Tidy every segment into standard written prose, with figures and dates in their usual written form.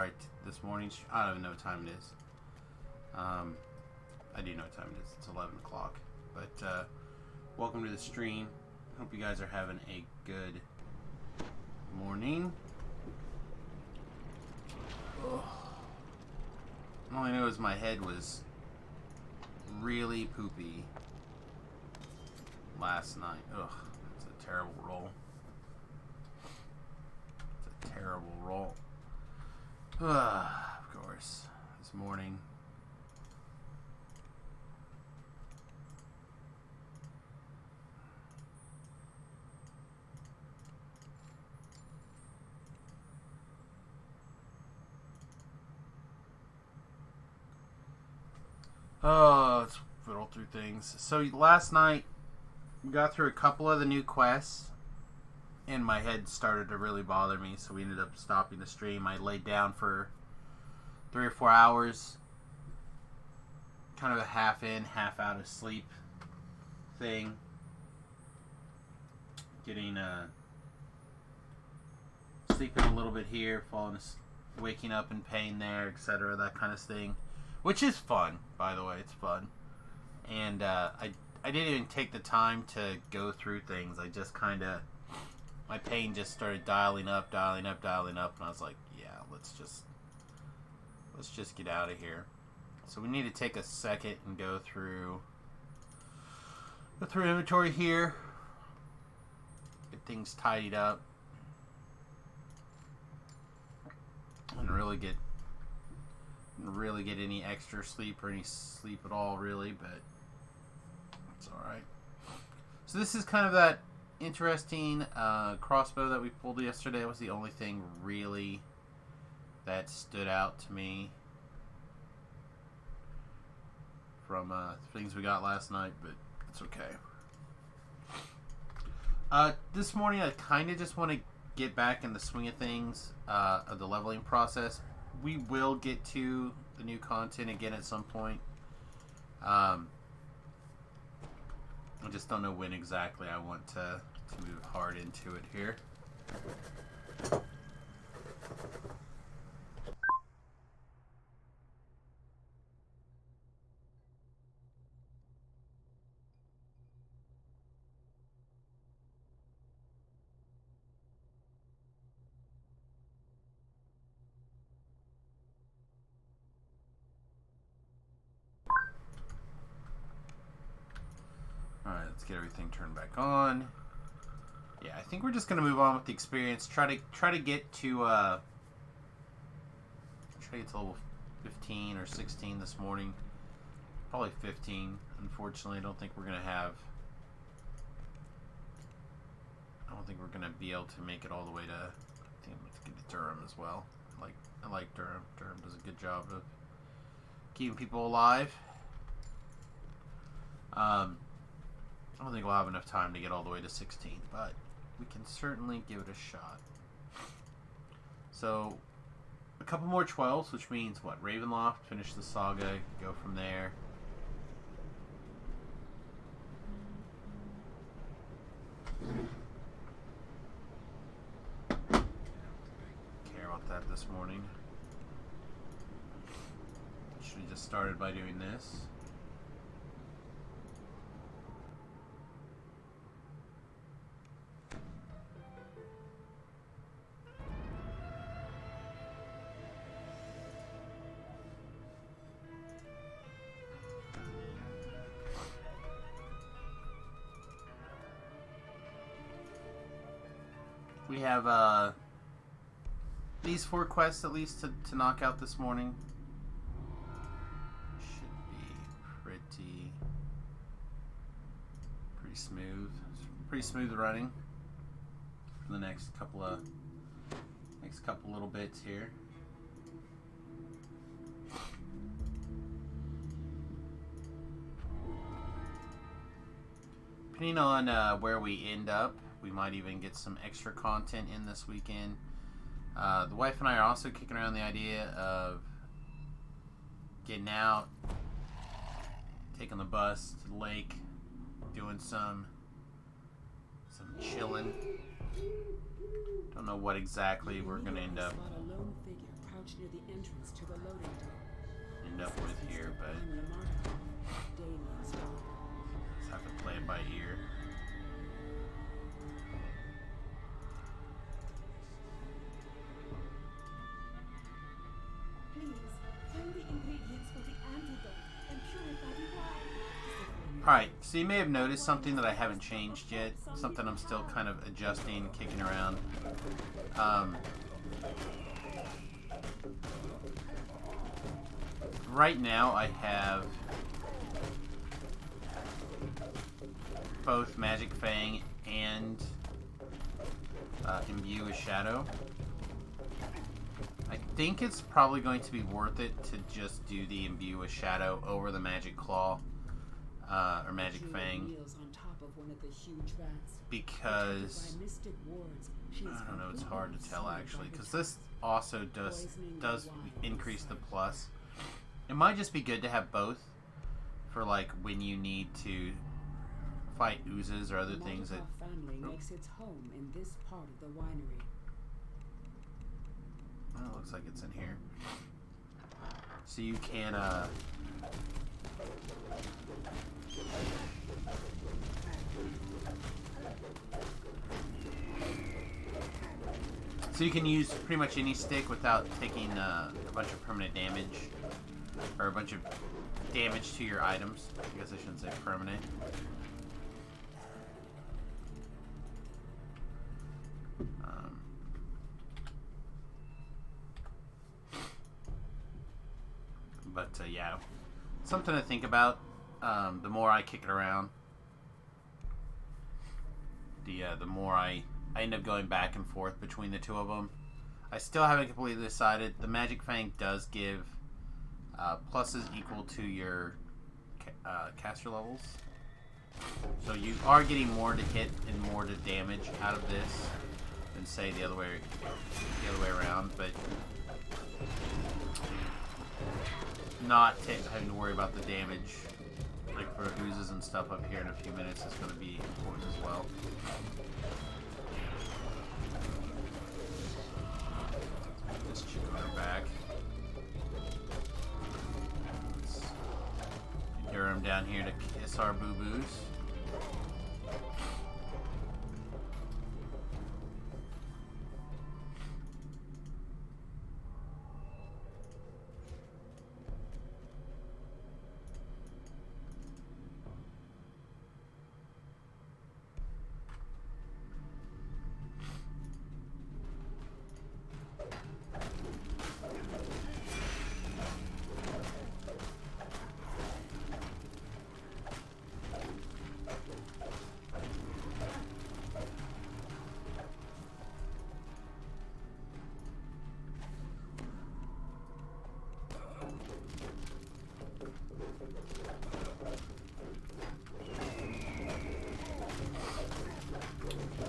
Right, this morning. I don't even know what time it is. I do know what time it is. It's 11 o'clock. But welcome to the stream. Hope you guys are having a good morning. Ugh. All I know is my head was really poopy last night. Ugh, it's a terrible roll. It's a terrible roll. Of course, this morning. Oh, let's fiddle through things. So last night, we got through a couple of the new quests, and my head started to really bother me, so we ended up stopping the stream. I laid down for 3 or 4 hours, kind of a half in, half out of sleep thing. Getting, sleeping a little bit here, waking up in pain there, etc., that kind of thing. Which is fun, by the way, it's fun. And, I didn't even take the time to go through things. I just kind of, my pain just started dialing up, and I was like, yeah, let's just get out of here. So we need to take a second and go through inventory here, get things tidied up, and really get any extra sleep or any sleep at all, really, but it's alright. So this is kind of that interesting crossbow that we pulled yesterday. It was the only thing really that stood out to me from things we got last night, but it's okay. This morning I kind of just want to get back in the swing of things, of the leveling process. We will get to the new content again at some point. I just don't know when exactly. I want to move hard into it here. Alright, let's get everything turned back on. Yeah, I think we're just gonna move on with the experience. Try to get to level 15 or 16 this morning. Probably 15. Unfortunately, I don't think we're gonna be able to make it all the way to. I think let's get to Durham as well. I like Durham. Durham does a good job of keeping people alive. I don't think we'll have enough time to get all the way to 16, but we can certainly give it a shot. So, a couple more 12s, which means, what, Ravenloft, finish the saga, go from there. Care about that this morning. Should have just started by doing this. We have these 4 quests at least to knock out this morning. Should be pretty smooth. Pretty smooth running for the next couple little bits here. Depending on where we end up, we might even get some extra content in this weekend. The wife and I are also kicking around the idea of getting out, taking the bus to the lake, doing some chilling. Don't know what exactly we're gonna end up crouch near the entrance to the loading dock. End up with here, but Damien's daughter. just have to play it by ear. Please find the ingredients for the antidote and purify the wine. Alright, so you may have noticed something that I haven't changed yet. Something I'm still kind of adjusting, kicking around. Right now I have both Magic Fang and Imbue with Shadow. I think it's probably going to be worth it to just do the Imbue with Shadow over the Magic Claw or Magic Fang, because I don't know, it's hard to tell actually, because this also does increase the plus. It might just be good to have both for like when you need to fight oozes or other things that family makes its home in this part of the winery. Oh, it looks like it's in here. So you can so you can use pretty much any stick without taking a bunch of permanent damage, or a bunch of damage to your items. I guess I shouldn't say permanent. But yeah, something to think about. The more I kick it around, the more I end up going back and forth between the two of them. I still haven't completely decided. The Magic Fang does give pluses equal to your caster levels, so you are getting more to hit and more to damage out of this than say the other way around. But not having to worry about the damage, like for oozes and stuff up here in a few minutes, is going to be important as well. Let's check her back. Let's Durham down here to kiss our boo-boos.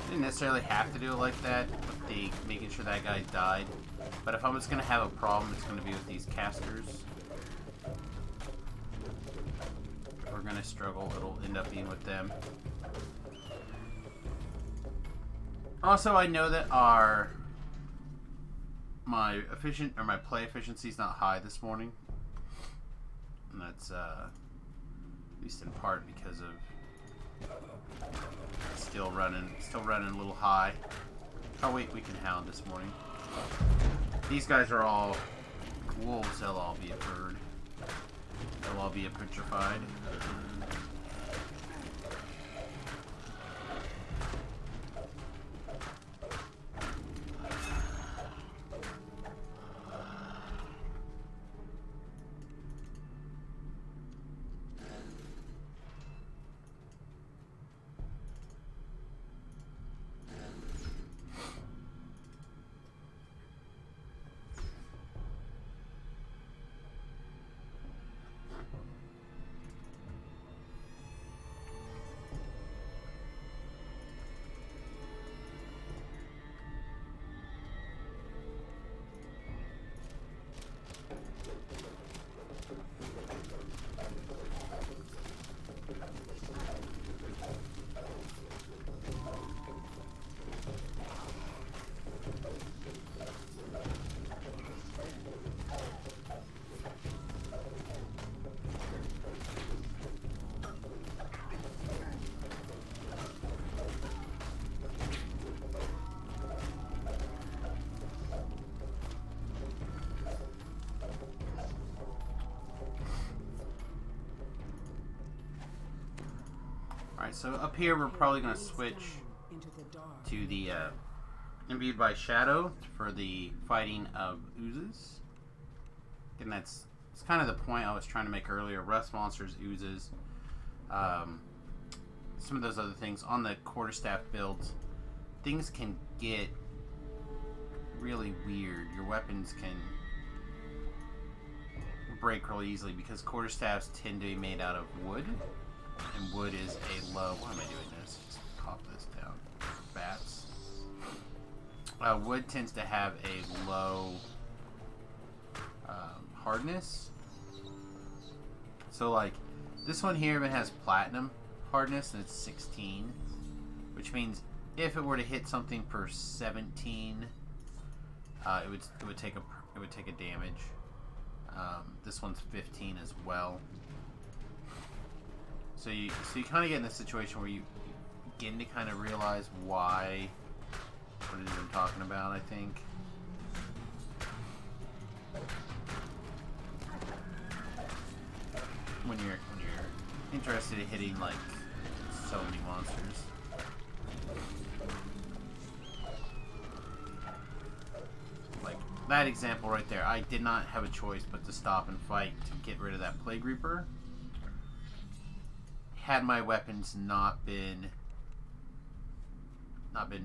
Didn't necessarily have to do it like that, with the making sure that guy died. But if I was going to have a problem, it's going to be with these casters. If we're going to struggle, it'll end up being with them. Also, I know that my play efficiency is not high this morning, and that's at least in part because of still running a little high. Oh wait, we can hound this morning. These guys are all wolves. They'll all be a bird. They'll all be a petrified. Alright, so up here we're probably going to switch to the Imbued by Shadow for the fighting of oozes. And it's kind of the point I was trying to make earlier. Rust monsters, oozes, some of those other things. On the quarterstaff builds, things can get really weird. Your weapons can break really easily because quarterstaffs tend to be made out of wood. And wood is a low... Why am I doing this? Just pop this down. Bats. Wood tends to have a low hardness. So, like, this one here even has platinum hardness, and it's 16. Which means if it were to hit something for 17, it would take a damage. This one's 15 as well. So you kind of get in this situation where you begin to kind of realize what it is I'm talking about, I think. When you're interested in hitting like so many monsters. Like that example right there, I did not have a choice but to stop and fight to get rid of that Plague Reaper. Had my weapons not been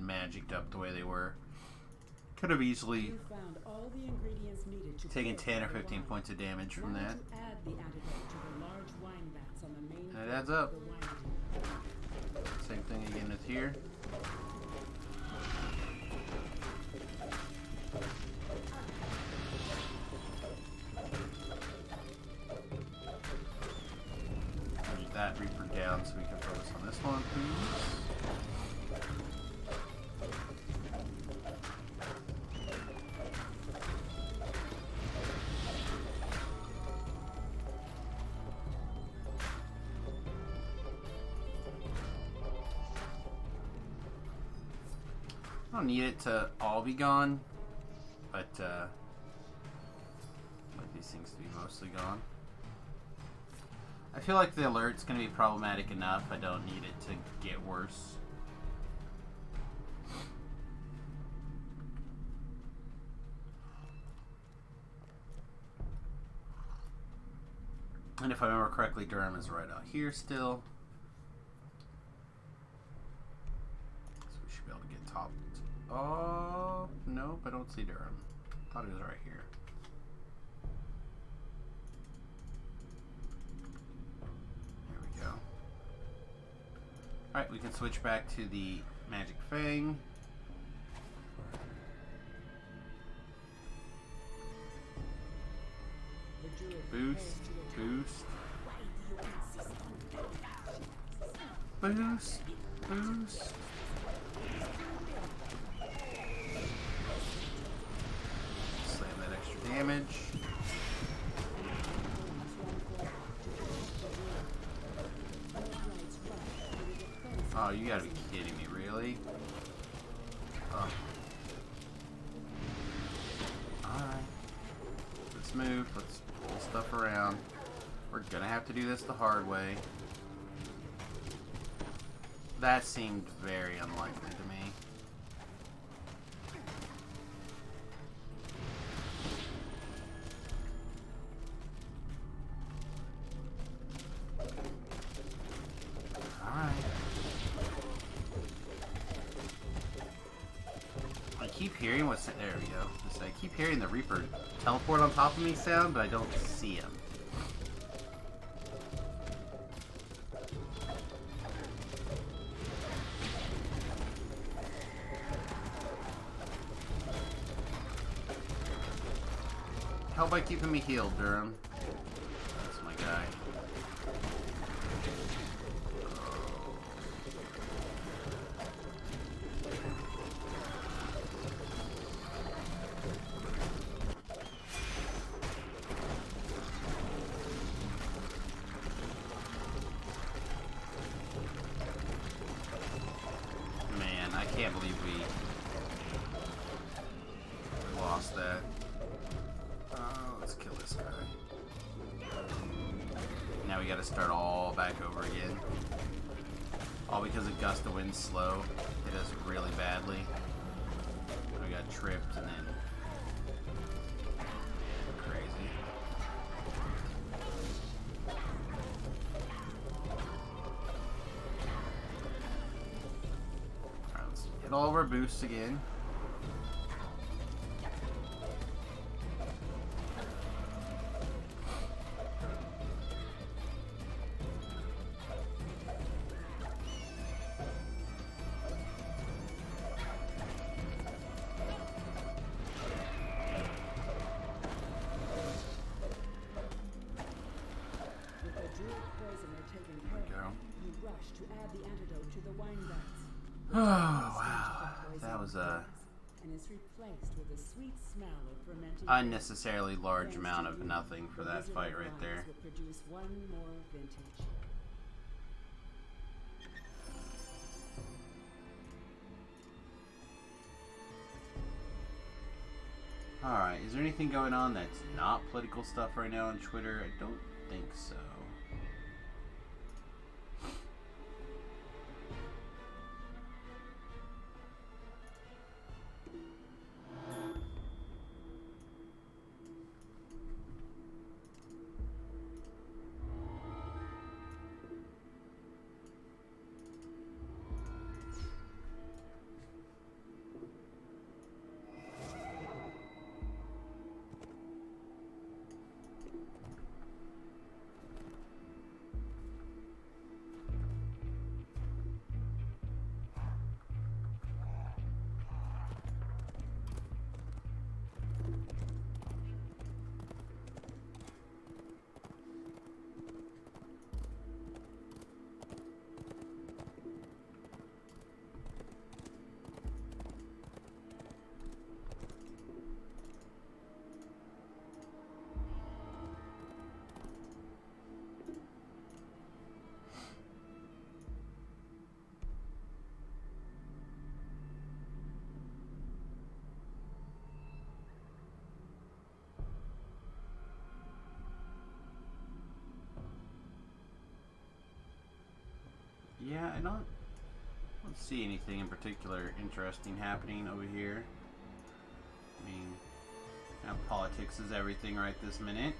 magicked up the way they were, could have easily taken 10 or 15 points of damage from that. And it adds up. Same thing again with here. That Reaper down so we can focus on this one, please. I don't need it to all be gone, but I'd like these things to be mostly gone. I feel like the alert's going to be problematic enough. I don't need it to get worse. And if I remember correctly, Durham is right out here still. So we should be able to get top. Oh, nope, I don't see Durham. Thought he was right here. Alright, we can switch back to the Magic Fang. Boost, boost. Boost, boost. Slam that extra damage. Oh, you gotta be kidding me, really? Oh. Alright. Let's move, let's pull stuff around. We're gonna have to do this the hard way. That seemed very unlikely to me. Hearing what's there we go. I keep hearing the Reaper teleport on top of me sound, but I don't see him. Help by keeping me healed, Durham. That's my guy. Can't believe we lost that. Let's kill this guy. Now we gotta start all back over again. All because a gust of wind's slow. Hit us really badly. We got tripped and then crazy. Alright, let's hit all of our boosts again. Oh, wow. That was a unnecessarily large amount of nothing for that fight right there. Alright, is there anything going on that's not political stuff right now on Twitter? I don't think so. Yeah, I don't see anything in particular interesting happening over here. I mean, you know, politics is everything right this minute.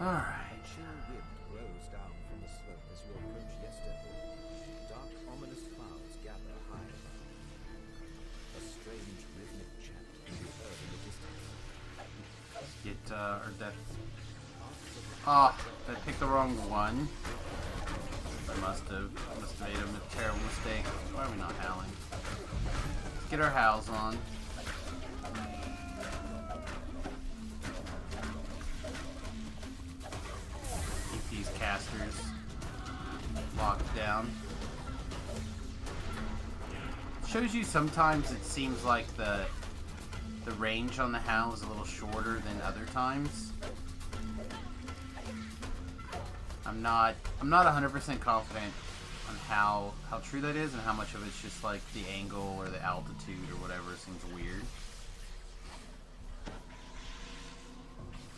Alright. Chill wind blows down from the slope as you approach Yesterday. Dark, ominous clouds gather high above. A strange rhythmic chant can be heard in the distance. Get, or that... Ah, I picked the wrong one. I must have made a terrible mistake. Why are we not howling? Let's get our howls on. These casters locked down. Shows you sometimes it seems like the range on the howl is a little shorter than other times. I'm not 100% confident on how true that is and how much of it's just like the angle or the altitude or whatever seems weird.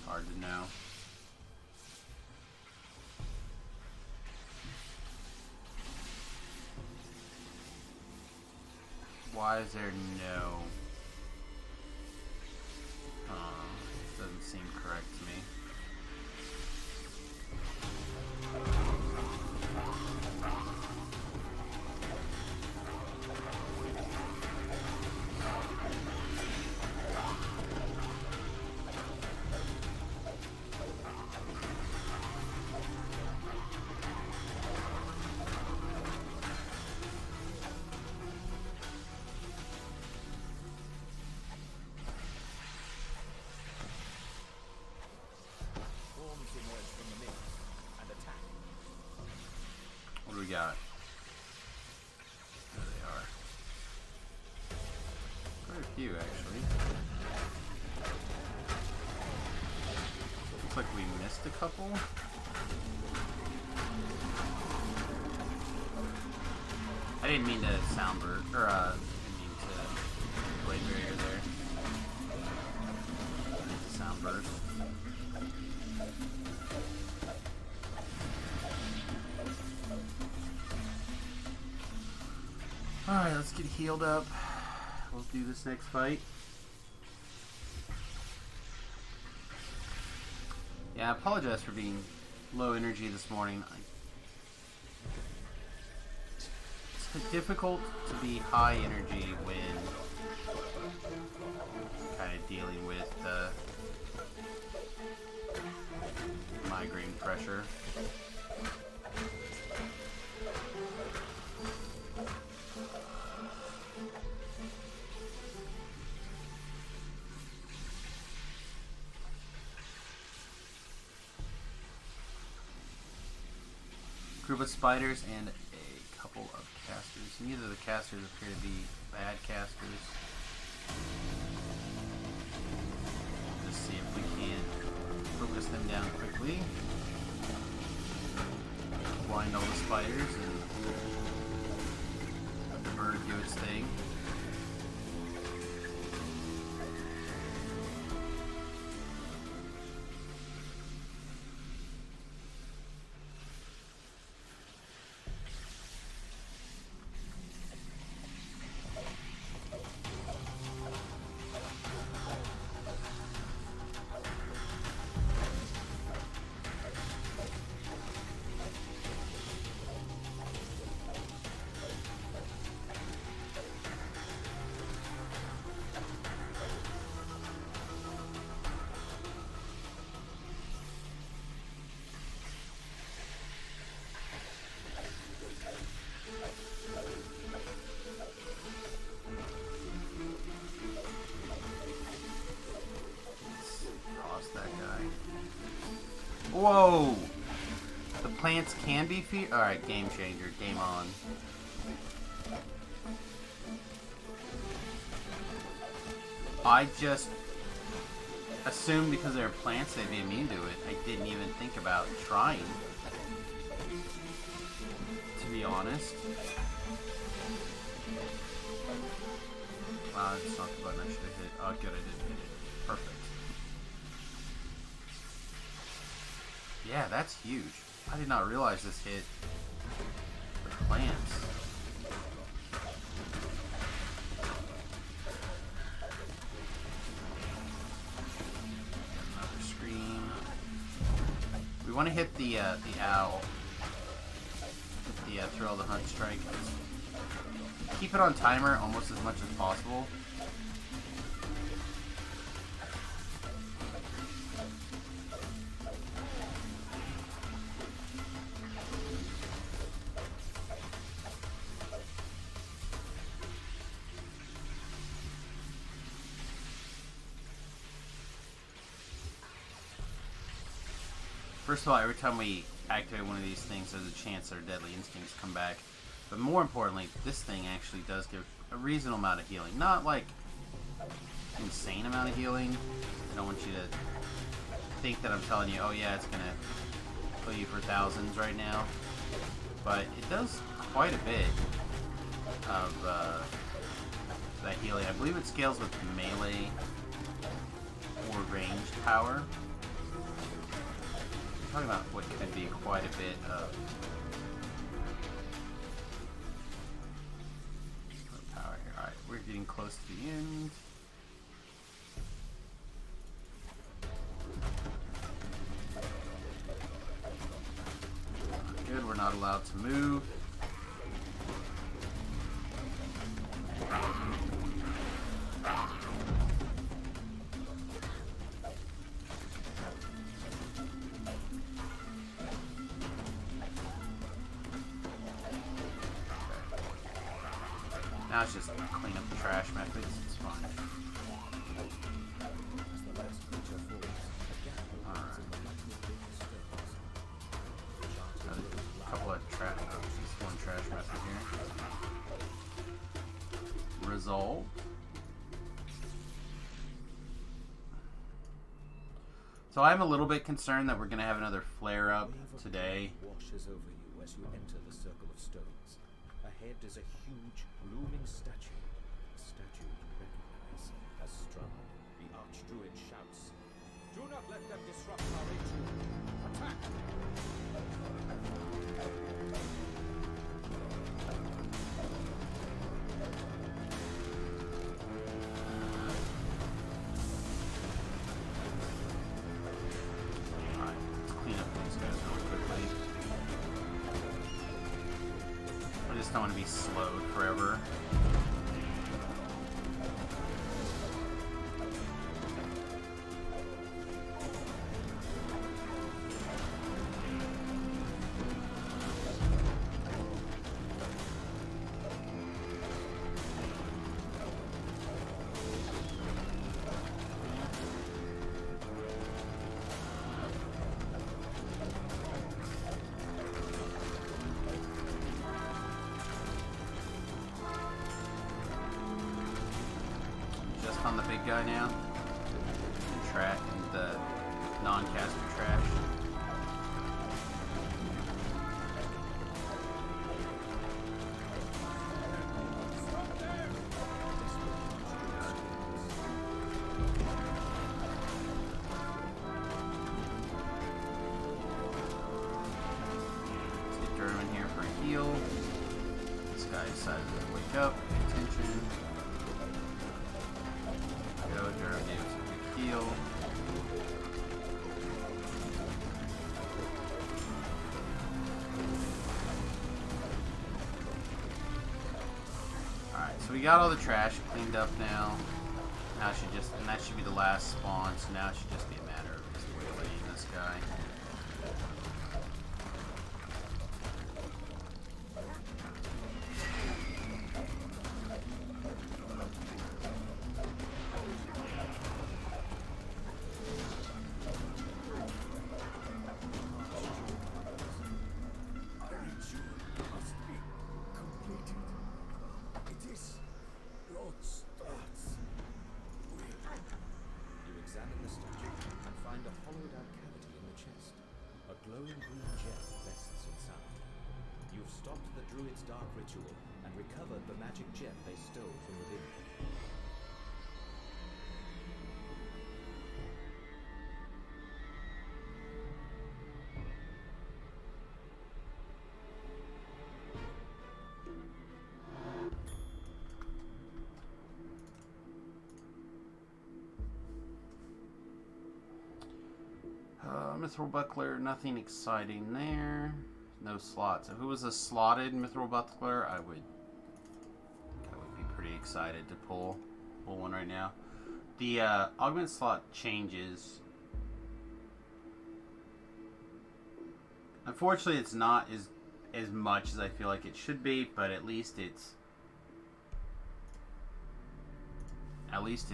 Hard to know. Why is there no... doesn't seem correct to me. What do we got? There they are. Quite a few, actually. Looks like we missed a couple. I didn't mean to sound burst, or I didn't mean to blade barrier there. I meant to sound burst. Alright, let's get healed up. We'll do this next fight. Yeah, I apologize for being low energy this morning. It's difficult to be high energy when kind of dealing with migraine pressure. Group of spiders and a couple of casters. Neither of the casters appear to be bad casters. Just see if we can focus them down quickly. Blind all the spiders and let the bird do its thing. Whoa! The plants can be feared? Alright, game changer. Game on. I just assumed because they're plants they'd be immune to it. I didn't even think about trying. To be honest. Wow, that's not the button I should have hit. Oh, good, I didn't hit it. Perfect. Yeah, that's huge. I did not realize this hit the plants. Another scream. We want to hit the owl. The thrill of the hunt strike. Keep it on timer almost as much as possible. First of all, every time we activate one of these things, there's a chance our deadly instincts come back. But more importantly, this thing actually does give a reasonable amount of healing. Not like insane amount of healing. I don't want you to think that I'm telling you, oh yeah, it's going to kill you for thousands right now. But it does quite a bit of that healing. I believe it scales with melee or ranged power. Talking about what could be quite a bit of power here. Alright, we're getting close to the end. Good, we're not allowed to move. Now it's just clean up the trash methods, it's fine. Alright. A couple of trash, just one trash method here. Resolve. So I'm a little bit concerned that we're going to have another flare-up Wave of today. calm washes over you as you enter the circle of stones. Ahead is a huge, looming statue. A statue you recognize as Strahd. The Archdruid shouts, "Do not let them disrupt our ritual. Attack!" Alright, let's clean up these guys real quickly. I just don't want to be slowed forever. On the big guy now. The track and the non-caster trash. Let's get Durham in here for a heal. This guy decided to wake up, pay attention. Durham gave us a good heal. Alright, so we got all the trash cleaned up now. Now and that should be the last spawn, so now it should just be a matter of just waylaying this guy. Glowing green gem rests inside. You've stopped the Druid's dark ritual and recovered the magic gem they stole from within. Mithril Buckler, nothing exciting there. No slots. If it was a slotted Mithril Buckler, I would be pretty excited to pull one right now. The augment slot changes. Unfortunately, it's not as much as I feel like it should be, but at least it's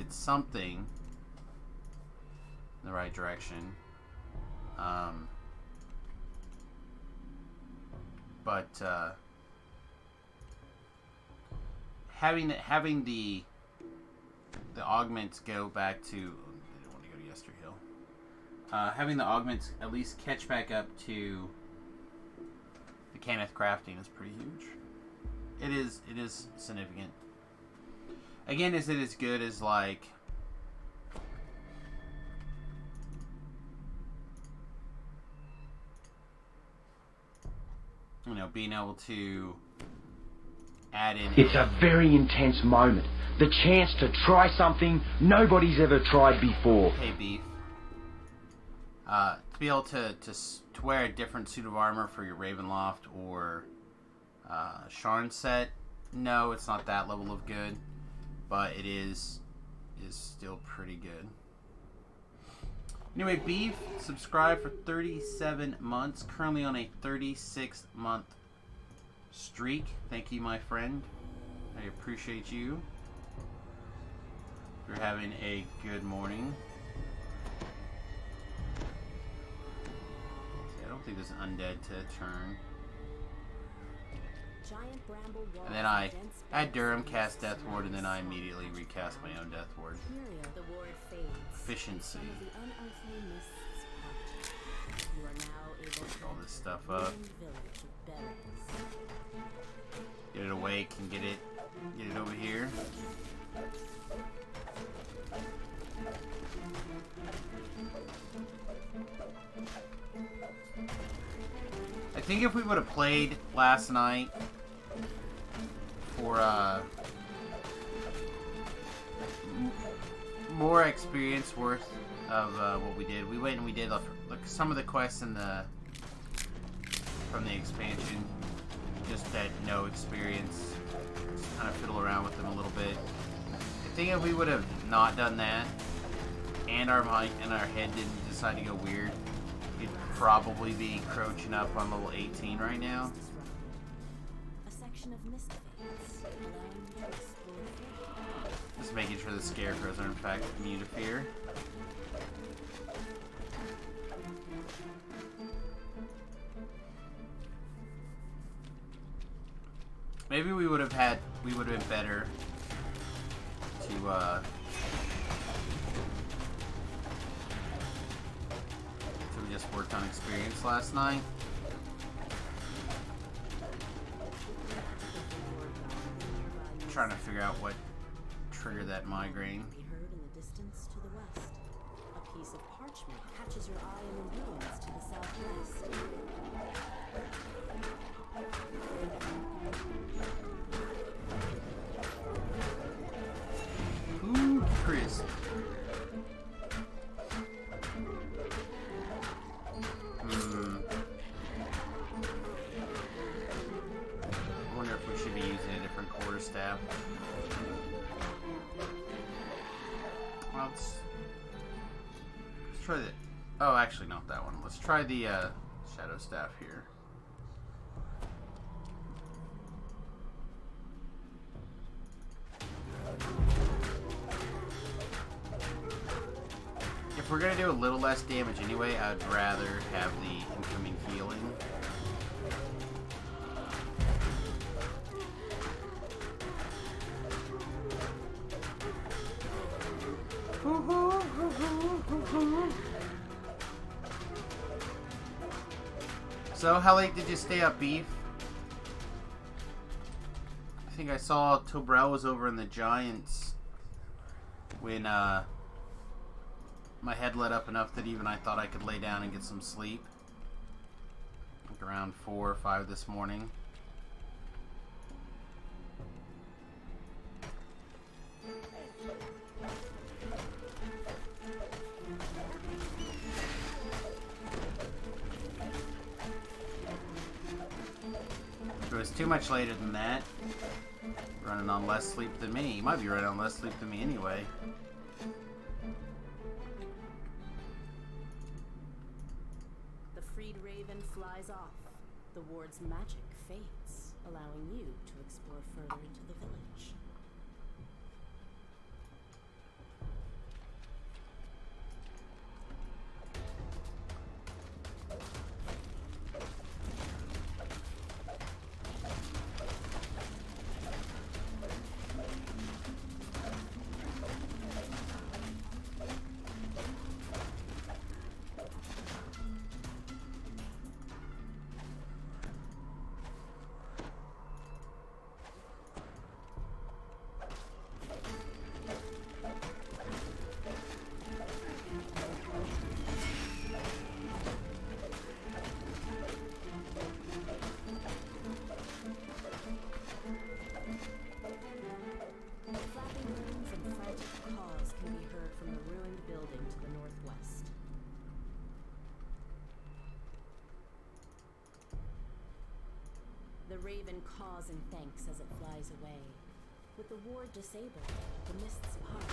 something in the right direction. Having the augments go back to, I didn't want to go to Yesterhill. Having the augments at least catch back up to the Cannith crafting is pretty huge. It is significant. Again, is it as good as like being able to add in... It's a very intense moment. The chance to try something nobody's ever tried before. Hey, Beef. To be able to wear a different suit of armor for your Ravenloft or Sharn set, no, it's not that level of good, but it is still pretty good. Anyway, Beef, subscribe for 37 months. Currently on a 36-month streak. Thank you, my friend. I appreciate you. You're having a good morning. See, I don't think there's an undead to turn. And then I had Durham cast Death Ward, and then I immediately recast my own Death Ward. Efficiency. You are now able to all this stuff enter the up. ruined village of Berries. Get it awake and get it over here. I think if we would have played last night for more experience worth of what we did. We went and we did like some of the quests in from the expansion. Just had no experience. Just kind of fiddle around with them a little bit. I think if we would have not done that, and our mic and our head didn't decide to go weird, we'd probably be encroaching up on level 18 right now. A section of mist fades, allowing you to explore further. Just making sure the scarecrows are in fact immune to fear. Maybe we would have been better to we just worked on experience last night. Trying to figure out what triggered that migraine. Be heard in the distance to the west. A piece of parchment catches your eye in the ruins to the southwest. Ooh, crisp. I wonder if we should be using a different quarterstaff. Well, let's try the... Oh, actually, not that one. Let's try the shadow staff here. If we're gonna do a little less damage anyway, I'd rather have the incoming healing. So, how late did you stay up, Beef? I think I saw Tobrel was over in the Giants when my head lit up enough that even I thought I could lay down and get some sleep. Like around 4 or 5 this morning. If it was too much later than that, running on less sleep than me. You might be running on less sleep than me anyway. The freed raven flies off. The ward's magic fades, allowing you to explore further into the village. The raven caws and thanks as it flies away. With the ward disabled, the mists part,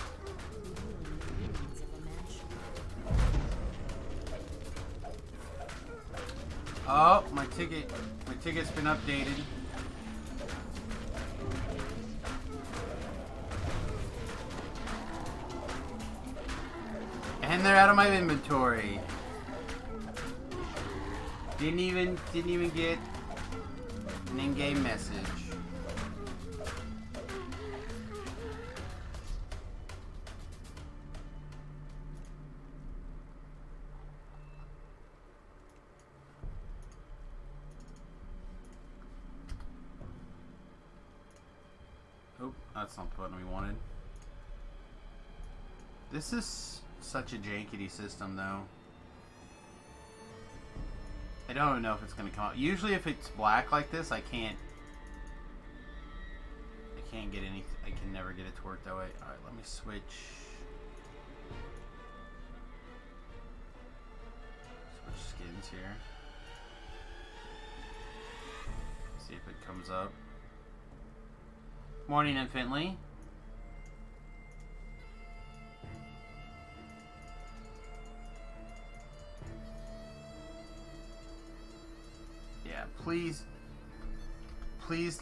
revealing the ruins of a mansion. Oh, my ticket's been updated. And they're out of my inventory. Didn't even get an in-game message. Oh, that's not the button we wanted. This is such a jankety system, though. I don't even know if it's going to come out. Usually if it's black like this, I can't get anything. I can never get it to work that way. Alright, let me switch. Switch skins here. See if it comes up. Morning, Infinitely. Yeah, please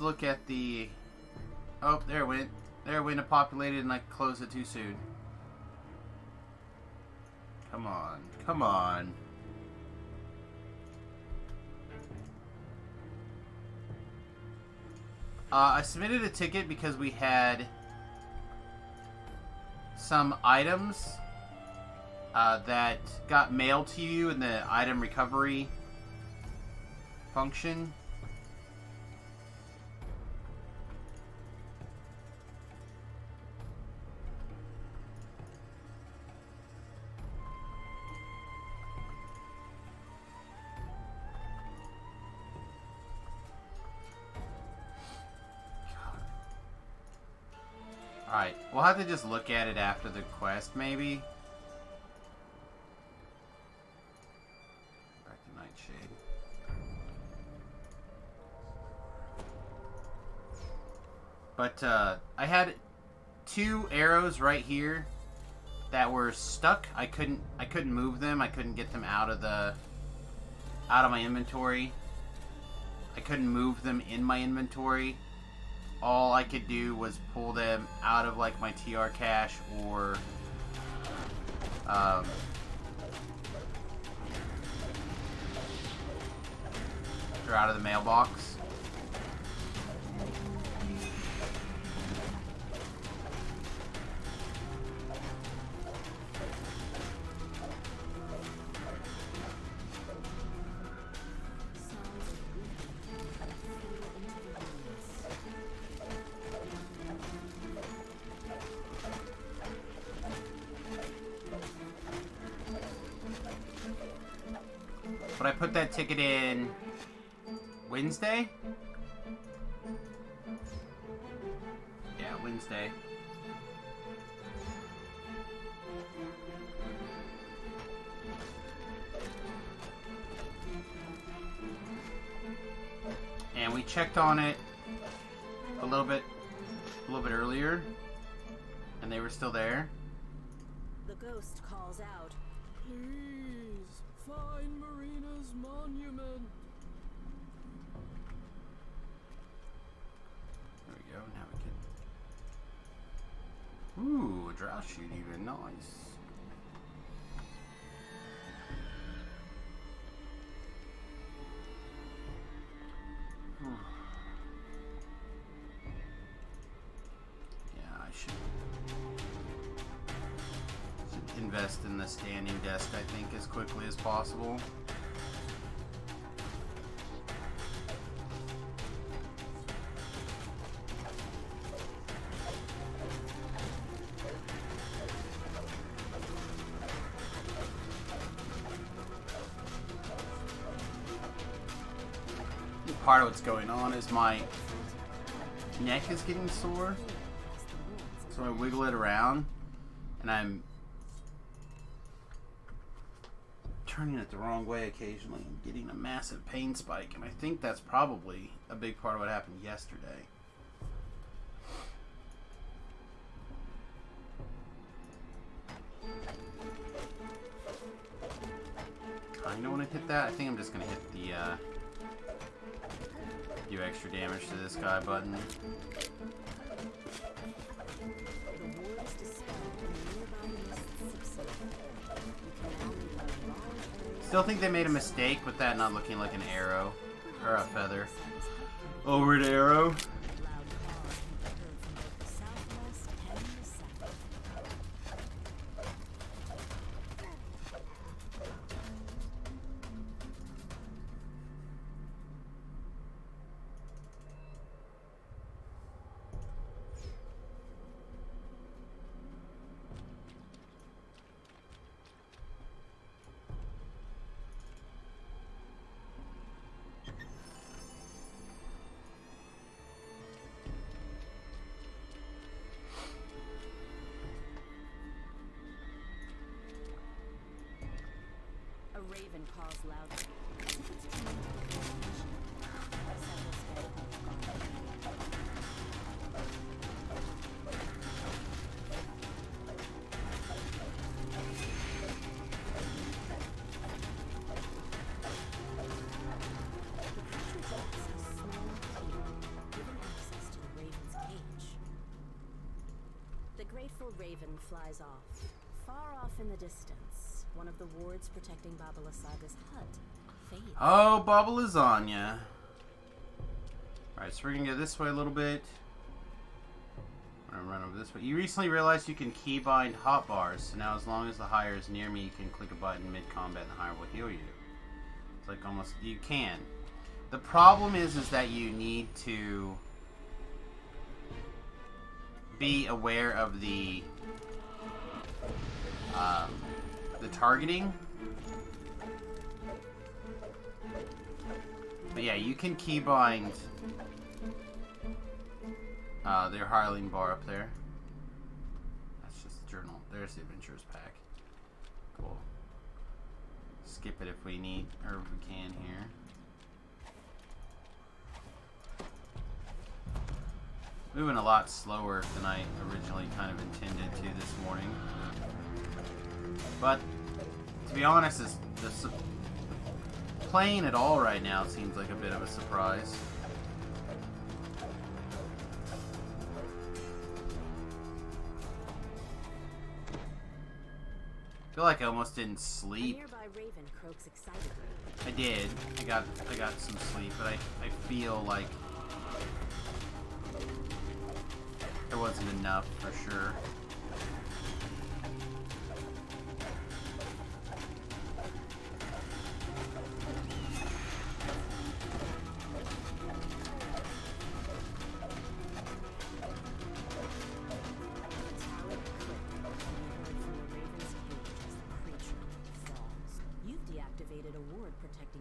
look at the... Oh, there it went. There it went. It populated and I closed it too soon. Come on. Come on. I submitted a ticket because we had some items that got mailed to you in the item recovery function. Alright, we'll have to just look at it after the quest, maybe. Back to Nightshade. But, I had 2 arrows right here that were stuck. I couldn't move them. I couldn't get them out of my inventory. I couldn't move them in my inventory. All I could do was pull them out of like my TR cache or they're out of the mailbox. But I put that ticket in Wednesday? Yeah, Wednesday. And we checked on it a little bit earlier, and they were still there. The ghost calls out. Please, find Marina's monument. There we go, now we can... Ooh, a drow shoot even, nice. Yeah, I should invest in the standing desk, I think, as quickly as possible. Part of what's going on is my neck is getting sore, so I wiggle it around and I'm turning it the wrong way occasionally and getting a massive pain spike, and I think that's probably a big part of what happened yesterday. I know when I hit that, I think I'm just going to hit the do extra damage to this guy button. Still think they made a mistake with that not looking like an arrow or a feather. Over an arrow. calls loudly, as if it's trying to get attention. Several skeletons have gone The creature drops a small key, giving access to the raven's cage. The grateful raven flies off. Far off in the distance, one of the wards protecting Baba Lysaga's hut fades. Oh, Baba Lasagna. Alright, so we're gonna go this way a little bit. I'm gonna run over this way. You recently realized you can keybind hotbars, so now as long as the hire is near me, you can click a button mid-combat and the hire will heal you. It's like almost, you can. The problem is that you need to be aware of the targeting. But yeah, you can keybind their hireling bar up there. That's just the journal. There's the adventurers pack. Cool. Skip it if we need, or if we can here. Moving a lot slower than I originally kind of intended to this morning. But, to be honest, playing at all right now seems like a bit of a surprise. I feel like I almost didn't sleep. A nearby raven croaks excitedly. I did. I got some sleep, but I feel like there wasn't enough for sure.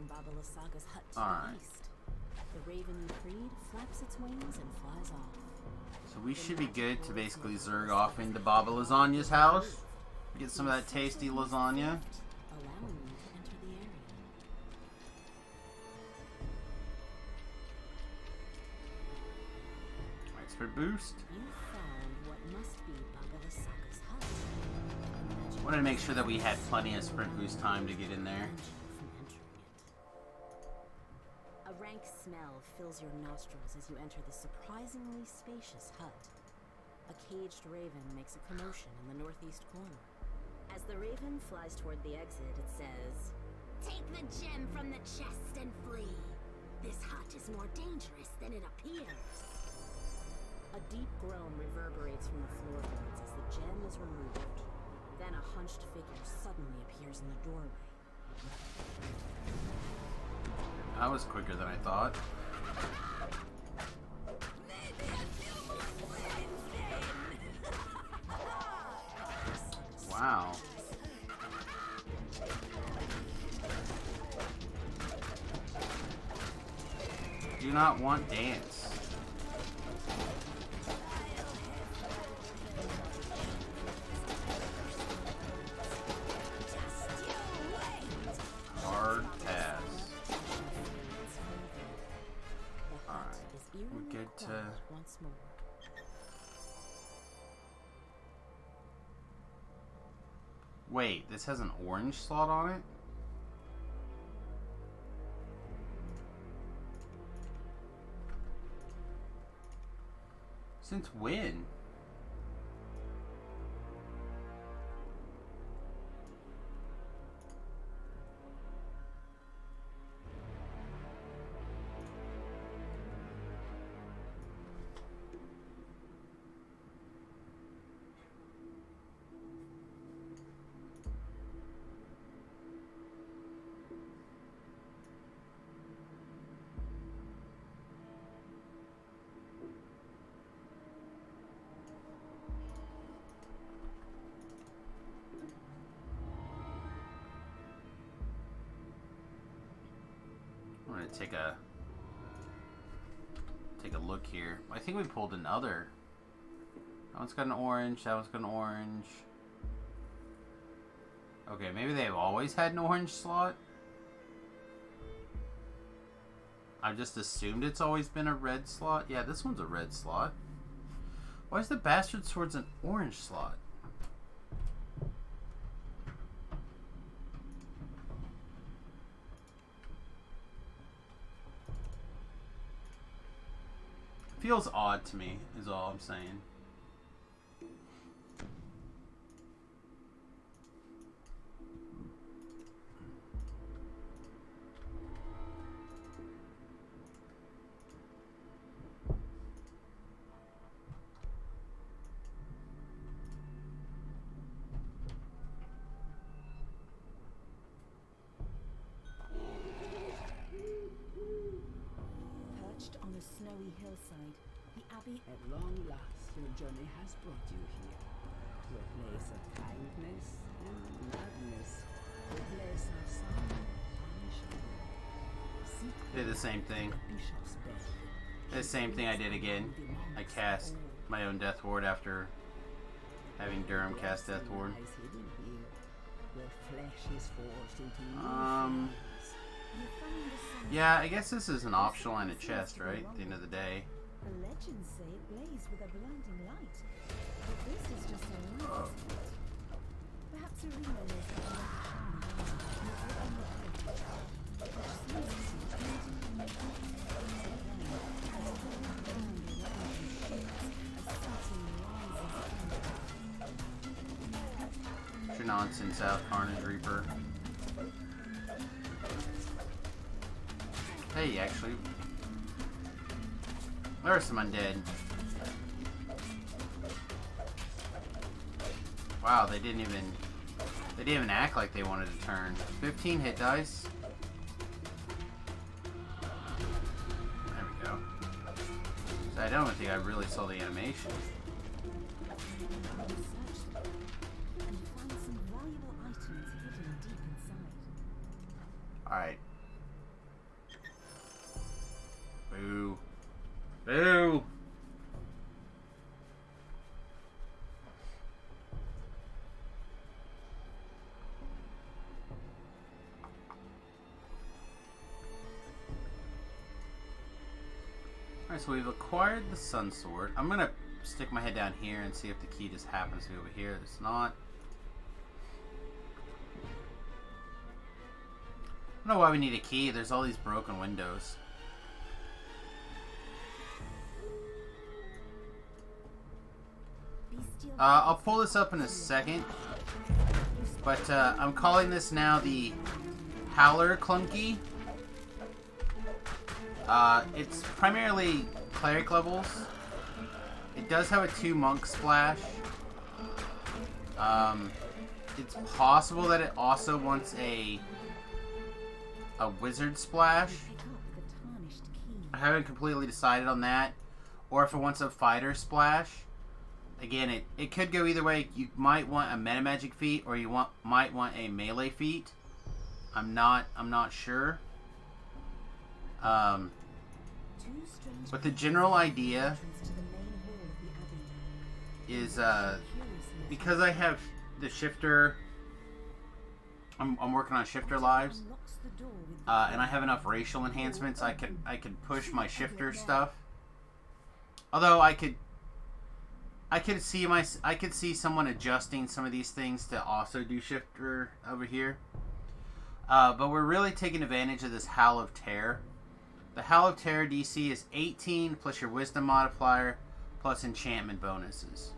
Baba Lysaga's hut to All the right. east. The raven you freed flaps its wings and flies off. So we should be good to basically zerg off into Baba Lasagna's house. Get some of that tasty lasagna. Allowing you to enter the area. Right, for boost. You found what must be Baba Lysaga's hut. Wanted to make sure that we had plenty of sprint boost time to get in there. From entering it. A rank smell fills your nostrils as you enter the surprisingly spacious hut. A caged raven makes a commotion in the northeast corner. As the raven flies toward the exit, it says, "Take the gem from the chest and flee. This hut is more dangerous than it appears." A deep groan reverberates from the floorboards as the gem is removed. Then a hunched figure suddenly appears in the doorway. That was quicker than I thought. Wow. Do not want dance. Hard pass. Alright. We're good to... Once more. Wait, this has an orange slot on it? Since when? I'm gonna take a look here. I think we pulled another. That one's got an orange. That one's got an orange. Okay, maybe they've always had an orange slot. I just assumed it's always been a red slot. Yeah, this one's a red slot. Why is the bastard sword's an orange slot? Feels odd to me, is all I'm saying. Perched on a snowy hillside, the Abbey. At long last, your journey has brought you here. To a place of kindness and madness. A place of sorrow and shame. Did the same thing. Bishop's bed. The same thing I did again. I cast my own Death Ward after having Durham cast Death Ward. Lies hidden here, where flesh is forced into new Um, forms. You find the sun. Yeah, I guess this is an optional and a chest, right? At the end of the day. The legends say it blazed with a blinding light. But this is just a light. Perhaps Arena knows how to make a shining which seems to Your nonsense out, Carnage Reaper. Hey, actually, there are some undead. Wow, they didn't even act like they wanted to turn. 15 hit dice. There we go. So I don't think I really saw the animation. Alright. Boo. Boo! Alright, so we've acquired the Sun Sword. I'm gonna stick my head down here and see if the key just happens to be over here. It's not. I don't know why we need a key. There's all these broken windows. I'll pull this up in a second. But I'm calling this now the Howler Clonkey. It's primarily cleric levels. It does have a 2 monk splash. It's possible that it also wants a wizard splash. I haven't completely decided on that. Or if it wants a fighter splash. Again, it could go either way. You might want a meta magic feat, or you might want a melee feat. I'm not sure. But the general idea is because I have the shifter. I'm working on shifter lives, and I have enough racial enhancements. I could push my shifter stuff. Although I could see someone adjusting some of these things to also do shifter over here. But we're really taking advantage of this Howl of Terror. The Howl of Terror DC is 18 plus your Wisdom modifier plus enchantment bonuses.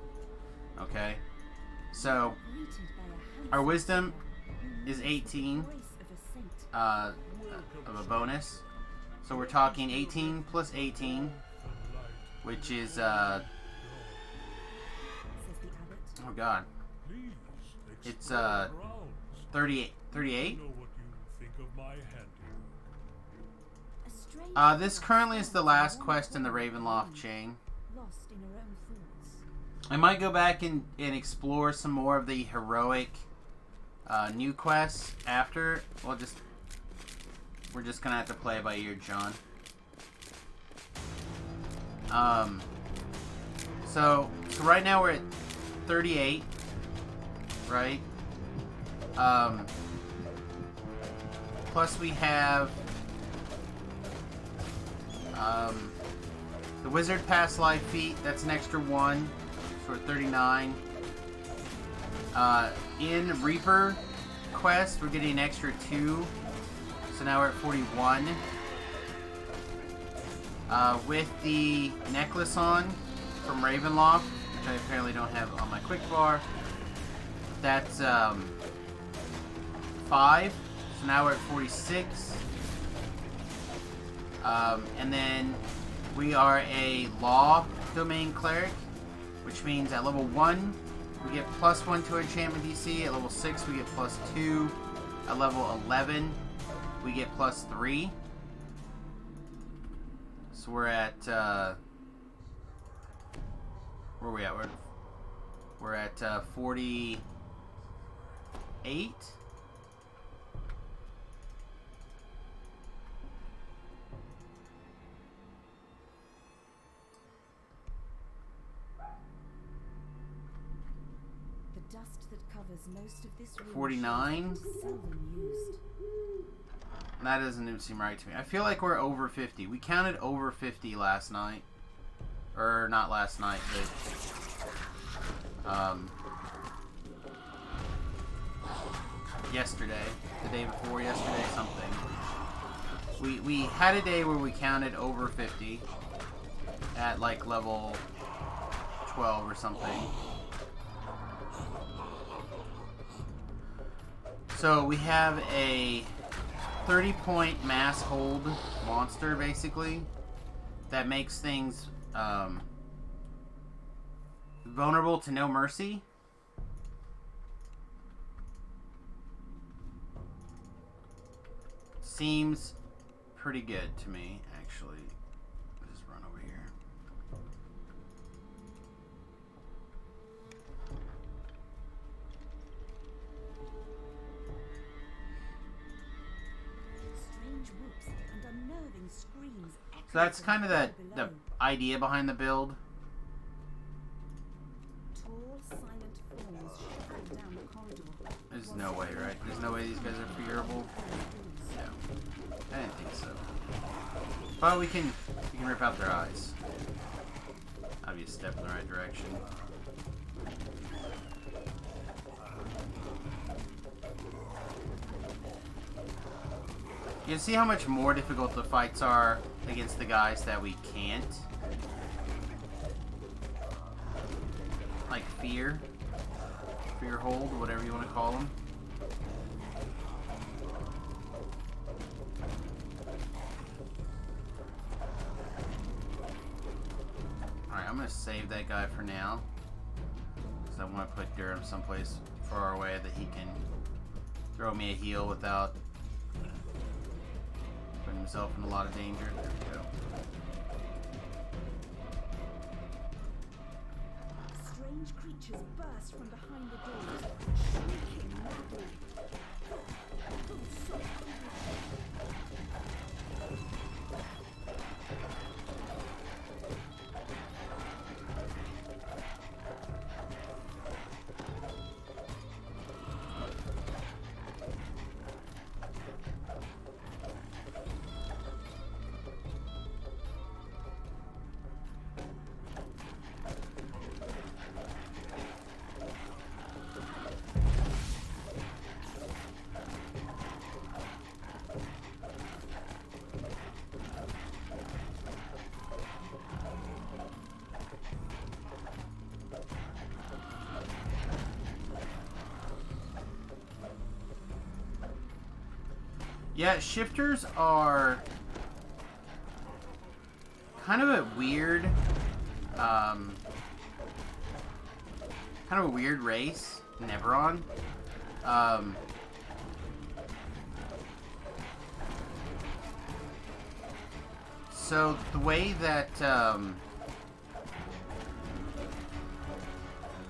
Okay, so our Wisdom is 18 of a bonus. So we're talking 18 plus 18, which is oh god, it's 38. This currently is the last quest in the Ravenloft chain. I might go back and explore some more of the heroic new quests after. We're just gonna have to play it by ear, John. So right now we're at 38, right? Plus we have The Wizard Pass live feat, that's an extra 1. So we're at 39. In Reaper quest, we're getting an extra 2. So now we're at 41. With the necklace on from Ravenloft, which I apparently don't have on my quick bar, that's 5. So now we're at 46. And then we are a Law Domain Cleric, which means at level 1 we get +1 to enchantment DC. At level 6 we get +2. At level 11 we get +3. So we're at where are we at? We're at 48. The dust that covers most of this room 49. is seldom used. That doesn't even seem right to me. I feel like we're over 50. We counted over 50 last night. Or not last night, but yesterday. The day before yesterday, something. We had a day where we counted over 50 at like level 12 or something. So we have a 30-point mass hold monster, basically, that makes things vulnerable to no mercy. Seems pretty good to me, actually. Let's just run over here. Strange whoops and unnerving screams echo So that's from kind of the below. idea behind the build. Tall, silent forms shadow down the corridor. There's no way, right? There's no way these guys are fearable. No, I didn't think so. But we can rip out their eyes. That'd be a step in the right direction. You can see how much more difficult the fights are against the guys that we can't. Like Fear Hold, whatever you want to call them. Alright, I'm going to save that guy for now. Because I want to put Durham someplace far away that he can throw me a heal without putting himself in a lot of danger. There we go. Strange creatures burst from behind the doors, shrieking madly. Yeah, shifters are kind of a weird, race. Neveron. So the way that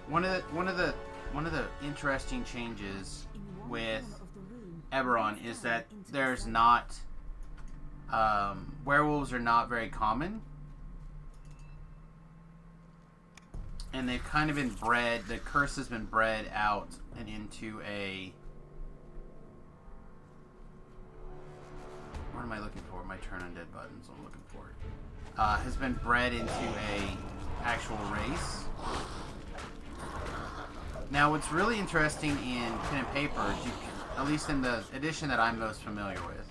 one of the interesting changes with Eberron is that there's not werewolves are not very common, and they've kind of been bred. The curse has been bred out and into a what am I looking for? My turn undead buttons. I'm looking for it. Has been bred into a actual race. Now, what's really interesting in pen and paper is you can, at least in the edition that I'm most familiar with,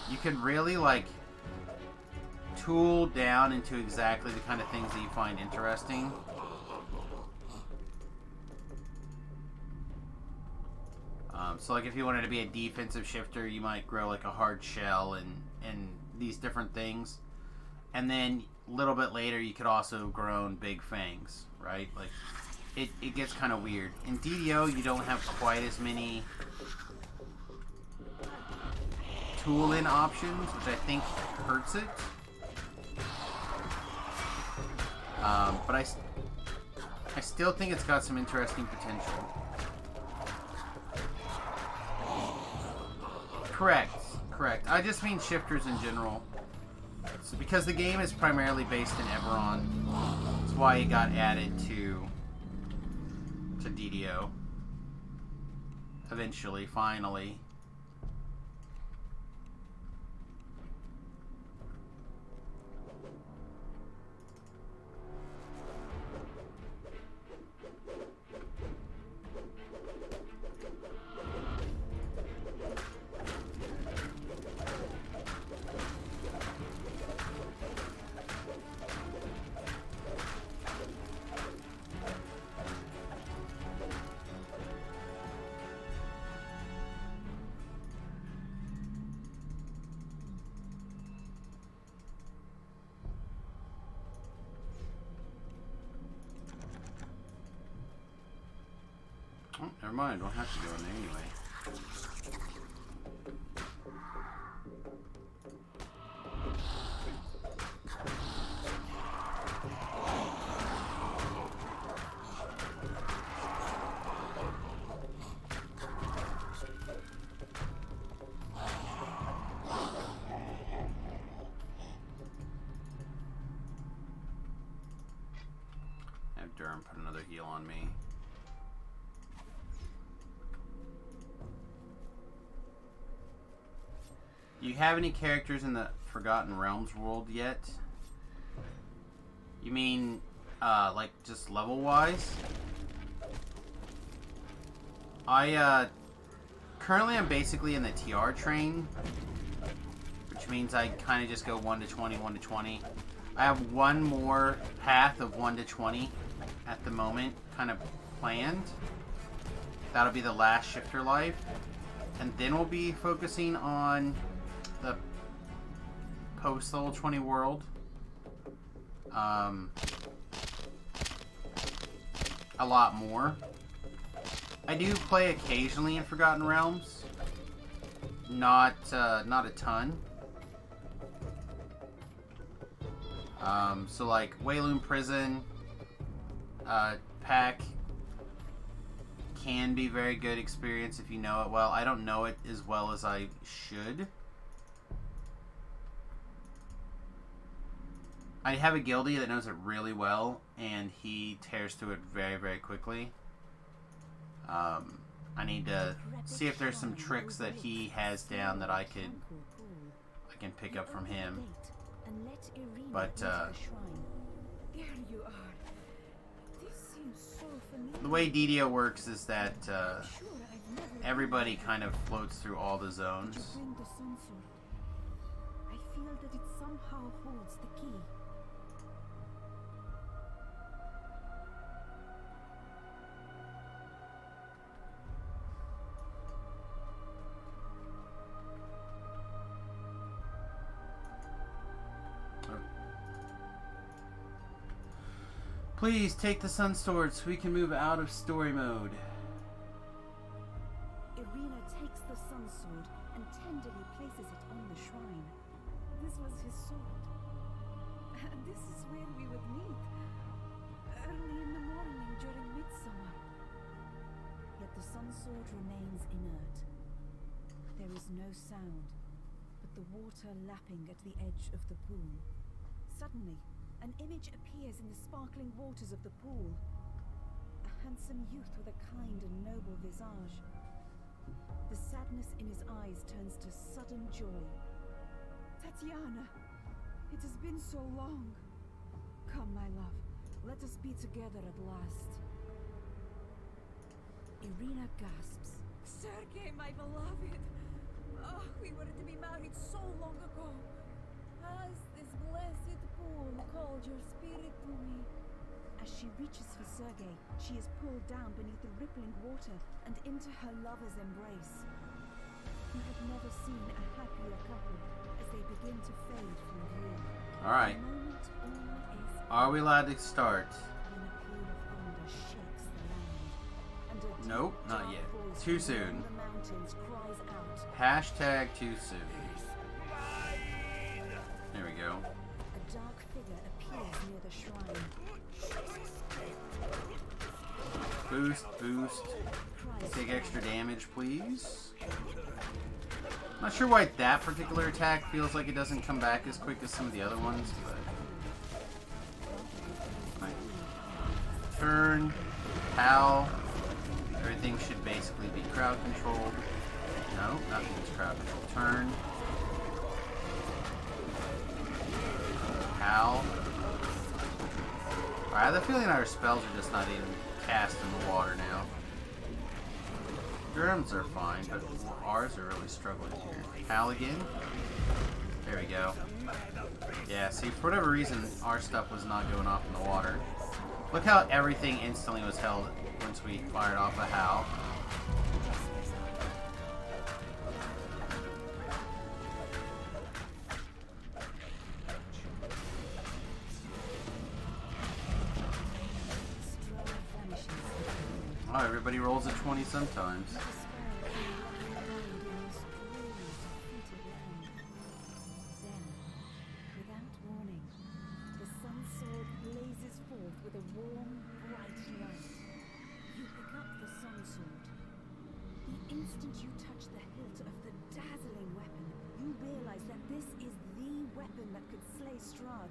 you can really like tool down into exactly the kind of things that you find interesting. So like if you wanted to be a defensive shifter, you might grow like a hard shell and these different things. And then a little bit later you could also grow big fangs, right? Like it gets kind of weird. In DDO you don't have quite as many tool-in options, which I think hurts it. But I still think it's got some interesting potential. Correct. I just mean shifters in general. So because the game is primarily based in Eberron, that's why it got added to DDO. Eventually, finally. Oh, never mind. Don't have to go in there anyway. Have Durham put another heal on me. Do you have any characters in the Forgotten Realms world yet? You mean, like, just level-wise? Currently I'm basically in the TR train, which means I kind of just go 1 to 20, 1 to 20. I have one more path of 1 to 20 at the moment, kind of planned. That'll be the last shifter life. And then we'll be focusing on the post-level 20 world. A lot more. I do play occasionally in Forgotten Realms. Not a ton. So like Wayloon Prison, Pack can be very good experience if you know it well. I don't know it as well as I should. I have a guildie that knows it really well, and he tears through it very, very quickly. I need to see if there's some tricks that he has down that I can pick up from him. But the way DDO works is that everybody kind of floats through all the zones. I feel that it somehow holds the key. Please take the Sun Sword so we can move out of story mode. Irina takes the Sun Sword and tenderly places it on the shrine. This was his sword. And this is where we would meet. Early in the morning during midsummer. Yet the Sun Sword remains inert. There is no sound, but the water lapping at the edge of the pool. Suddenly, an image appears in the sparkling waters of the pool. A handsome youth with a kind and noble visage. The sadness in his eyes turns to sudden joy. Tatiana, it has been so long. Come, my love, let us be together at last. Irina gasps. Sergei, my beloved. Oh, we were to be married so long ago. Has this blessed pool called your spirit to me? As she reaches for Sergei, she is pulled down beneath the rippling water and into her lover's embrace. You have never seen a happier couple as they begin to fade from view. Alright. The moment all is Are we allowed to start? when a peal of thunder shakes the land, and a deep, Nope, not dark yet. voice Too from soon. beyond the mountains cries out. Hashtag too soon. There we go. A dark figure appears near the shrine. Boost, boost. Cries Take out. extra damage, please. Not sure why that particular attack feels like it doesn't come back as quick as some of the other ones, but... Right. Turn. Howl. Everything should basically be crowd controlled. No, nothing is crowd controlled. Turn. Howl. Alright, I have the feeling our spells are just not even cast in the water now. Drums are fine, but ours are really struggling here. Howl again. There we go. Yeah, see, for whatever reason, our stuff was not going off in the water. Look how everything instantly was held once we fired off a howl. Oh, everybody rolls a 20 sometimes. Without warning, the sun sword blazes forth with a warm, bright light. You pick up the sun sword. The instant you touch the hilt of the dazzling weapon, you realize that this is the weapon that could slay Strahd.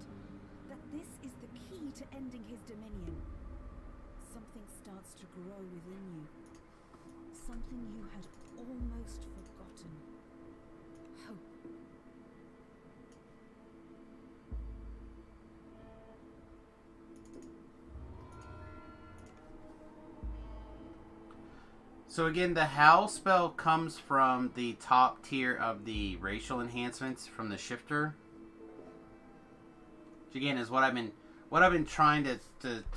That this is the key to ending his dominion. Something starts to grow within you. Something you had almost forgotten. Hope. So again, the Howl spell comes from the top tier of the racial enhancements from the shifter. Which again is what I've been trying to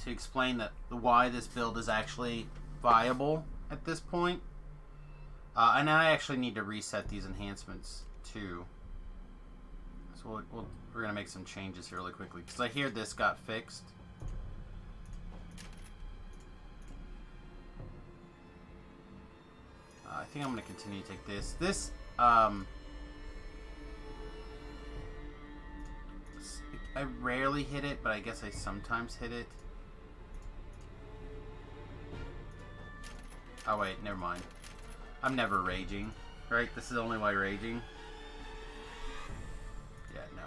explain, that why this build is actually viable at this point. And I actually need to reset these enhancements too. So we're gonna make some changes here really quickly because I hear this got fixed. I think I'm going to continue to take this. This, I rarely hit it, but I guess I sometimes hit it. Oh wait, never mind. I'm never raging, right? This is only why raging. Yeah, no,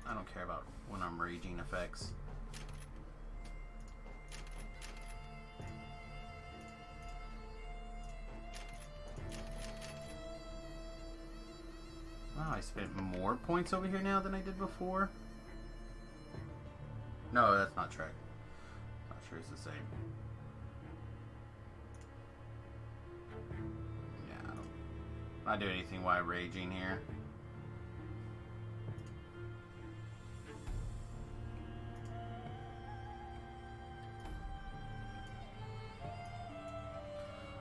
I don't care about when I'm raging effects. Wow, I spent more points over here now than I did before. No, that's not true. Not sure it's the same. Yeah, I don't not do anything while raging here.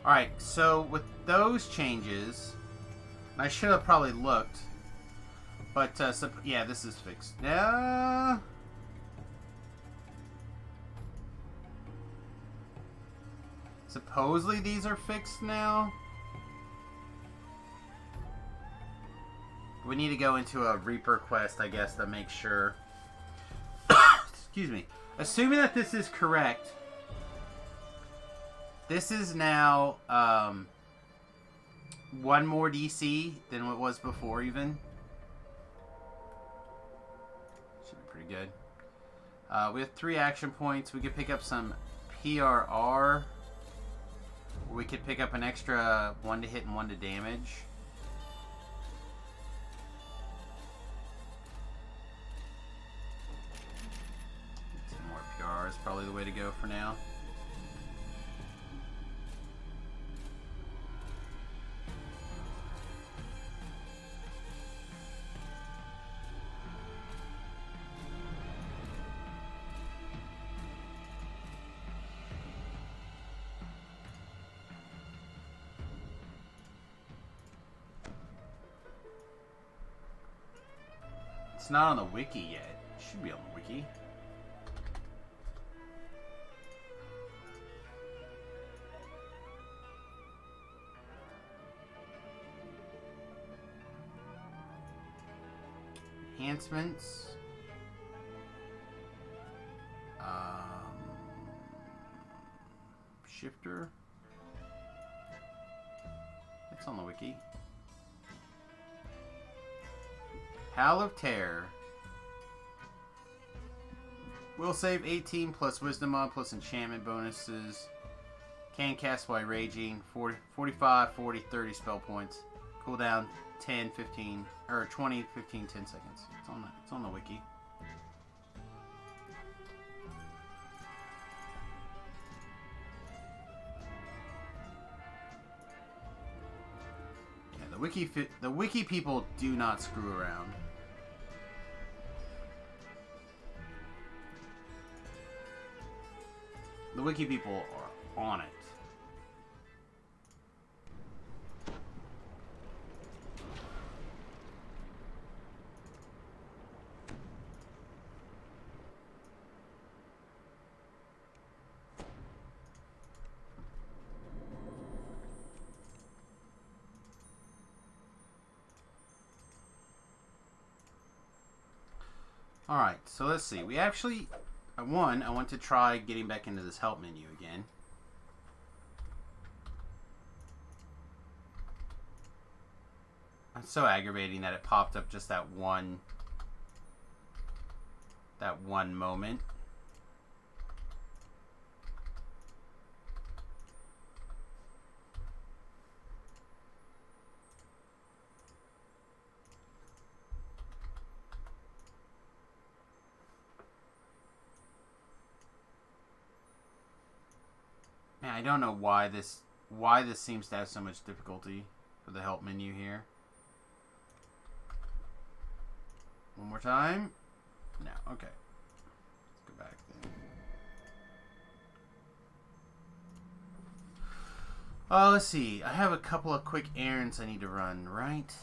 Alright, so with those changes, I should have probably looked, but yeah, this is fixed. Supposedly these are fixed now. We need to go into a Reaper quest, I guess, to make sure. Excuse me. Assuming that this is correct, this is now one more DC than what it was before, even. Should be pretty good. We have 3 action points. We could pick up some PRR. We could pick up an extra 1 to hit and 1 to damage. probably the way to go for now. It's not on the wiki yet. It should be on the wiki. Enhancements. Shifter. It's on the wiki. Howl of Terror. Will save 18 plus Wisdom mod plus enchantment bonuses. Can cast while raging. 45, 40, 30 spell points. Cooldown 10, 15, or 20, 15, 10 seconds. It's on the wiki. Yeah, the wiki people do not screw around. The wiki people are on it. Alright, so let's see. We actually... I want to try getting back into this help menu again. It's so aggravating that it popped up just that one moment. Man, I don't know why this seems to have so much difficulty for the help menu here. One more time. No, okay. Let's go back then. Let's see. I have a couple of quick errands I need to run, right?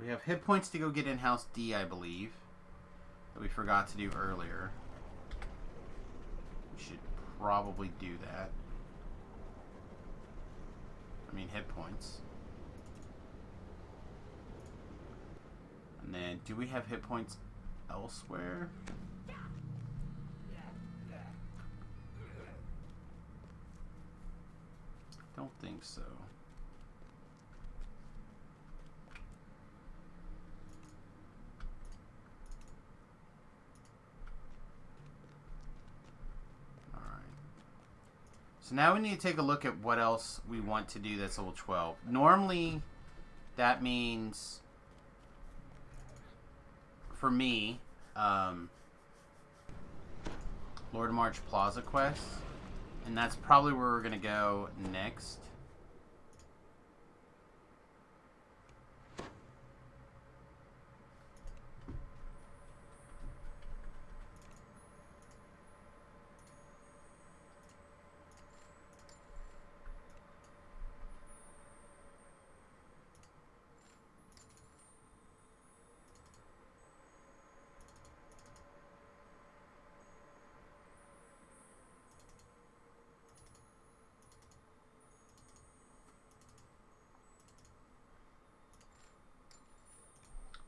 We have hit points to go get in-house D, I believe, that we forgot to do earlier. We should probably do that. I mean, hit points. And then, do we have hit points elsewhere? Don't think so. So now we need to take a look at what else we want to do that's level 12. Normally, that means, for me, Lord March Plaza quest. And that's probably where we're going to go next.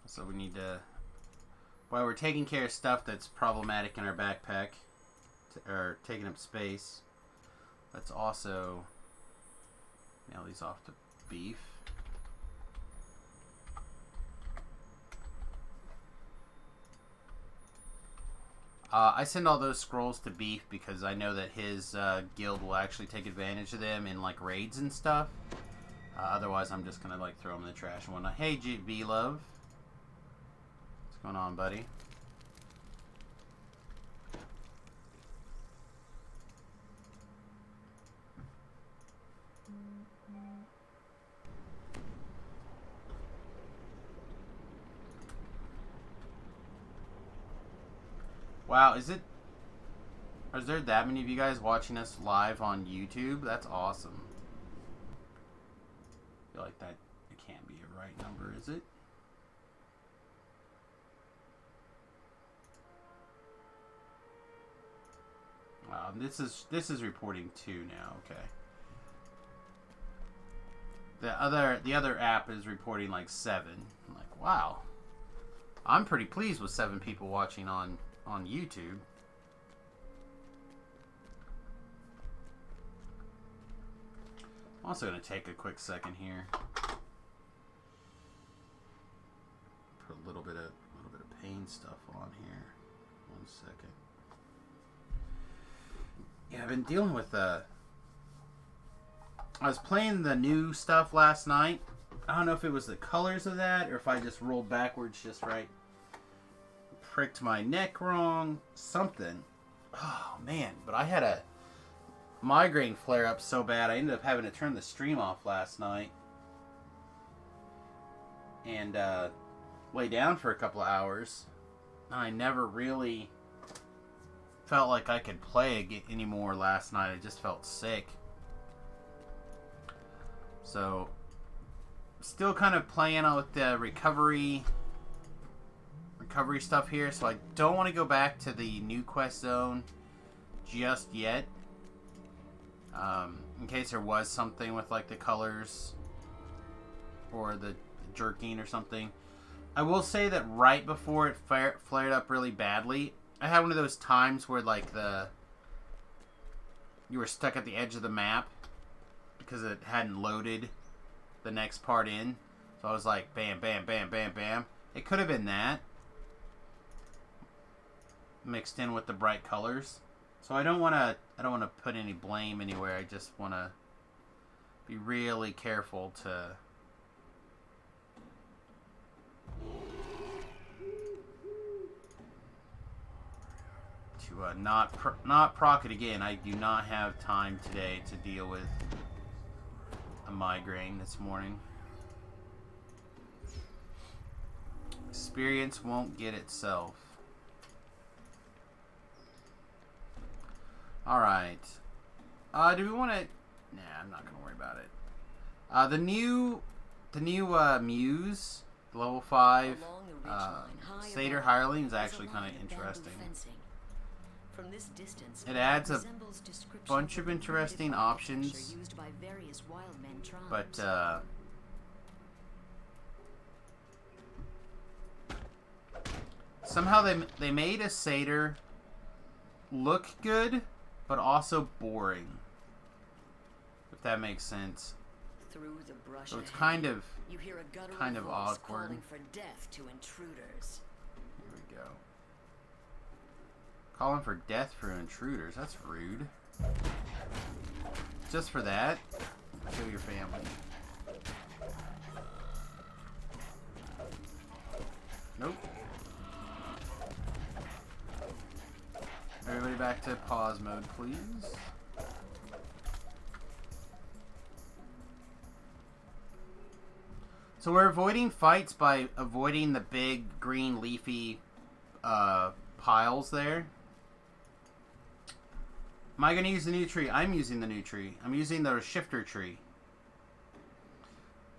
So we need to, while we're taking care of stuff that's problematic in our backpack, or taking up space, let's also nail these off to Beef. I send all those scrolls to Beef because I know that his guild will actually take advantage of them in like raids and stuff. Otherwise, I'm just gonna like throw them in the trash and whatnot. Hey, GB Love. What's going on, buddy? Wow, is there that many of you guys watching us live on YouTube? That's awesome. I feel like that it can't be a right number, is it? Wow, this is reporting 2 now, okay. The other app is reporting like 7. I'm like, wow. I'm pretty pleased with 7 people watching on YouTube. I'm also going to take a quick second here. Put a little bit of pain stuff on here. 1 second. Yeah, I've been dealing with I was playing the new stuff last night. I don't know if it was the colors of that or if I just rolled backwards just right. Pricked my neck wrong. Something. Oh, man. But I had a migraine flare up so bad I ended up having to turn the stream off last night. And lay down for a couple of hours. I never really felt like I could play anymore last night. I just felt sick. So, still kind of playing out with the recovery stuff here, so I don't want to go back to the new quest zone just yet. In case there was something with like the colors or the jerking or something. I will say that right before it flared up really badly, I had one of those times where like you were stuck at the edge of the map because it hadn't loaded the next part in. So I was like, bam, bam, bam, bam, bam. It could have been that mixed in with the bright colors. So I don't want to put any blame anywhere. I just want to be really careful to not proc it again. I do not have time today to deal with a migraine this morning. Experience won't get itself. Alright. Do we want to... Nah, I'm not going to worry about it. The new Muse, level 5, Satyr Hireling is actually kind of interesting. From this distance, it adds a bunch of interesting options, but somehow they made a satyr look good, but also boring, if that makes sense. Through the brush so it's kind of awkward. Calling for death to intruders. Here we go. Calling for death for intruders. That's rude. Just for that, kill your family. Nope. Everybody back to pause mode, please. So we're avoiding fights by avoiding the big green leafy piles there. Am I going to use the new tree? I'm using the new tree. I'm using the shifter tree.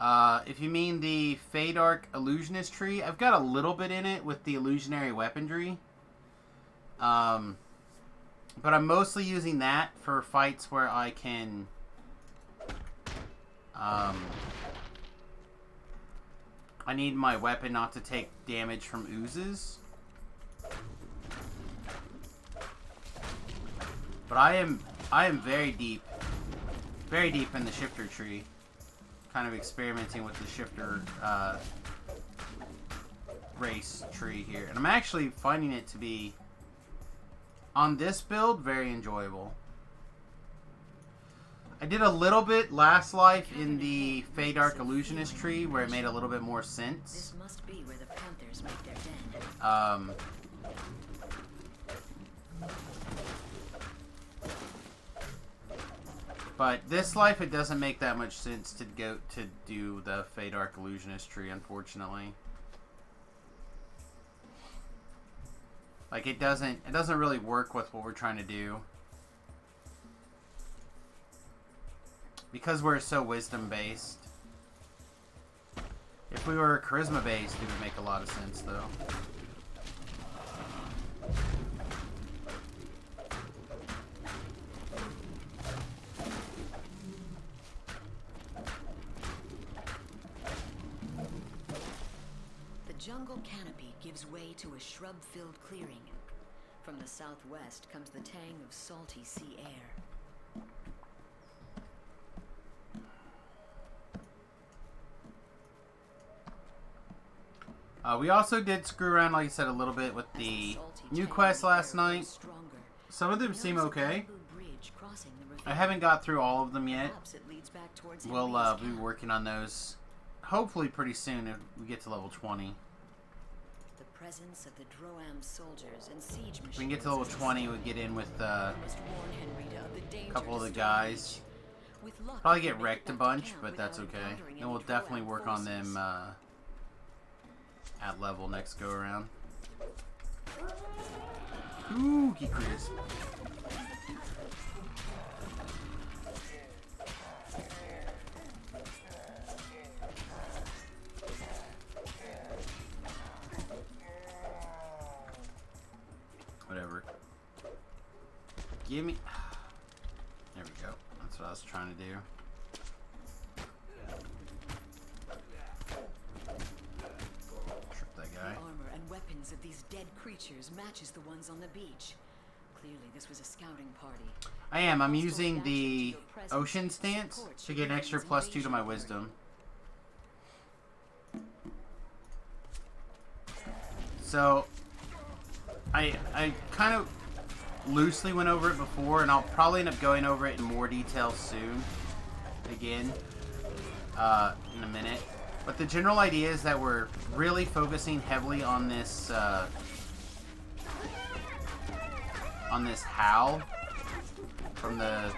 If you mean the Feydark Illusionist tree, I've got a little bit in it with the illusionary weaponry. But I'm mostly using that for fights where I can... I need my weapon not to take damage from oozes. But I am very deep in the shifter tree. Kind of experimenting with the shifter race tree here. And I'm actually finding it to be, on this build, very enjoyable. I did a little bit last life in the Feydark Illusionist tree where it made a little bit more sense. This must be where the panthers make their den. But this life, it doesn't make that much sense to go to do the Feydark Illusionist tree, unfortunately. Like, it doesn't really work with what we're trying to do. Because we're so wisdom-based. If we were charisma-based, it would make a lot of sense, though. The jungle canopy gives way to a shrub-filled clearing. From the southwest comes the tang of salty sea air. We also did screw around, like I said, a little bit with the new quest last night. Some of them seem okay. I haven't got through all of them yet. We'll be working on those hopefully pretty soon if we get to level 20. The presence of the Droam soldiers and siege machines. If we can get to level 20, we'll get in with a couple of the guys. Probably get wrecked a bunch, but that's okay. And we'll definitely work on them at level next go around. Ooh, geek cruise. Whatever. Give me. There we go. That's what I was trying to do. Weapons of these dead creatures matches the ones on the beach. Clearly, this was a scouting party. I'm using the ocean stance to get an extra +2 to my wisdom. So, I kind of loosely went over it before, and I'll probably end up going over it in more detail soon. Again, in a minute. But the general idea is that we're really focusing heavily on this howl from the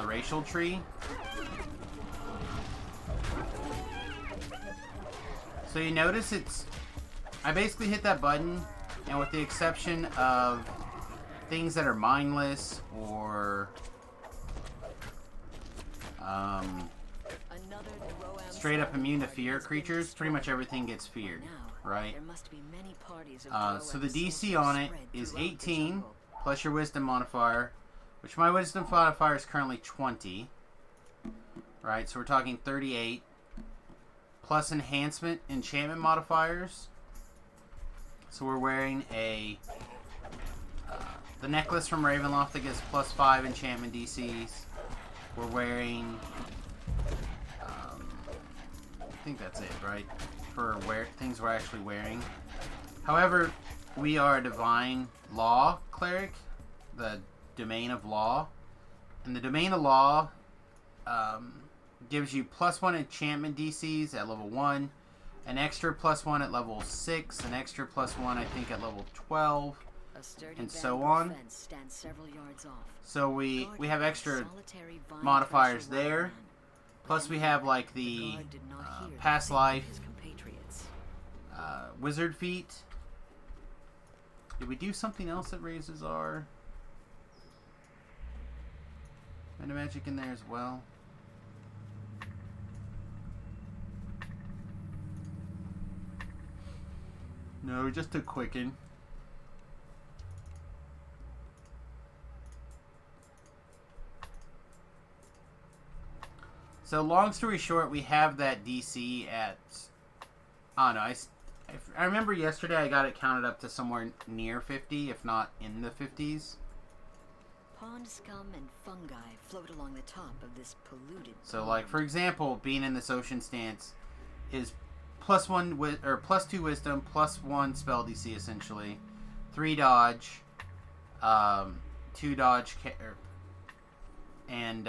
racial tree. So you notice I basically hit that button, and with the exception of things that are mindless or straight up immune to fear creatures, pretty much everything gets feared, right? So the DC on it is 18 plus your wisdom modifier, which my wisdom modifier is currently 20, right? So we're talking 38 plus enchantment modifiers. So we're wearing the necklace from Ravenloft that gives +5 enchantment DCs. We're wearing I think that's it, right? For things we're actually wearing. However, we are a Divine Law Cleric, the Domain of Law. And the Domain of Law gives you +1 enchantment DCs at level 1, an extra +1 at level 6, an extra +1 I think at level 12, and so on. So we have extra modifiers there. Plus we have like the past life, wizard feat. Did we do something else that raises our meta magic in there as well? No, just a quicken. So long story short, we have that DC at, I don't know, I remember yesterday I got it counted up to somewhere near 50, if not in the 50s. Pond scum and fungi float along the top of this polluted So pond. like, for example, being in this ocean stance is +1 or +2 wisdom, +1 spell DC essentially, 3 dodge, 2 dodge, and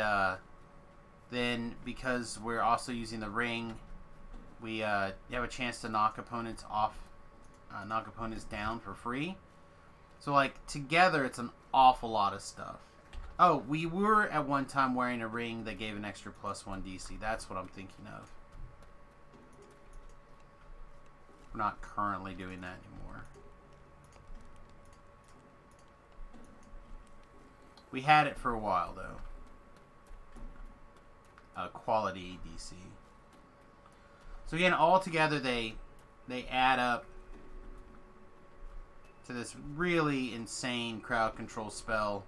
then because we're also using the ring, we have a chance to knock opponents off knock opponents down for free. So, like, together, it's an awful lot of stuff. Oh, we were at one time wearing a ring that gave an extra +1 DC. That's what I'm thinking of. We're not currently doing that anymore. We had it for a while, though. Quality DC. So again, all together, they add up to this really insane crowd control spell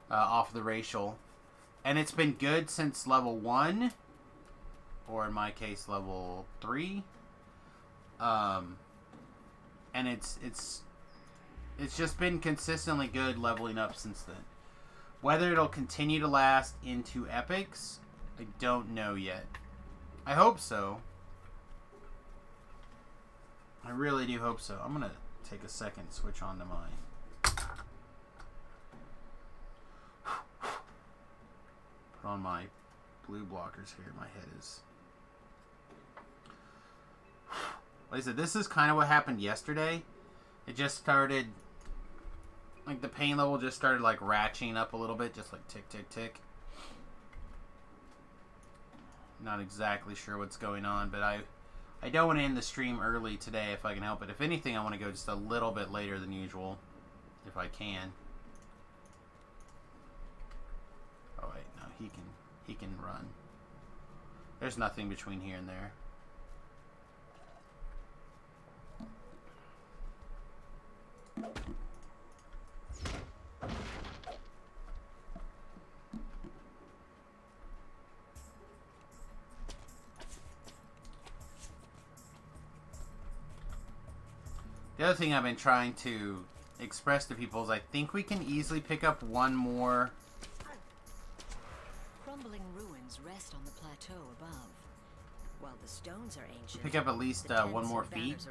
off the racial. And it's been good since level 1, or in my case, level 3. And it's just been consistently good leveling up since then. Whether it'll continue to last into epics, I don't know yet. I hope so. I really do hope so. I'm gonna take a second, switch on to mine. Put on my blue blockers here. My head is... Like I said, this is kind of what happened yesterday. It just started... Like, the pain level just started, like, ratcheting up a little bit. Just like tick, tick, tick. Not exactly sure what's going on, but I don't want to end the stream early today if I can help it. If anything, I want to go just a little bit later than usual, if I can. Oh wait, no, he can run. There's nothing between here and there. The other thing I've been trying to express to people is I think we can easily pick up one more. Crumbling ruins rest on the plateau above. While the stones are ancient, Pick up at least one more feat.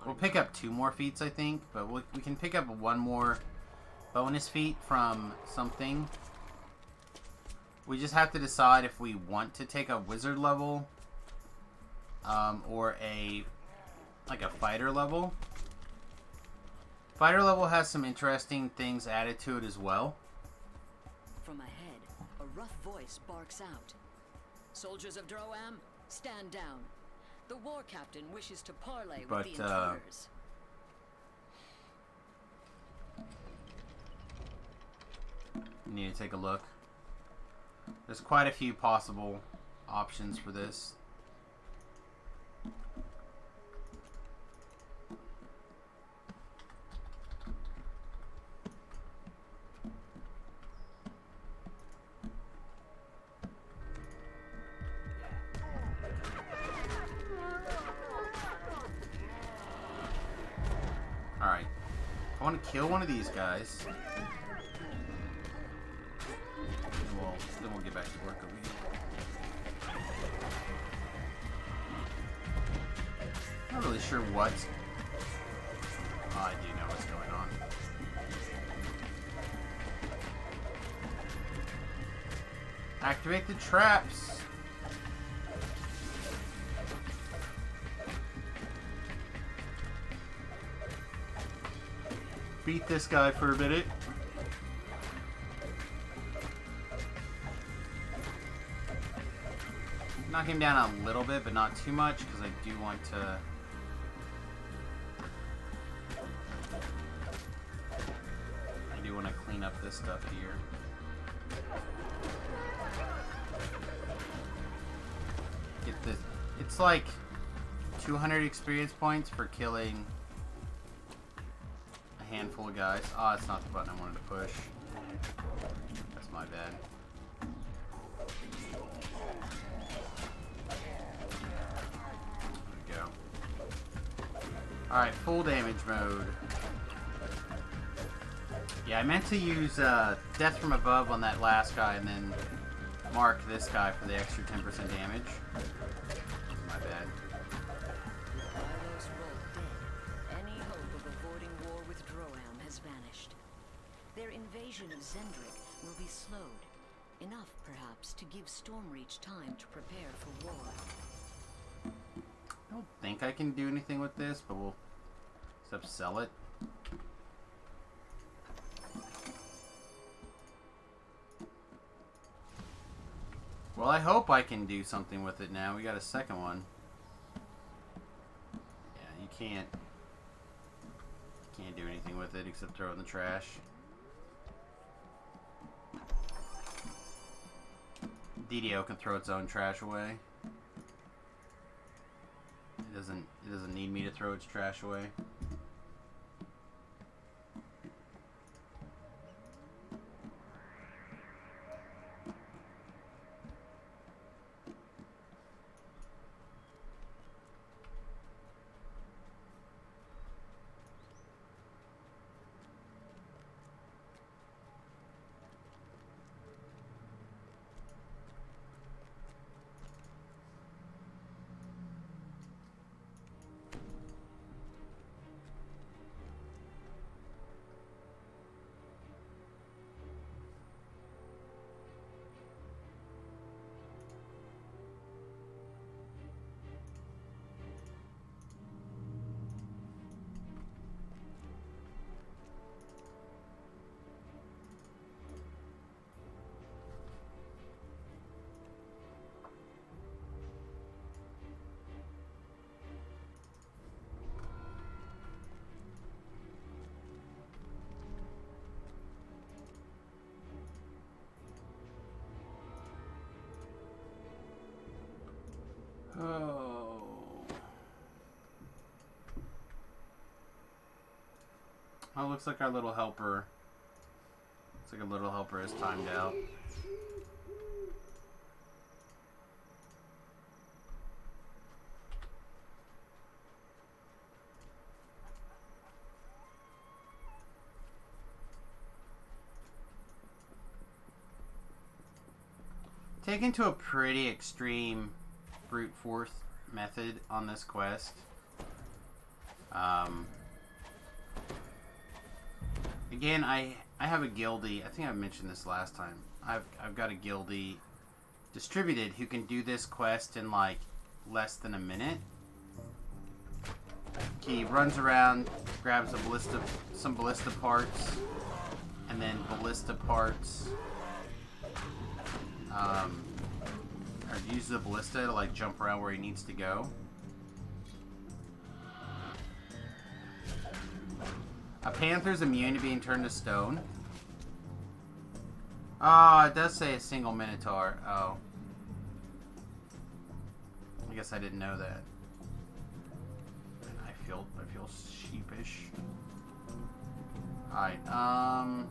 We'll pick up 2 more feats, I think, but we can pick up one more bonus feat from something. We just have to decide if we want to take a wizard level or a fighter level. Fighter level has some interesting things added to it as well. From ahead, a rough voice barks out. Soldiers of Droam, stand down. The war captain wishes to parley with the intruders. Need to take a look. There's quite a few possible options for this. Alright. I want to kill one of these guys. Then we'll get back to work over here. Not really sure what. Oh, I do know what's going on. Activate the traps. Beat this guy for a minute. Knock him down a little bit, but not too much, because I do want to... clean up this stuff here. Get this. It's like 200 experience points for killing a handful of guys. Oh, it's not the button I wanted to push. That's my bad. There we go. Alright, full damage mode. Yeah, I meant to use Death from Above on that last guy and then mark this guy for the extra 10% damage. My bad. Carlos rolled dead. Any hope of avoiding war with Droam has vanished. Their invasion of Zendrik will be slowed. Enough, perhaps, to give Stormreach time to prepare for war. I don't think I can do anything with this, but we'll Except sell it. Well, I hope I can do something with it now. We got a second one. Yeah, you can't do anything with it except throw it in the trash. DDO can throw its own trash away. It doesn't need me to throw its trash away. Oh. Oh, looks like our little helper. Looks like a little helper is timed out. Taken to a pretty extreme brute force method on this quest. Again, I have a guildie. I think I mentioned this last time. I've got a guildie distributed who can do this quest in like less than a minute. He runs around, grabs some ballista parts, and then ballista parts. Or uses the ballista to like jump around where he needs to go. A panther's immune to being turned to stone. Oh, it does say a single minotaur. Oh. I guess I didn't know that. I feel sheepish. Alright, I'm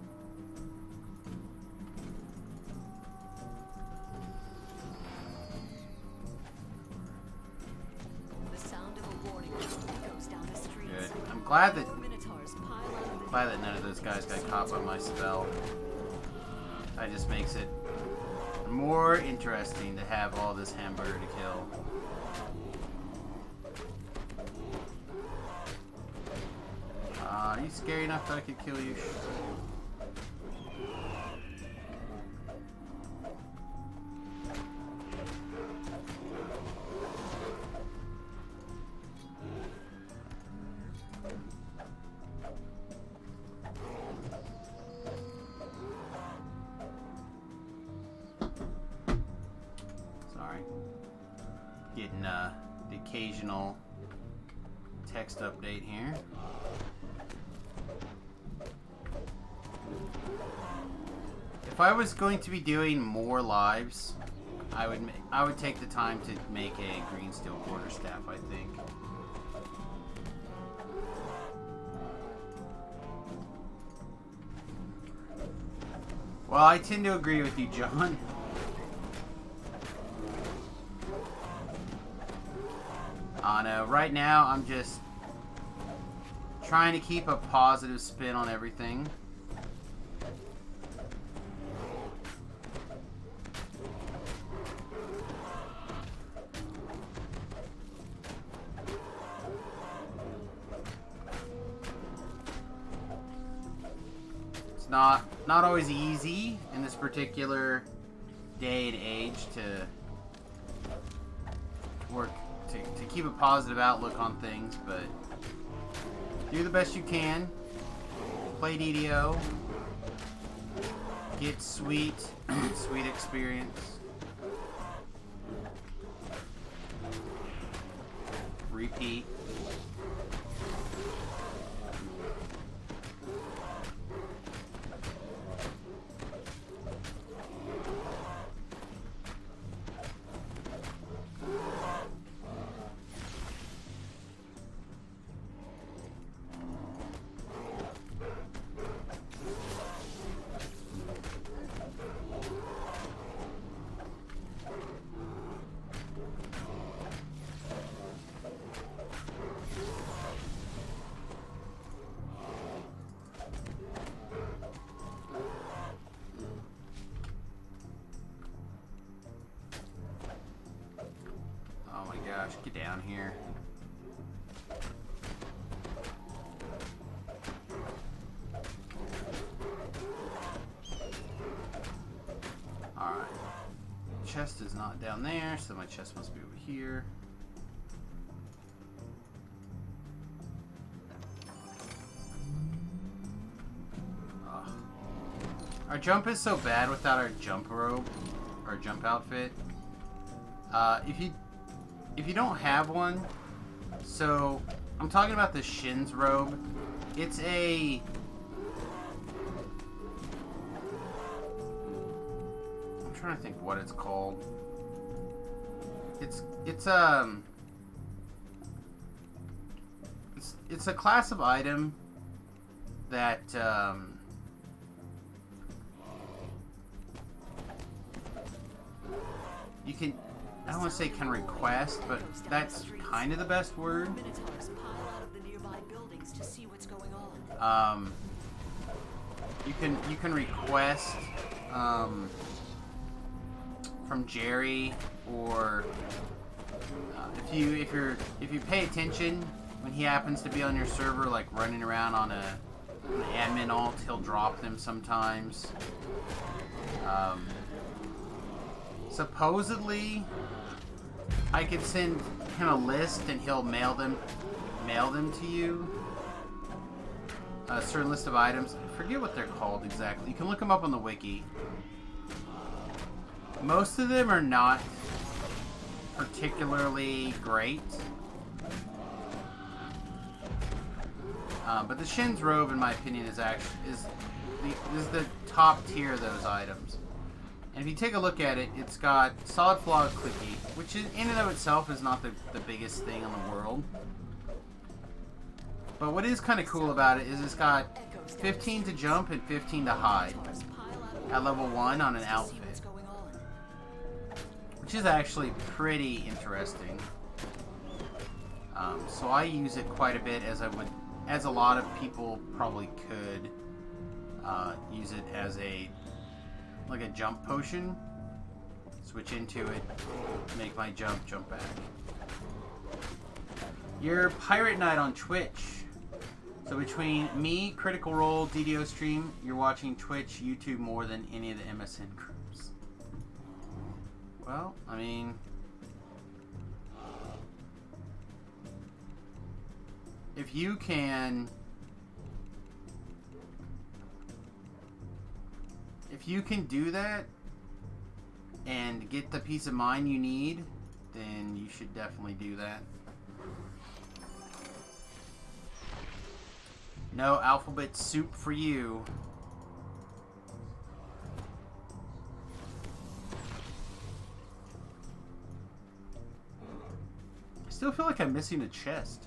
glad that none of those guys got caught by my spell. That just makes it more interesting to have all this hamburger to kill. Are you scary enough that I could kill you? Getting the occasional text update here. If I was going to be doing more lives, I would take the time to make a green steel quarterstaff, I think. Well, I tend to agree with you, John. No, right now I'm just trying to keep a positive spin on everything. It's not always easy in this particular day and age to work to keep a positive outlook on things, but Do the best you can. Play DDO. Get sweet experience. Repeat. Get down here. Alright. Chest is not down there, so my chest must be over here. Ugh. Our jump is so bad without our jump robe, or jump outfit. If you don't have one, so I'm talking about the Shin's robe. It's a... I'm trying to think what it's called. It's a class of item that you can... I don't want to say can request, but that's kind of the best word. You can request from Jerry, or if you pay attention when he happens to be on your server, like running around on an admin alt, he'll drop them sometimes. Supposedly, I could send him a list and he'll mail them to you. A certain list of items. I forget what they're called exactly. You can look them up on the wiki. Most of them are not particularly great. But the Shin's robe, in my opinion, is the top tier of those items. And if you take a look at it, it's got solid flawed clicky, which in and of itself is not the biggest thing in the world. But what is kind of cool about it is it's got 15 to jump and 15 to hide at level 1 on an outfit, which is actually pretty interesting. So I use it quite a bit, as a lot of people probably could use it as like a jump potion. Switch into it, make my jump back. Your Pirate Night on Twitch. So between me, Critical Role, DDO stream, you're watching Twitch, YouTube more than any of the MSN groups. Well, I mean, if you can do that and get the peace of mind you need, then you should definitely do that. No alphabet soup for you. I still feel like I'm missing a chest.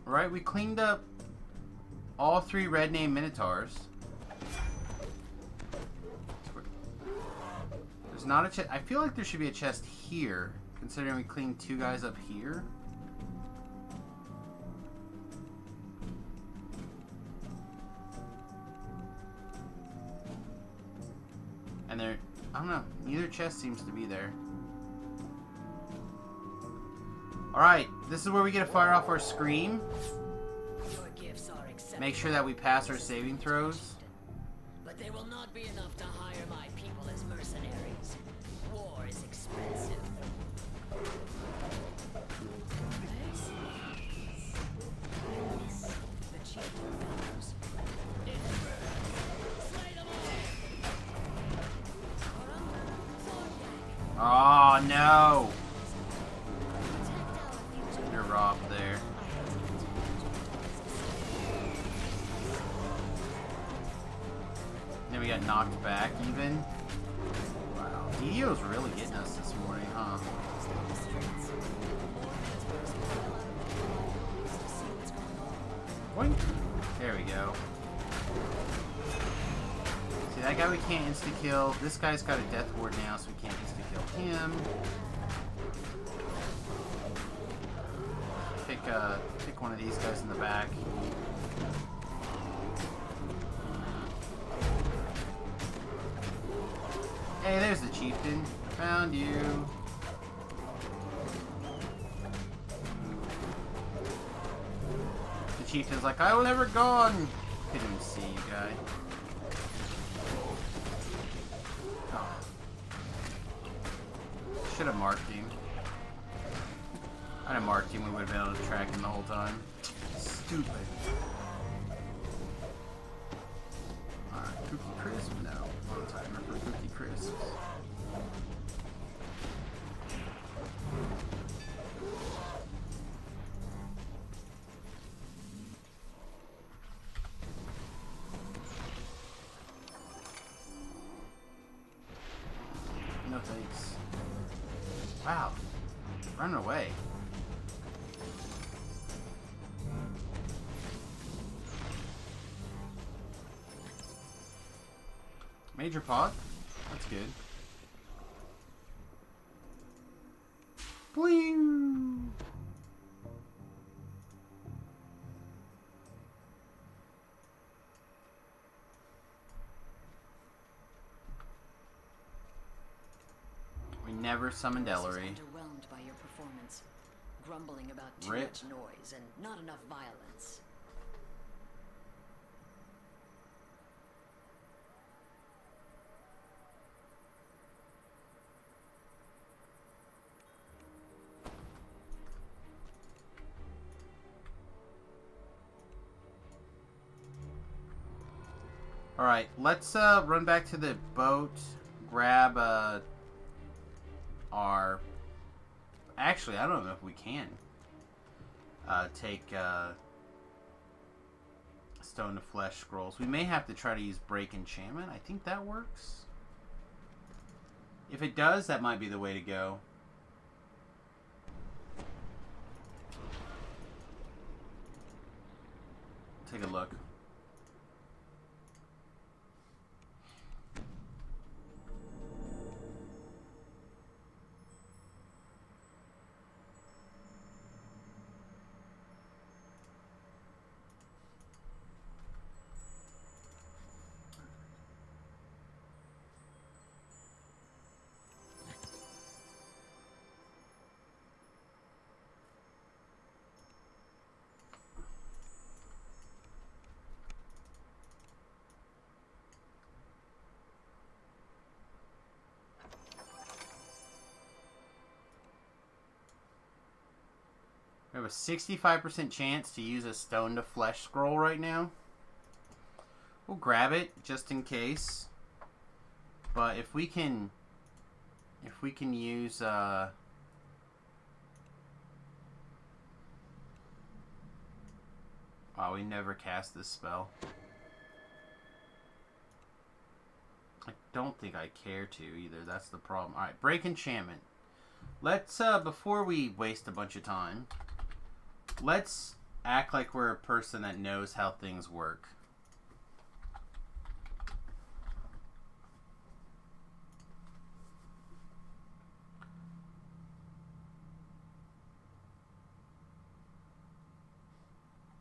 Alright, we cleaned up all 3 red name Minotaurs. There's not a chest. I feel like there should be a chest here, considering we cleaned 2 guys up here. And there, I don't know, neither chest seems to be there. Alright, this is where we get to fire off our scream. Make sure that we pass our saving throws. But they will not be enough to hire my people as mercenaries. Oh no! You're robbed there. Then we got knocked back even. Wow, Dio's really getting us this morning, huh? Boink. There we go. See, that guy we can't insta-kill. This guy's got a death ward now, so we can't insta-kill him. Pick one of these guys in the back. Hey, there's the chieftain. Found you. The chieftain's like, I will never gone. Couldn't even see you, guy. Oh. Should have marked him. I'd have marked him. We would have been able to track him the whole time. Stupid. Alright, Cookie Crisp? No. Long timer for Cookie Crisps. No thanks. Wow. Running away. Major pod? That's good. Bling! We never summoned Ellery. Underwhelmed by your performance, grumbling about too Rip. much noise and not enough violence. Alright, let's run back to the boat, grab our... Actually, I don't know if we can take Stone to Flesh scrolls. We may have to try to use Break Enchantment. I think that works. If it does, that might be the way to go. Take a look. We have a 65% chance to use a Stone to Flesh scroll right now. We'll grab it just in case. But if we can use wow, we never cast this spell. I don't think I care to either. That's the problem. All right, Break Enchantment. Let's before we waste a bunch of time, let's act like we're a person that knows how things work.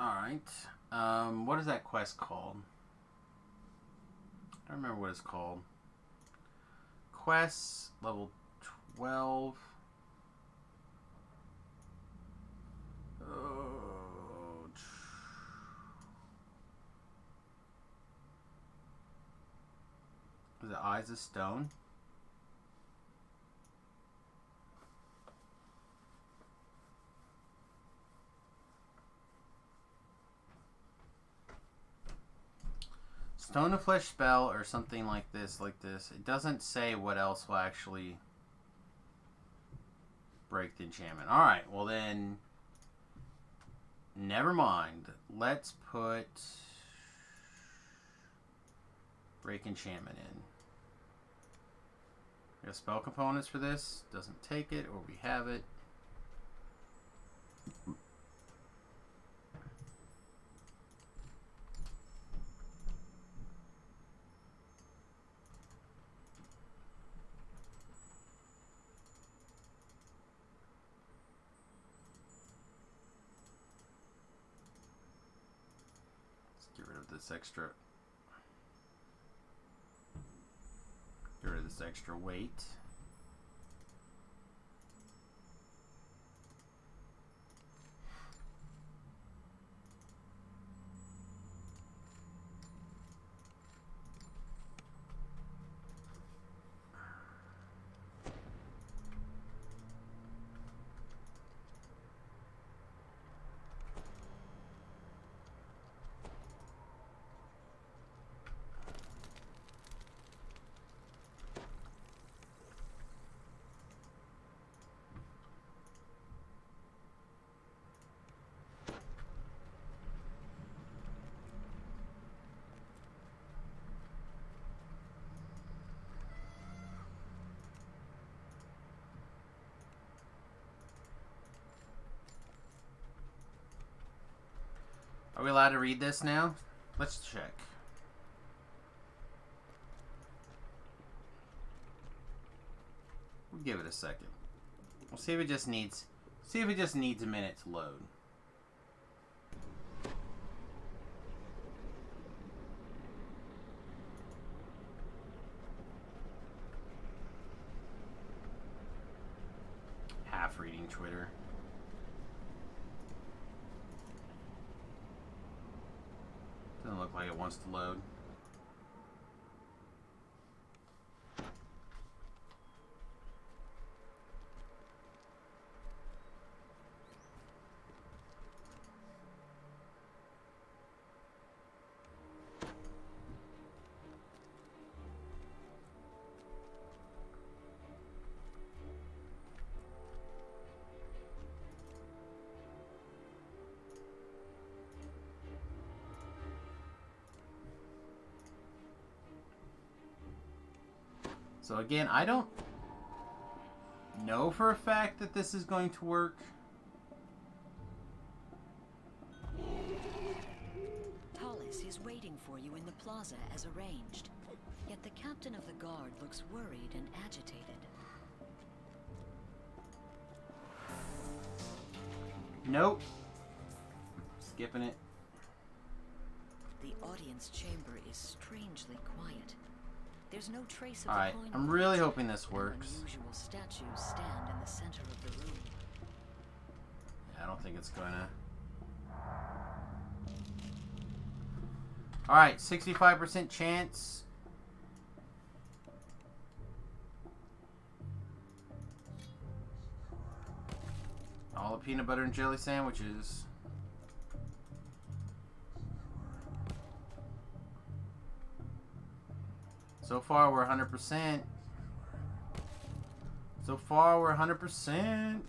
Alright. What is that quest called? I don't remember what it's called. Quests, level 12. Oh. Is it Eyes of Stone? Stone to Flesh spell or something like this, It doesn't say what else will actually... break the enchantment. Alright, well then... Never mind. Let's put... break enchantment in. We have spell components for this. Doesn't take it, or we have it. Get rid of this extra. Get rid of this extra weight. Are we allowed to read this now? Let's check. We'll give it a second. We'll see if it just needs a minute to load. Half reading Twitter. Doesn't look like it wants to load. So again, I don't know for a fact that this is going to work. Tallis is waiting for you in the plaza as arranged. Yet the captain of the guard looks worried and agitated. Nope. Skipping it. The audience chamber is strangely quiet. There's no trace of Alright, the coin. I'm really hoping this works. Unusual statues stand in the center of the room. Yeah, I don't think it's gonna. Alright, 65% chance. All the peanut butter and jelly sandwiches. So far, we're 100%. So far, we're 100%.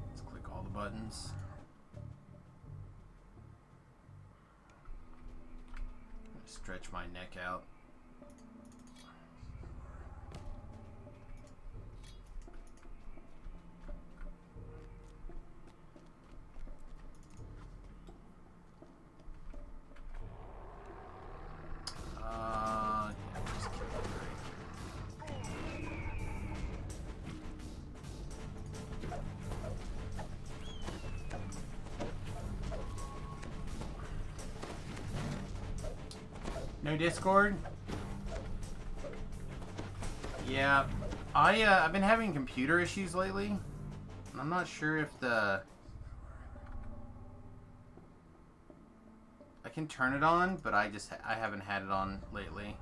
Let's click all the buttons. Stretch my neck out. No Discord? Yeah, I've been having computer issues lately. I'm not sure if I can turn it on, but I haven't had it on lately.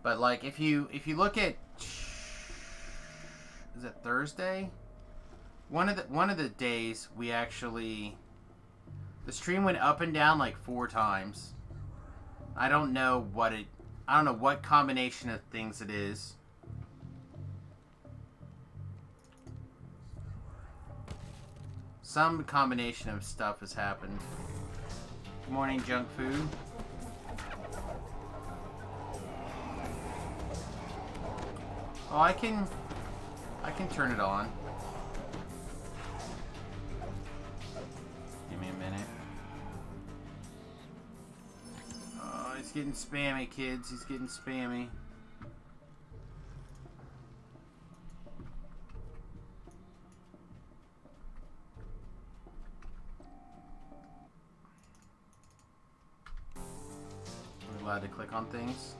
But like if you look at, is it Thursday? one of the days we actually, the stream went up and down like 4 times. I don't know what combination of things it is. Some combination of stuff has happened. Good morning, junk food. Oh, I can turn it on. Give me a minute. Oh, he's getting spammy, kids. He's getting spammy. Are we allowed to click on things?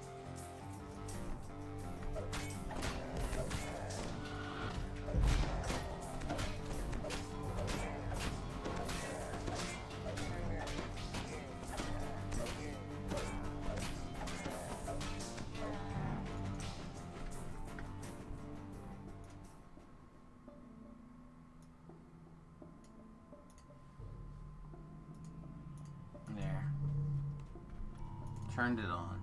Turned it on.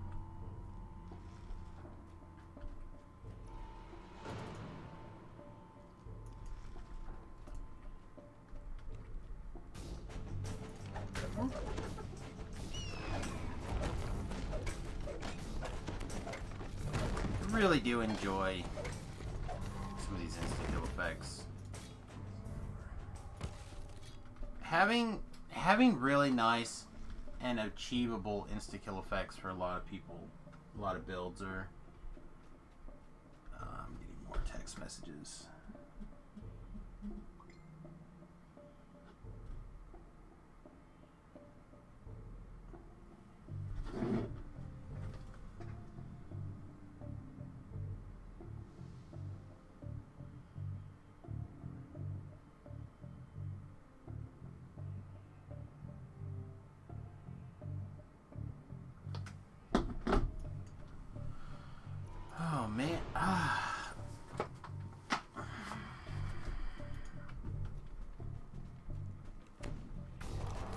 I really do enjoy some of these insta-kill effects. Having really nice and achievable insta-kill effects for a lot of people, a lot of builds are... I'm getting more text messages. Oh man,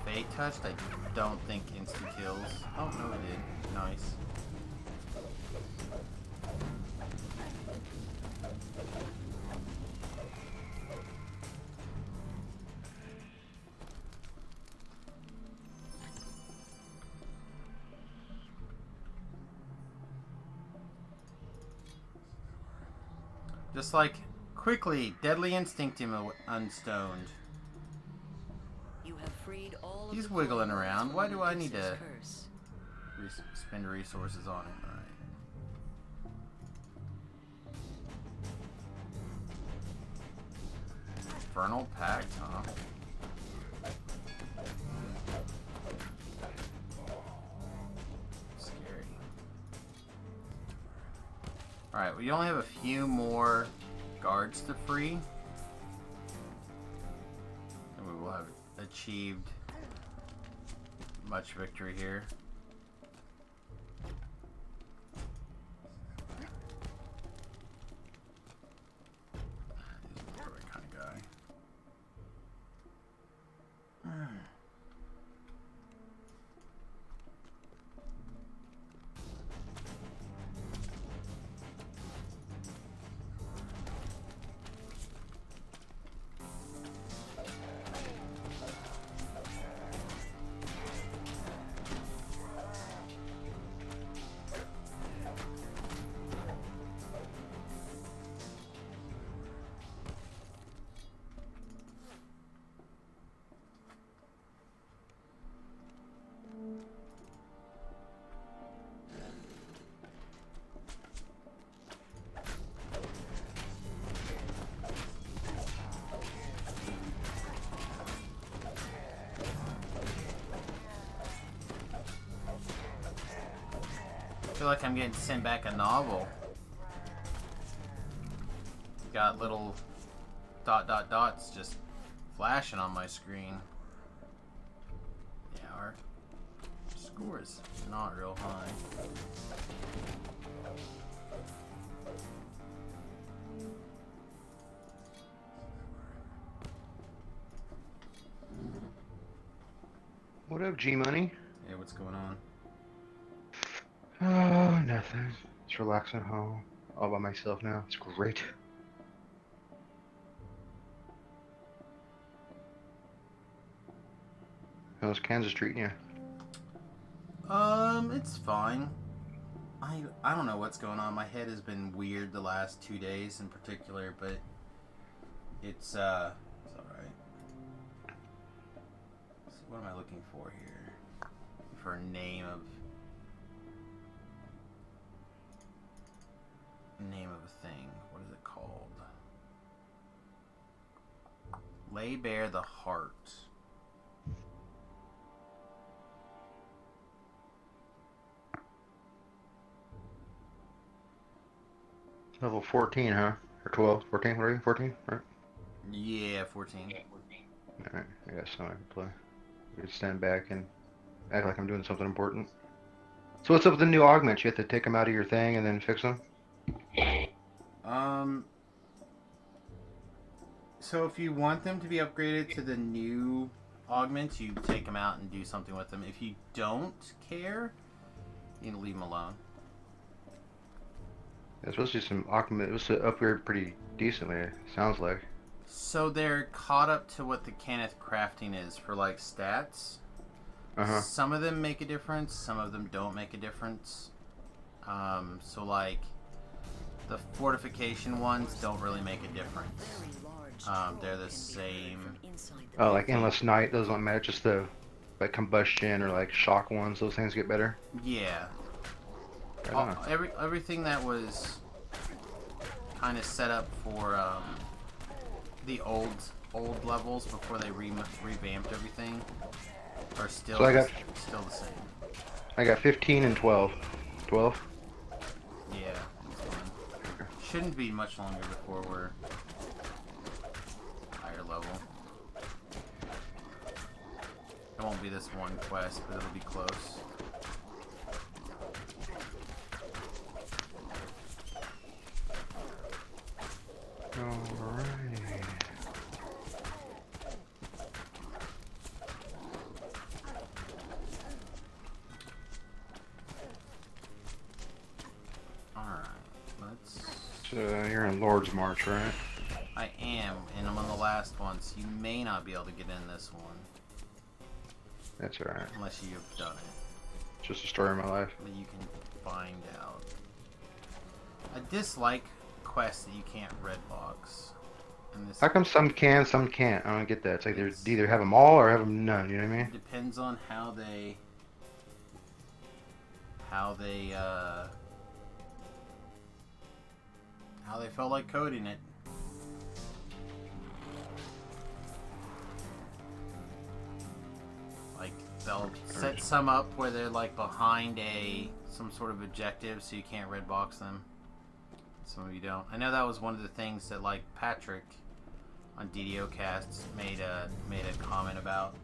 Fate touched? I don't think instant kills. Oh no, I did. Nice. Just like, quickly, Deadly Instinct him unstoned. You have freed all He's of the wiggling clones around. from Why do I need Medusa's to curse. spend resources on him? Alright. Infernal Pact, huh? Scary. Alright, we only have a few more guards to free. And we will have achieved much victory here. He's not the right kind of guy. I feel like I'm getting sent back a novel. Got little dots just flashing on my screen. Yeah, our score is not real high. What up, G-Money? Yeah, what's going on? Oh, nothing. Just relaxing at home. All by myself now. It's great. How's Kansas treating you? It's fine. I don't know what's going on. My head has been weird the last 2 days in particular, but it's alright. So what am I looking for here? For a name of a thing. What is it called? Lay bare the heart. Level 14, huh? Or 12? 14? What are you? 14? Right? Yeah, 14. Alright, I got some I can play. I can stand back and act like I'm doing something important. So what's up with the new augments? You have to take them out of your thing and then fix them? So if you want them to be upgraded to the new augments, you take them out and do something with them. If you don't care, you need to leave them alone. It's supposed to be some augment. It was to upgrade pretty decently, it sounds like. So they're caught up to what the Kenneth crafting is for like stats. Uh-huh. Some of them make a difference, some of them don't make a difference. So like the fortification ones don't really make a difference. They're the same. Oh, like Endless Night, those don't matter, just the like combustion or like shock ones, those things get better? Yeah. Right on. Everything that was kind of set up for the old levels before they revamped everything are still So still the same. I got 15 and 12. 12? Yeah. Shouldn't be much longer before we're higher level. It won't be this one quest, but it'll be close. Alright. Alright, let's... So you're in Lord's March, right? I am, and I'm on the last one, so you may not be able to get in this one. That's alright. Unless you've done it. It's just a story of my life. But you can find out. I dislike quests that you can't red box. And this How come some can, some can't? I don't get that. It's like they either have them all or have them none, you know what I mean? depends on how they felt like coding it. Like they'll set some up where they're like behind some sort of objective, so you can't red box them. Some of you don't. I know that was one of the things that like Patrick on DDO Casts made a comment about.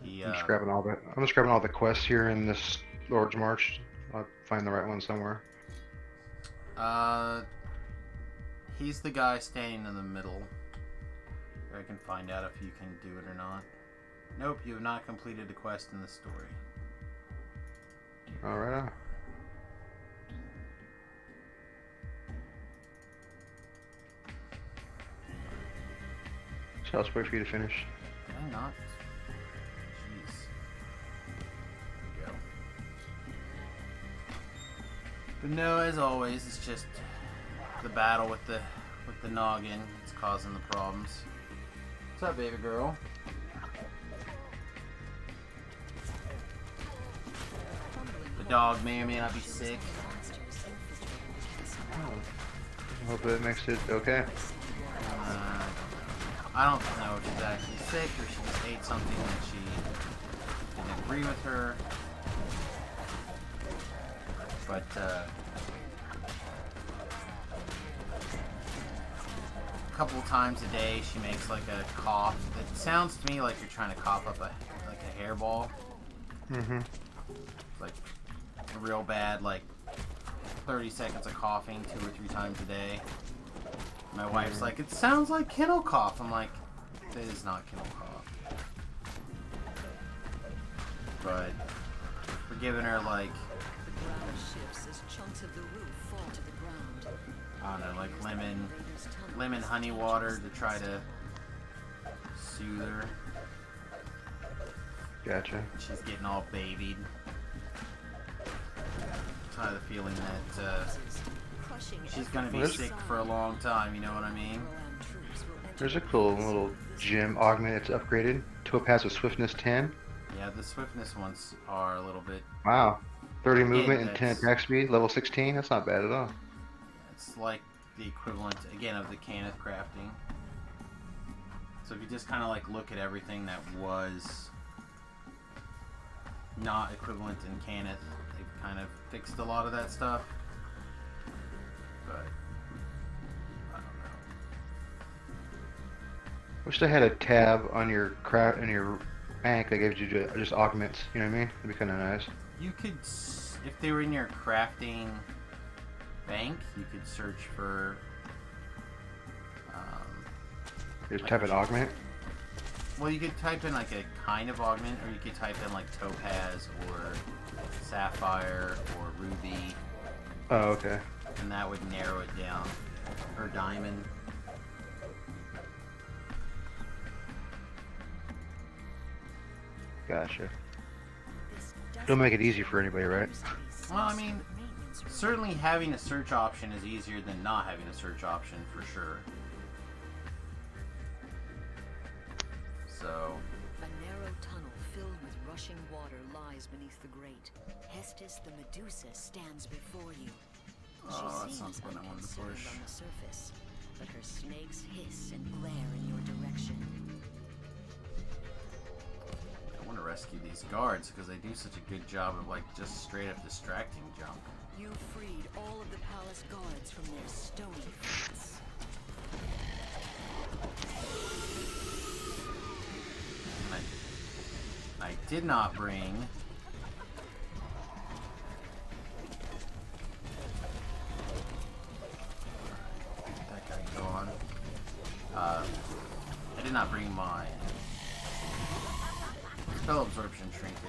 I'm just grabbing all the quests here in this Lord's March. I'll find the right one somewhere. He's the guy standing in the middle. I can find out if you can do it or not. Nope, you have not completed the quest in the story. Alright. So I'll just wait for you to finish. Did I not? Jeez. There we go. But no, as always, it's just the battle with the noggin. It's causing the problems. What's up, baby girl? The dog may or may not be sick. I hope it makes it okay. I don't know if she's actually sick or she just ate something that she didn't agree with her. But, a couple times a day she makes like a cough. It sounds to me like you're trying to cough up a hairball. Mm-hmm. Like a real bad, like 30 seconds of coughing 2 or 3 times a day. My wife's like, it sounds like kennel cough. I'm like, it is not kennel cough. but we're giving her like, The ground shifts as chunks of the roof fall to the ground. I don't know, like lemon honey water to try to soothe her. Gotcha. She's getting all babied. I have the feeling that she's gonna be sick for a long time. You know what I mean? There's a cool little gym augment that's upgraded. Topaz with swiftness 10. Yeah, the swiftness ones are a little bit. Wow. 30 movement and that's- 10 attack speed. Level 16. That's not bad at all. It's like the equivalent again of the Cannith crafting. So if you just kind of like look at everything that was not equivalent in Cannith, they've kind of fixed a lot of that stuff. But I don't know. Wish they had a tab on your craft in your bank that gives you just augments. You know what I mean? It'd be kind of nice. You could, if they were in your crafting bank, you could search for. Just type in augment. Well, you could type in like a kind of augment, or you could type in like topaz or sapphire or ruby. Oh, okay. And that would narrow it down. Or diamond. Gotcha. Don't make it easy for anybody, right? Well, I mean, certainly having a search option is easier than not having a search option, for sure. So... A narrow tunnel filled with rushing water lies beneath the grate. Hestis the Medusa stands before you. Oh, She that's not seems what I wanted to unconcerned push. on the surface, but her snakes hiss and glare in your direction. I want to rescue these guards because they do such a good job of like just straight up distracting junk. You freed all of the palace guards from their stony fates. And I did not bring that guy go on. I did not bring my spell absorption trinket.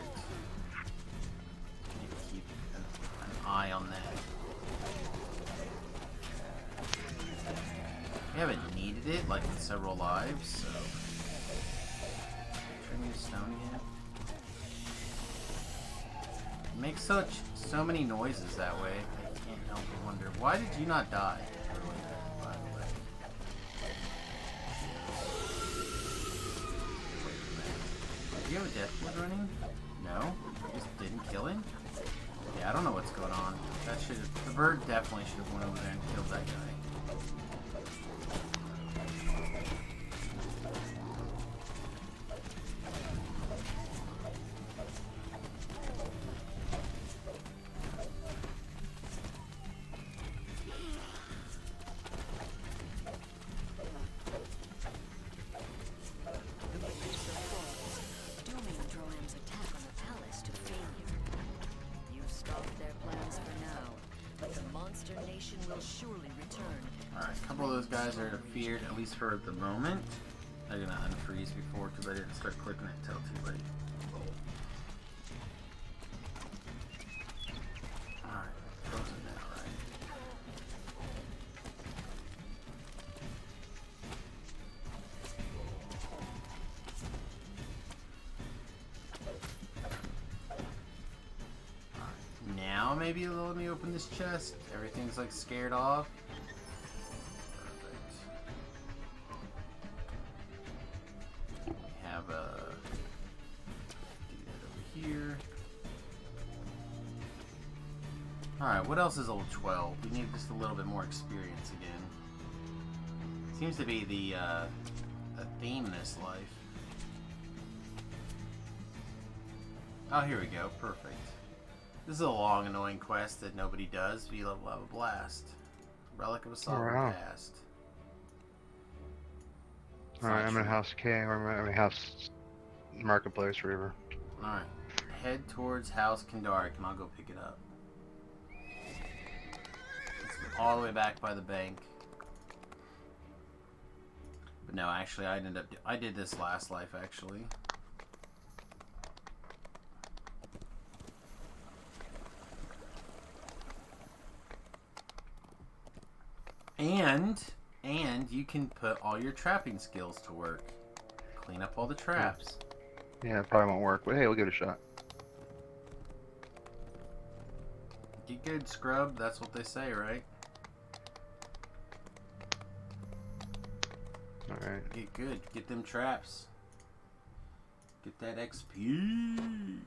Need to keep an eye on that. We haven't needed it like in several lives, so. Turn me to stone again. It makes so many noises that way. I can't help but wonder, why did you not die? By the way. Do you have a death blood running? No? You just didn't kill him? Yeah, I don't know what's going on. That should have, the bird definitely should have went over there and killed that guy. The Medusa falls, dooming Droam's attack on the palace to failure. You've stopped their plans for now, but the monster nation will surely return. Alright, a couple of those guys are feared, at least for the moment. I'm gonna unfreeze before because I didn't start clicking it until too late. Alright, frozen now, right? Alright, now maybe you'll let me open this chest. Everything's like scared off. Have a do that over here. Alright, what else is level 12? We need just a little bit more experience again. Seems to be the theme in this life. Oh, here we go. Perfect. This is a long, annoying quest that nobody does. We will have a blast. Relic of a Sovereign Wow. Past. It's Alright, not I'm in true. House K, or I'm in House Marketplace, whatever. Alright. Head towards House Kandaric and I'll go pick it up. It's all the way back by the bank. But no, actually I did this last life actually. And you can put all your trapping skills to work. Clean up all the traps. Yeah, it probably won't work, but hey, we'll give it a shot. Get good, scrub. That's what they say, right? Alright. Get good. Get them traps. Get that XP.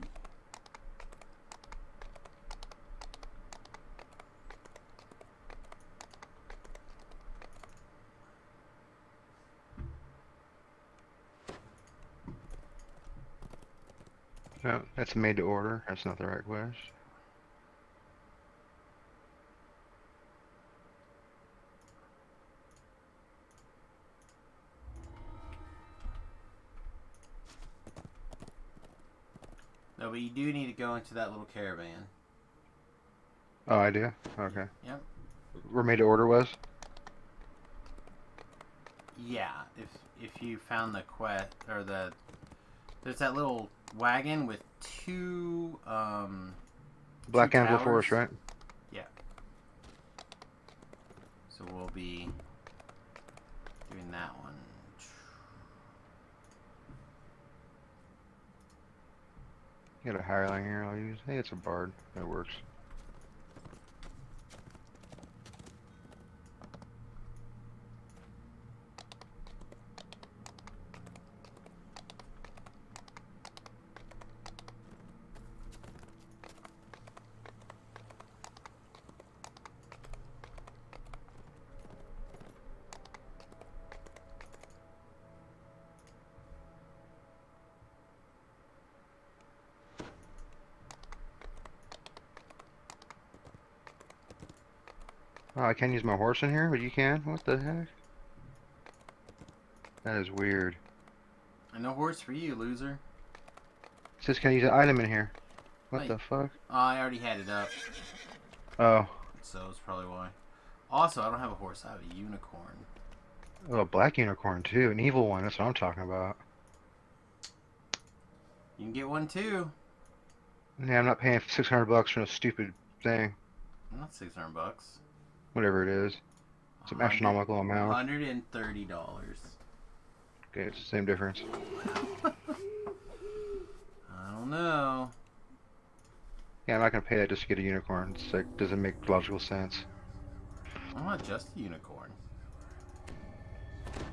No, that's made to order. That's not the right quest. No, but you do need to go into that little caravan. Oh, I do? Okay. Yep. Where made to order was? Yeah, if you found the quest or there's that little wagon with two Black two Anvil towers. Forest, right? Yeah. So we'll be doing that one. Got a hireling here I'll use. Hey, it's a bard. That works. Oh, I can't use my horse in here, but you can? What the heck? That is weird. And no horse for you, loser. It says can I use an item in here? What Hey. the fuck? Oh, I already had it up, Oh. so that's probably why. Also, I don't have a horse. I have a unicorn. Oh, a black unicorn too. An evil one. That's what I'm talking about. You can get one too. Yeah, I'm not paying $600 for a stupid thing. Not $600. Whatever it is. It's an astronomical amount. $130. Okay, it's the same difference. I don't know. Yeah, I'm not gonna pay that just to get a unicorn. It's like, doesn't make logical sense. I'm not just a unicorn.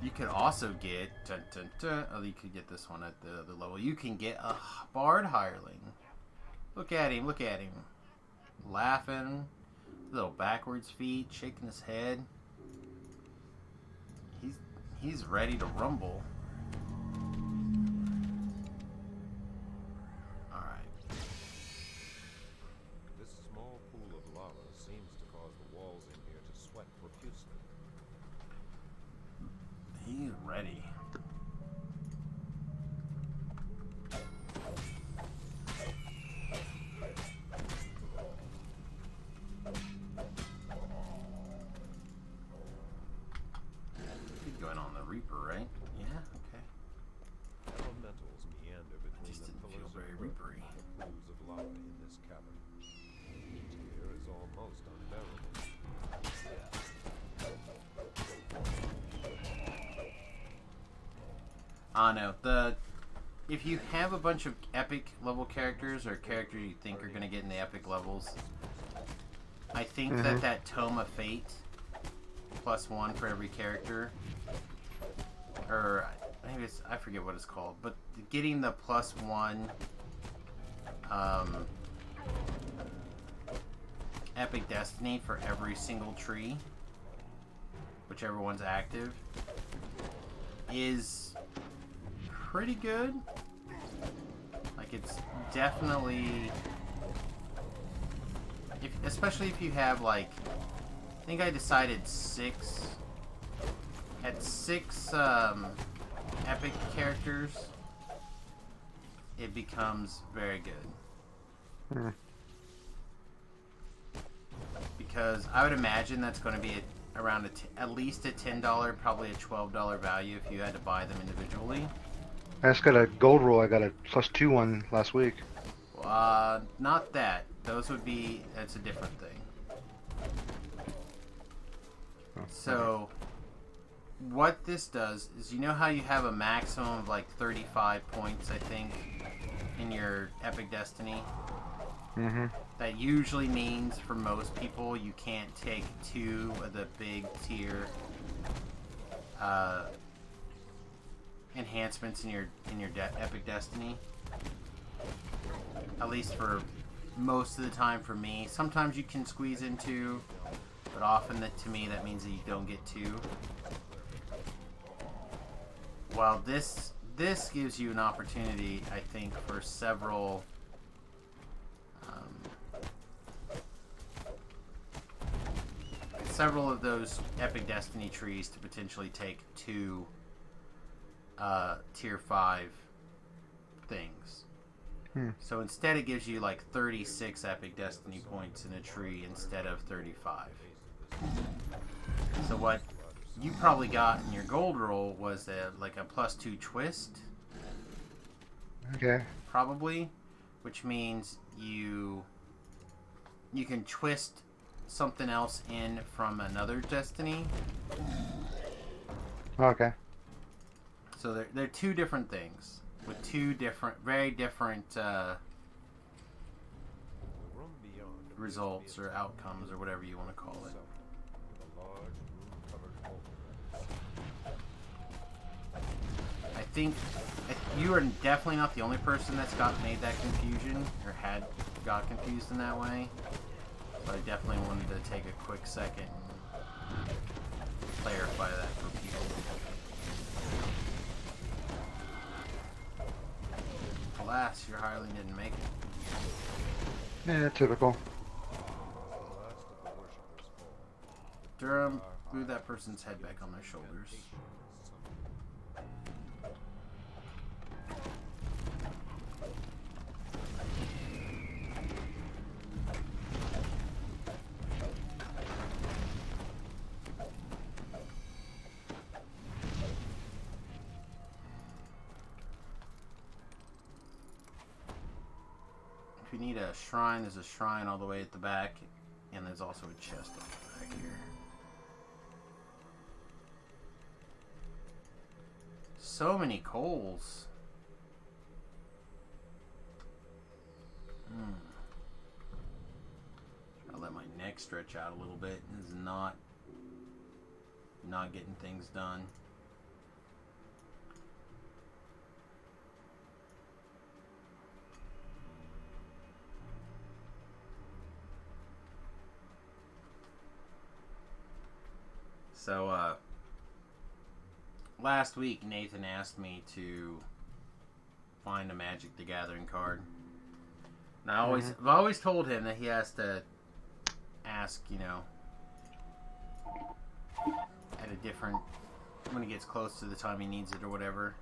You could also get oh, you could get this one at the other level. You can get a bard hireling. Look at him, laughing, little backwards feet, shaking his head. He's ready to rumble. Alright. This small pool of lava seems to cause the walls in here to sweat profusely. He's ready. He's going on the Reaper, right? Yeah, okay. Elementals meander between Just the didn't feel pillars very of rock Reaper-y. and pools of lava in this cavern. Heat here is almost unbearable. I know. If you have a bunch of epic level characters or characters you think are going to get in the epic levels, I think that Tome of Fate +1 for every character, or maybe it's, I forget what it's called, but getting the +1 epic destiny for every single tree, whichever one's active, is pretty good. Like, it's definitely, especially if you have, like, I think I decided 6 epic characters, it becomes very good. Because I would imagine that's going to be around at least a $10, probably a $12 value if you had to buy them individually. I just got a gold roll. I got a +2 one last week. Not that. Those would be, that's a different thing. So, what this does is, you know how you have a maximum of like 35 points, I think, in your Epic Destiny? Mm-hmm. That usually means, for most people, you can't take 2 of the big tier enhancements in your Epic Destiny. At least for most of the time for me. Sometimes you can squeeze in 2, but often to me that means that you don't get 2. While this gives you an opportunity, I think, for several of those Epic Destiny trees to potentially take 2 tier 5 things. So instead it gives you like 36 Epic Destiny points in a tree instead of 35. So what you probably got in your gold roll was like a +2 twist. Okay. Probably. Which means you can twist something else in from another Destiny. Okay. So they're 2 different things with 2 different, very different results or outcomes or whatever you want to call it. I think you are definitely not the only person that's made that confusion or got confused in that way. But I definitely wanted to take a quick second and clarify that for people. Alas, your hireling didn't make it. Yeah, typical. Durham, move that person's head back on their shoulders. If you need a shrine, there's a shrine all the way at the back, and there's also a chest on the back here. So many coals. I'll let my neck stretch out a little bit. This is not getting things done. So, last week Nathan asked me to find a Magic the Gathering card. And I've always told him that he has to ask, you know, at a different, when he gets close to the time he needs it or whatever.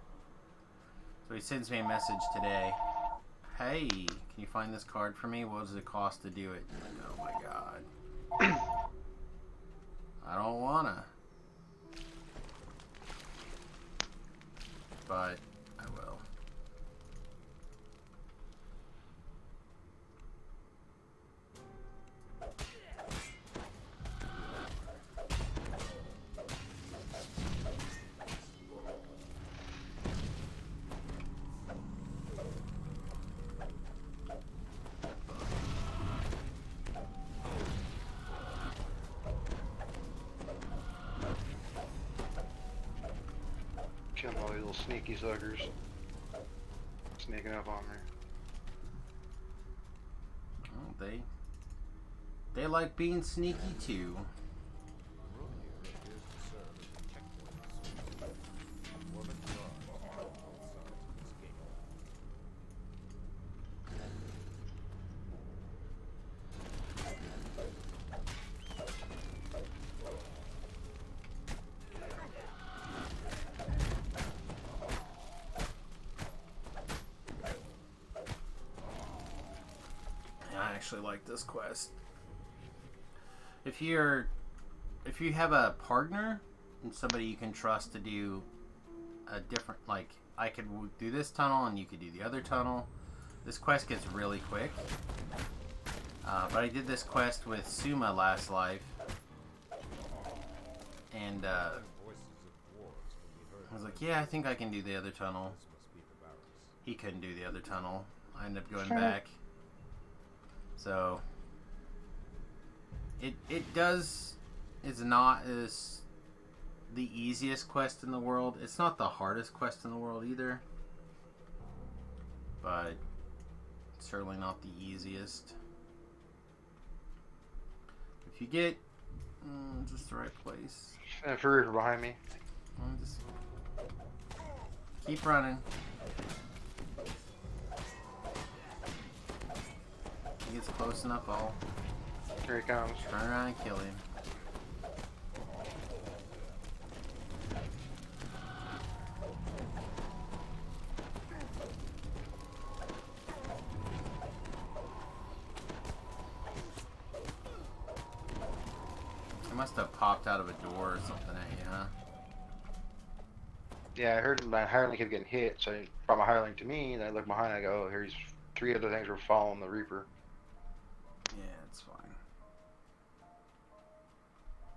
So he sends me a message today. Hey, can you find this card for me? What does it cost to do it? I'm like, oh my god. I don't wanna. But I will. Killing all these little sneaky suckers. Sneaking up on me. Oh, they like being sneaky too. I actually like this quest. If you have a partner and somebody you can trust to do a different, like I could do this tunnel and you could do the other tunnel, this quest gets really quick. But I did this quest with Suma last life, And I was like, yeah, I think I can do the other tunnel. He couldn't do the other tunnel. I ended up going back. So it does. It's not as the easiest quest in the world. It's not the hardest quest in the world either, but certainly not the easiest. If you get just the right place. Reaper behind me. Just keep running. He gets close enough, I'll Here he comes. turn around and kill him. He must have popped out of a door or something at you, huh? Yeah, I heard my hireling kept getting hit, so I brought my hireling to me, and I look behind, and I go, oh, here's 3 other things were following the Reaper. Yeah, it's fine.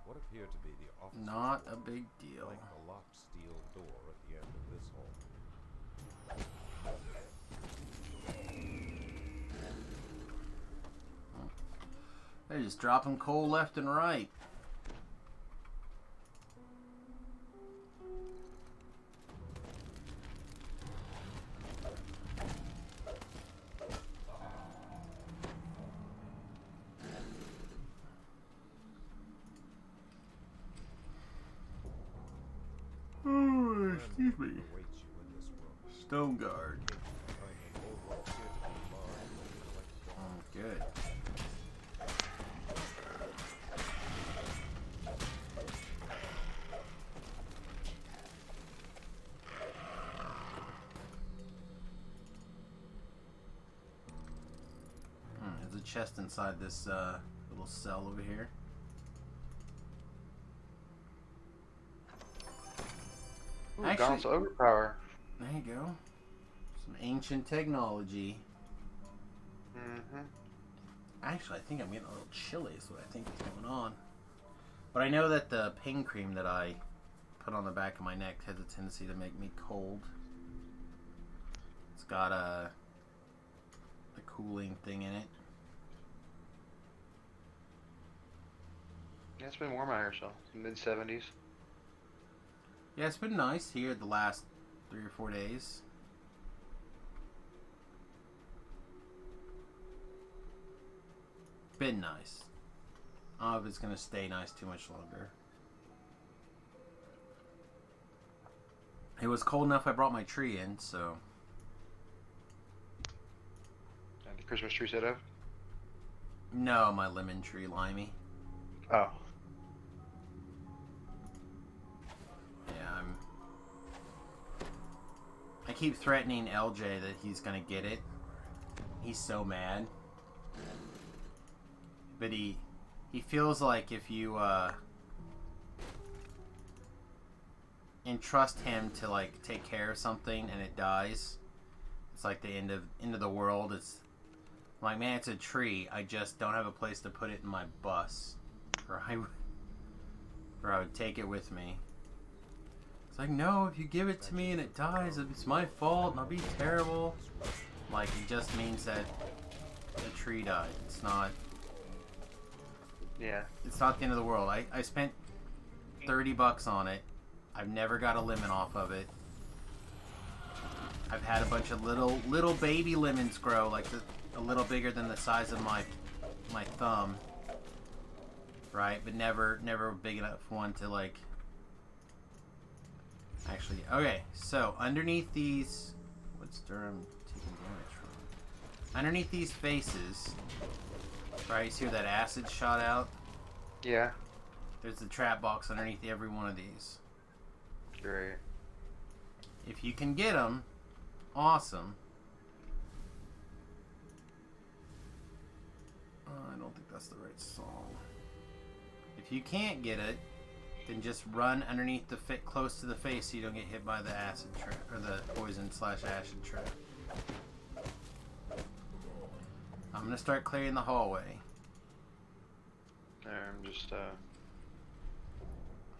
What appeared to be the office Not a big deal. like a locked steel door at the end of this hall. They're just dropping coal left and right. Oh, excuse me. Awaits you in this room. Stone guard. Finding old rocks here to be large and Oh, good. There's a chest inside this little cell over here. Ooh, Actually- Gaunt's overpower. There you go. Some ancient technology. Mm-hmm. Actually, I think I'm getting a little chilly is what I think is going on. But I know that the pain cream that I put on the back of my neck has a tendency to make me cold. It's got a cooling thing in it. Yeah, it's been warm out here, so mid-70s. Yeah, it's been nice here the last 3 or 4 days. Been nice. I don't know if it's going to stay nice too much longer. It was cold enough I brought my tree in, so... And the Christmas tree set up? No, my lemon tree, limey. Oh. Yeah, I keep threatening LJ that he's gonna get it. He's so mad. But he feels like if you entrust him to like take care of something and it dies, it's like the end of the world. It's like, man, it's a tree. I just don't have a place to put it in my bus, or I would take it with me. It's like, no, if you give it to me and it dies, it's my fault and I'll be terrible. Like, it just means that the tree died. It's not. Yeah. It's not the end of the world. I spent $30 on it. I've never got a lemon off of it. I've had a bunch of little baby lemons grow, like a little bigger than the size of my thumb. Right, but never a big enough one to like. Actually, okay. So underneath these, what's Durham taking damage from? Underneath these faces, right? You see where that acid shot out? Yeah. There's a trap box underneath every one of these. Great. If you can get them, awesome. I don't think that's the right song. If you can't get it, then just run underneath the close to the face so you don't get hit by the acid trap or the poison/acid trap. I'm gonna start clearing the hallway. There, I'm just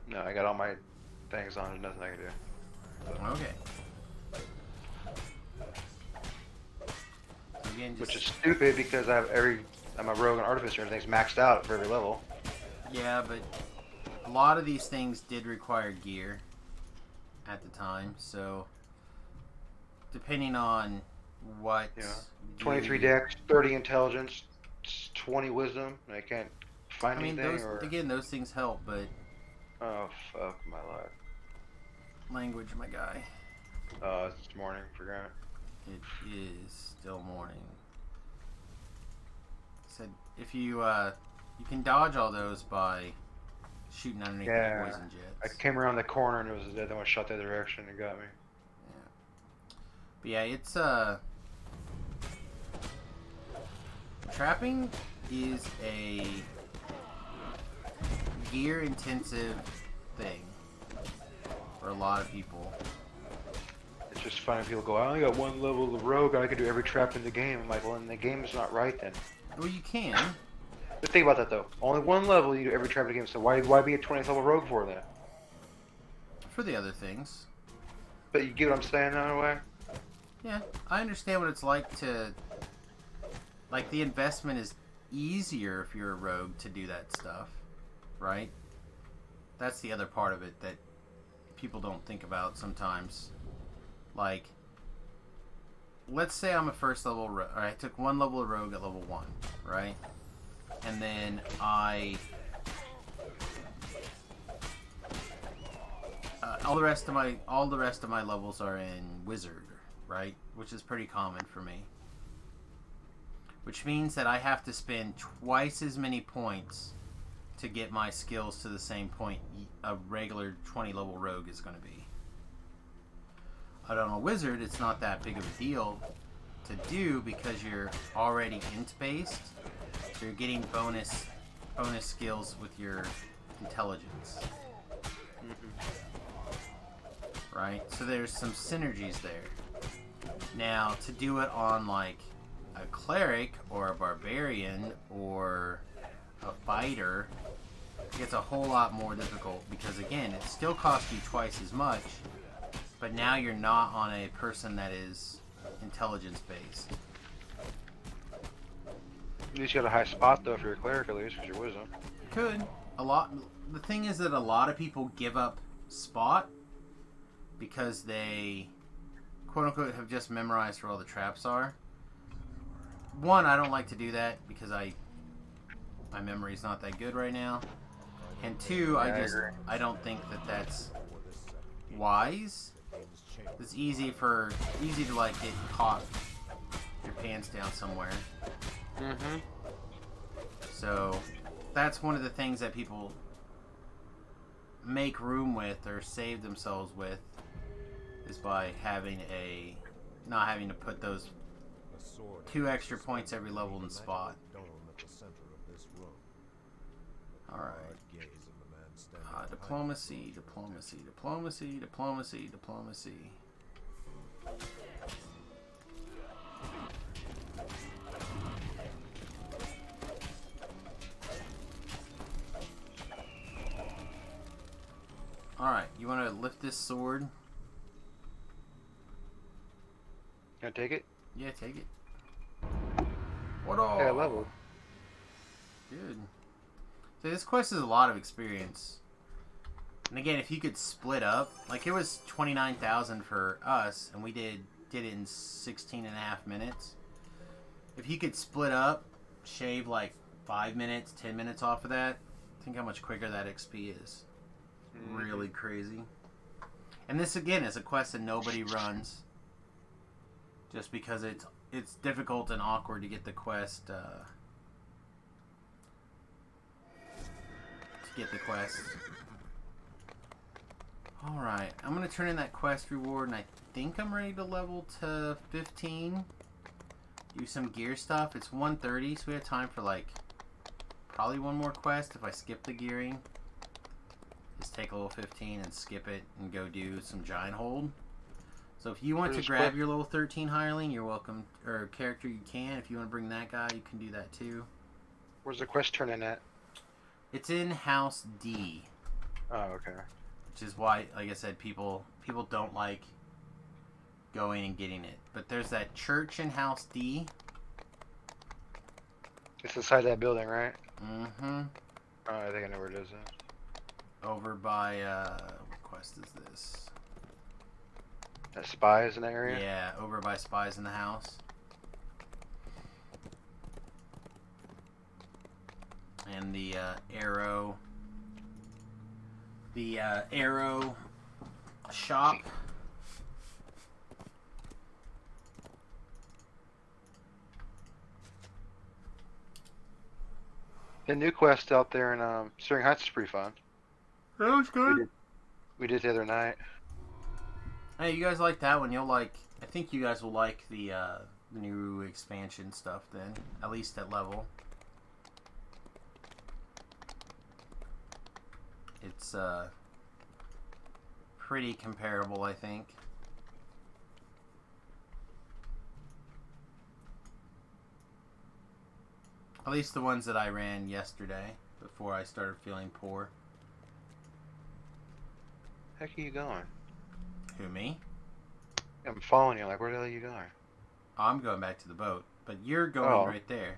No, I got all my things on. There's nothing I can do. Okay. So again, just, Which is stupid because I'm a rogue and artificer. Everything's maxed out for every level. yeah, but a lot of these things did require gear at the time, so depending on what. Yeah. gear 23 you- dex, 30 intelligence, 20 wisdom. And I can't find I mean, anything. those or... again, those things help, but Oh fuck my life. language, my guy. It's morning. Forgot. It is still morning. Said if you you can dodge all those by shooting underneath Yeah. the poison jets. I came around the corner and it was the other one shot that direction and got me. But yeah, it's trapping is a gear intensive thing for a lot of people. It's just funny people go, I only got one level of rogue, I could do every trap in the game. I'm like, well, then the game's not right then. Well, you can. But think about that though. Only one level you do every trap in the game, so why be a 20th level rogue for then? For the other things. But you get what I'm saying in a way? Yeah, I understand what it's like to... Like, the investment is easier if you're a rogue to do that stuff, right? That's the other part of it that people don't think about sometimes. Like, let's say I'm a first level rogue. I took one level of rogue at level 1, right? And then all the rest of my levels are in wizard, right? Which is pretty common for me. Which means that I have to spend twice as many points to get my skills to the same point a regular 20 level rogue is going to be. But on a wizard, it's not that big of a deal to do because you're already int based. So you're getting bonus skills with your intelligence. Right? So there's some synergies there. Now, to do it on like a cleric or a barbarian or a fighter, it's a whole lot more difficult because again, it still costs you twice as much, but now you're not on a person that is intelligence based. At least you got a high spot though if you're a cleric, at least because you're wisdom. Could. The thing is that a lot of people give up spot because they quote unquote have just memorized where all the traps are. One, I don't like to do that because my memory's not that good right now. And two, I don't think that that's wise. It's easy to like get caught your pants down somewhere. Mm-hmm. So that's one of the things that people make room with or save themselves with is by not having to put those 2 extra points every level in spot. Alright. Diplomacy. Alright, you want to lift this sword? Can I take it? Yeah, take it. What all? Yeah, level. Good. So this quest is a lot of experience. And again, if you could split up, like it was 29,000 for us, and we did it in 16 and a half minutes. If you could split up, shave like 5 minutes, 10 minutes off of that, think how much quicker that XP is. Really crazy. And this again is a quest that nobody runs, just because it's difficult and awkward to get the quest. Alright, I'm going to turn in that quest reward, and I think I'm ready to level to 15. Do some gear stuff. It's 1:30, so we have time for like probably one more quest if I skip the gearing. Just take a level 15 and skip it and go do some giant hold. So if you want to grab your level 13 hireling, you're welcome, or character, you can. If you want to bring that guy, you can do that too. Where's the quest turn in at? It's in House D. Oh, okay. Which is why, like I said, people don't like going and getting it. But there's that church in House D. It's inside that building, right? Mm-hmm. Oh, I think I know where it is. Over by, what quest is this? That spies in that area? Yeah, over by Spies in the House. And the arrow shop. The new quest out there in Sterling Heights is pretty fun. That was good. We did the other night. Hey, you guys like that one? You'll like. I think you guys will like the new expansion stuff then, at least at level. It's pretty comparable, I think. At least the ones that I ran yesterday before I started feeling poor. Heck are you going? Who, me? I'm following you. Like, where the hell are you going? Oh, I'm going back to the boat, but you're going right there.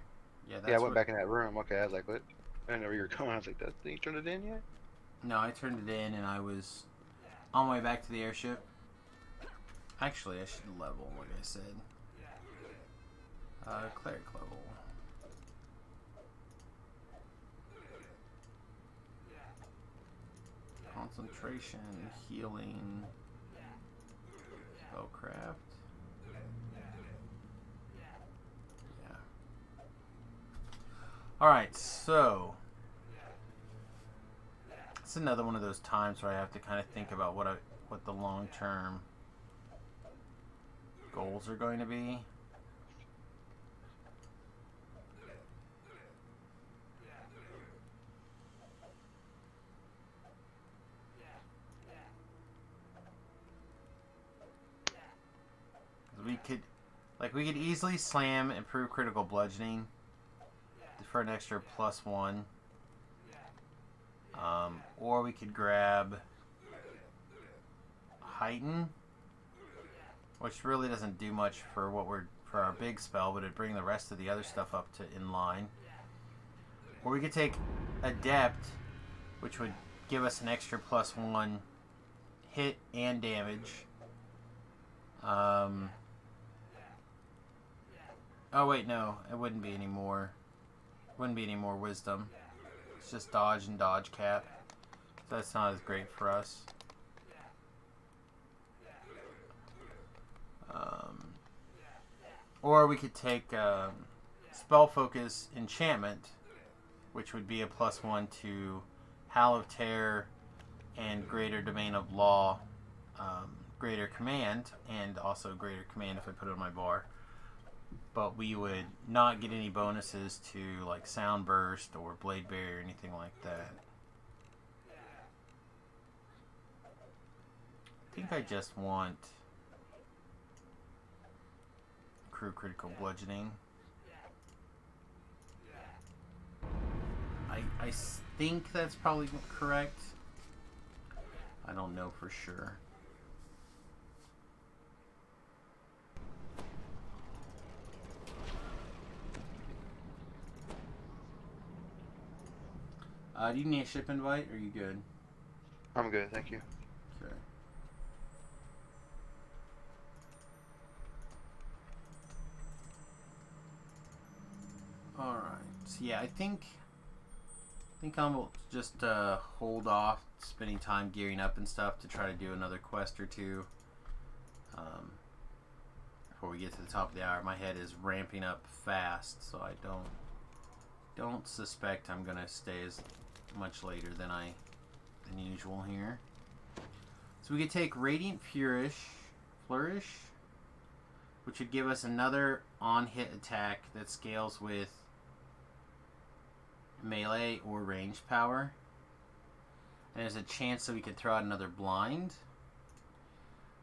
Yeah, that's I went back in that room. Okay, I was like, what? I didn't know where you were going. I was like, that thing, you turned it in yet? No, I turned it in and I was on my way back to the airship. Actually, I should level, like I said. Cleric level. Concentration, healing, spellcraft. Yeah. Alright, so it's another one of those times where I have to kind of think about what the long-term goals are going to be. We could easily slam improve critical bludgeoning for an extra +1. Or we could grab heighten, which really doesn't do much for for our big spell, but it'd bring the rest of the other stuff up to in line. Or we could take adept, which would give us an extra +1 hit and damage. Oh wait, no, it wouldn't be any more. Wouldn't be any more wisdom. It's just dodge and dodge cap. So that's not as great for us. Or we could take spell focus enchantment, which would be a +1 to Howl of Terror and Greater Domain of Law, Greater Command, and also Greater Command if I put it on my bar. But we would not get any bonuses to like Sound Burst or Blade Barrier or anything like that. I think I just want Crew Critical Bludgeoning. I think that's probably correct. I don't know for sure. Do you need a ship invite, or are you good? I'm good, thank you. Okay. Alright, so yeah, I think I'll just hold off spending time gearing up and stuff to try to do another quest or two before we get to the top of the hour. My head is ramping up fast, so I don't suspect I'm gonna stay as much later than usual here. So we could take Radiant Flourish, which would give us another on-hit attack that scales with melee or range power. And there's a chance that we could throw out another blind.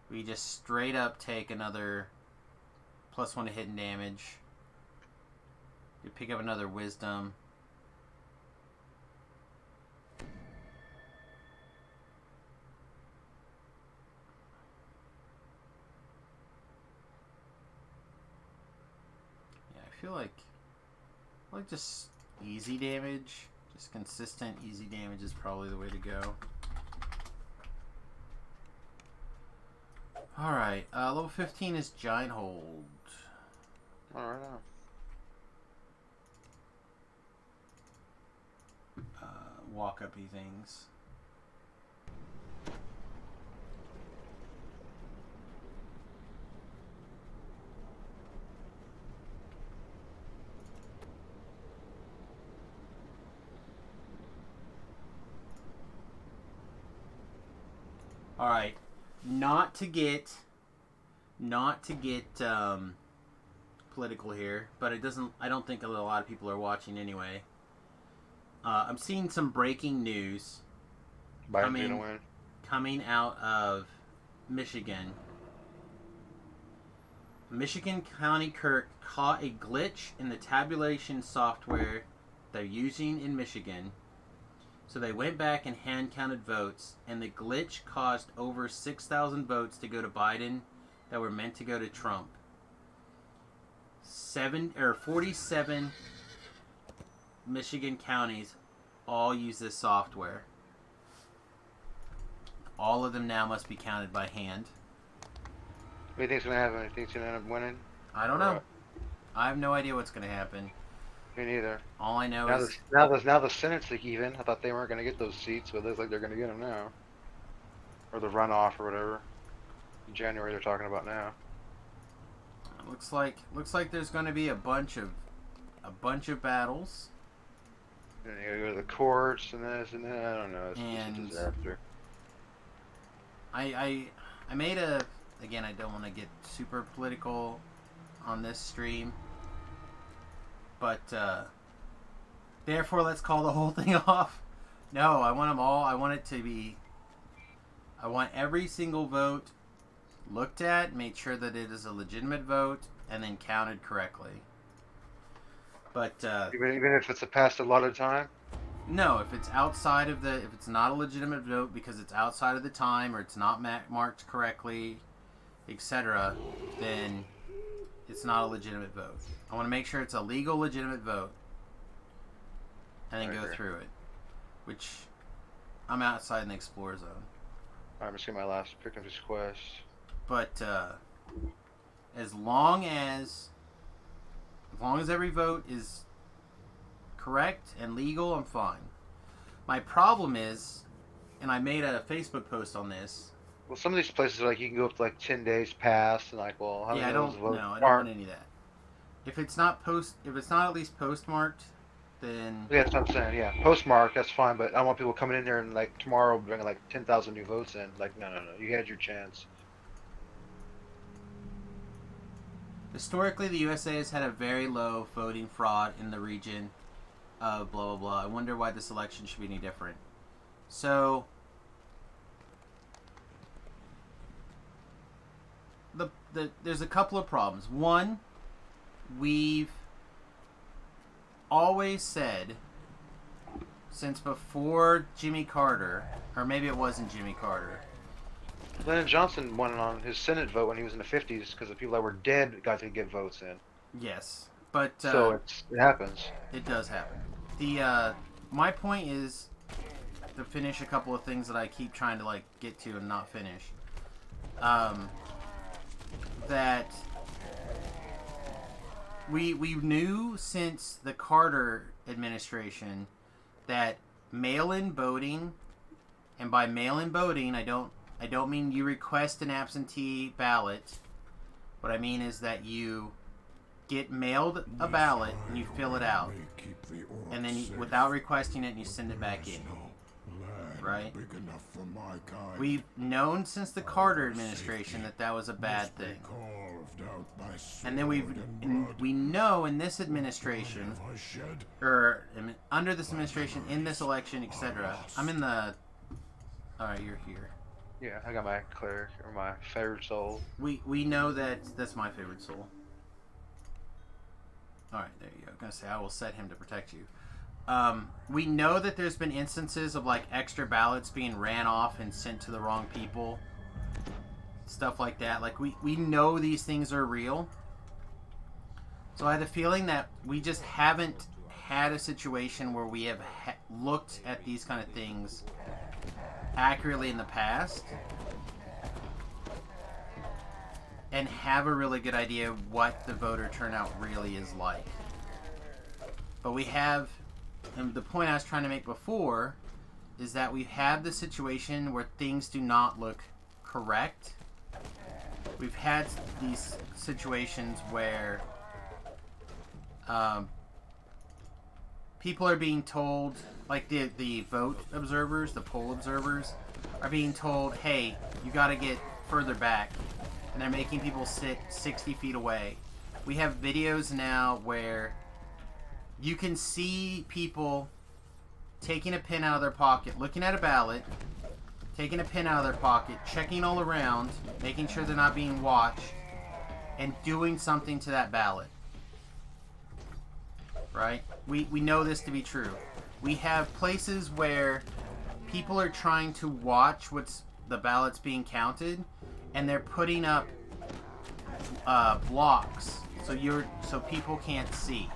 We just straight up take another +1 to hit and damage. You pick up another wisdom. feel like just easy damage, just consistent easy damage is probably the way to go. Alright, level 15 is Giant Hold. Alright. Walk-up-y things. Alright, not to get political here, but I don't think a lot of people are watching anyway. I'm seeing some breaking news coming out of Michigan. Michigan County Clerk caught a glitch in the tabulation software they're using in Michigan. So they went back and hand counted votes, and the glitch caused over 6,000 votes to go to Biden that were meant to go to Trump. 47 Michigan counties all use this software. All of them now must be counted by hand. What do you think's gonna happen? You think he's gonna end up winning? I don't know. I have no idea what's gonna happen. Me neither. All I know now is now the Senate's like even. I thought they weren't gonna get those seats, but it looks like they're gonna get them now, or the runoff or whatever. In January they're talking about now. looks like there's gonna be a bunch of battles. Then you gotta go to the courts and this and that. I don't know. It's just a disaster. I made again, I don't want to get super political on this stream, but therefore let's call the whole thing off. No, I want them all. I want every single vote looked at, made sure that it is a legitimate vote, and then counted correctly. But even if it's a past allotted time. No, if it's outside of if it's not a legitimate vote because it's outside of the time or it's not marked correctly, etc., then it's not a legitimate vote. I want to make sure it's a legal, legitimate vote, and then go through it. Which I'm outside in the Explore Zone. I'm just getting my last pick of this quest. But as long as every vote is correct and legal, I'm fine. My problem is, and I made a Facebook post on this. Well, some of these places are like you can go up to like 10 days past, and like, well, how many of those votes I don't want any of that. If it's not at least postmarked, then yeah, that's what I'm saying. Yeah, postmark, that's fine, but I don't want people coming in there and like tomorrow bringing like 10,000 new votes in. Like, no, you had your chance. Historically, the USA has had a very low voting fraud in the region of blah, blah, blah. I wonder why this election should be any different. So, there's a couple of problems. One, we've always said, since before Jimmy Carter, or maybe it wasn't Jimmy Carter, Lyndon Johnson won on his Senate vote when he was in the 50s because the people that were dead got to get votes in. Yes, but so it happens. It does happen. My point is to finish a couple of things that I keep trying to like get to and not finish. That we knew since the Carter administration that mail-in voting, and by mail-in voting I don't mean you request an absentee ballot. What I mean is that you get mailed a ballot and you fill it out, and then without requesting it, you send it back in. Right? We've known since the Carter administration that was a bad thing. And then we know in this administration, or under this administration, in this election, etc. I'm in the... Alright, you're here. Yeah, I got my cleric, or my favorite soul. We know that's my favorite soul. Alright, there you go. I'm going to say I will set him to protect you. We know that there's been instances of like extra ballots being ran off and sent to the wrong people. Stuff like that. Like we know these things are real. So I have the feeling that we just haven't had a situation where we have looked at these kind of things accurately in the past and have a really good idea of what the voter turnout really is like. But we have, and the point I was trying to make before is that we have the situation where things do not look correct. We've had these situations where people are being told, like the vote observers, the poll observers, are being told, hey, you got to get further back. And they're making people sit 60 feet away. We have videos now where you can see people taking a pin out of their pocket, looking at a ballot, taking a pin out of their pocket, checking all around, making sure they're not being watched, and doing something to that ballot. Right? We know this to be true. We have places where people are trying to watch what's the ballots being counted, and they're putting up blocks so people can't see.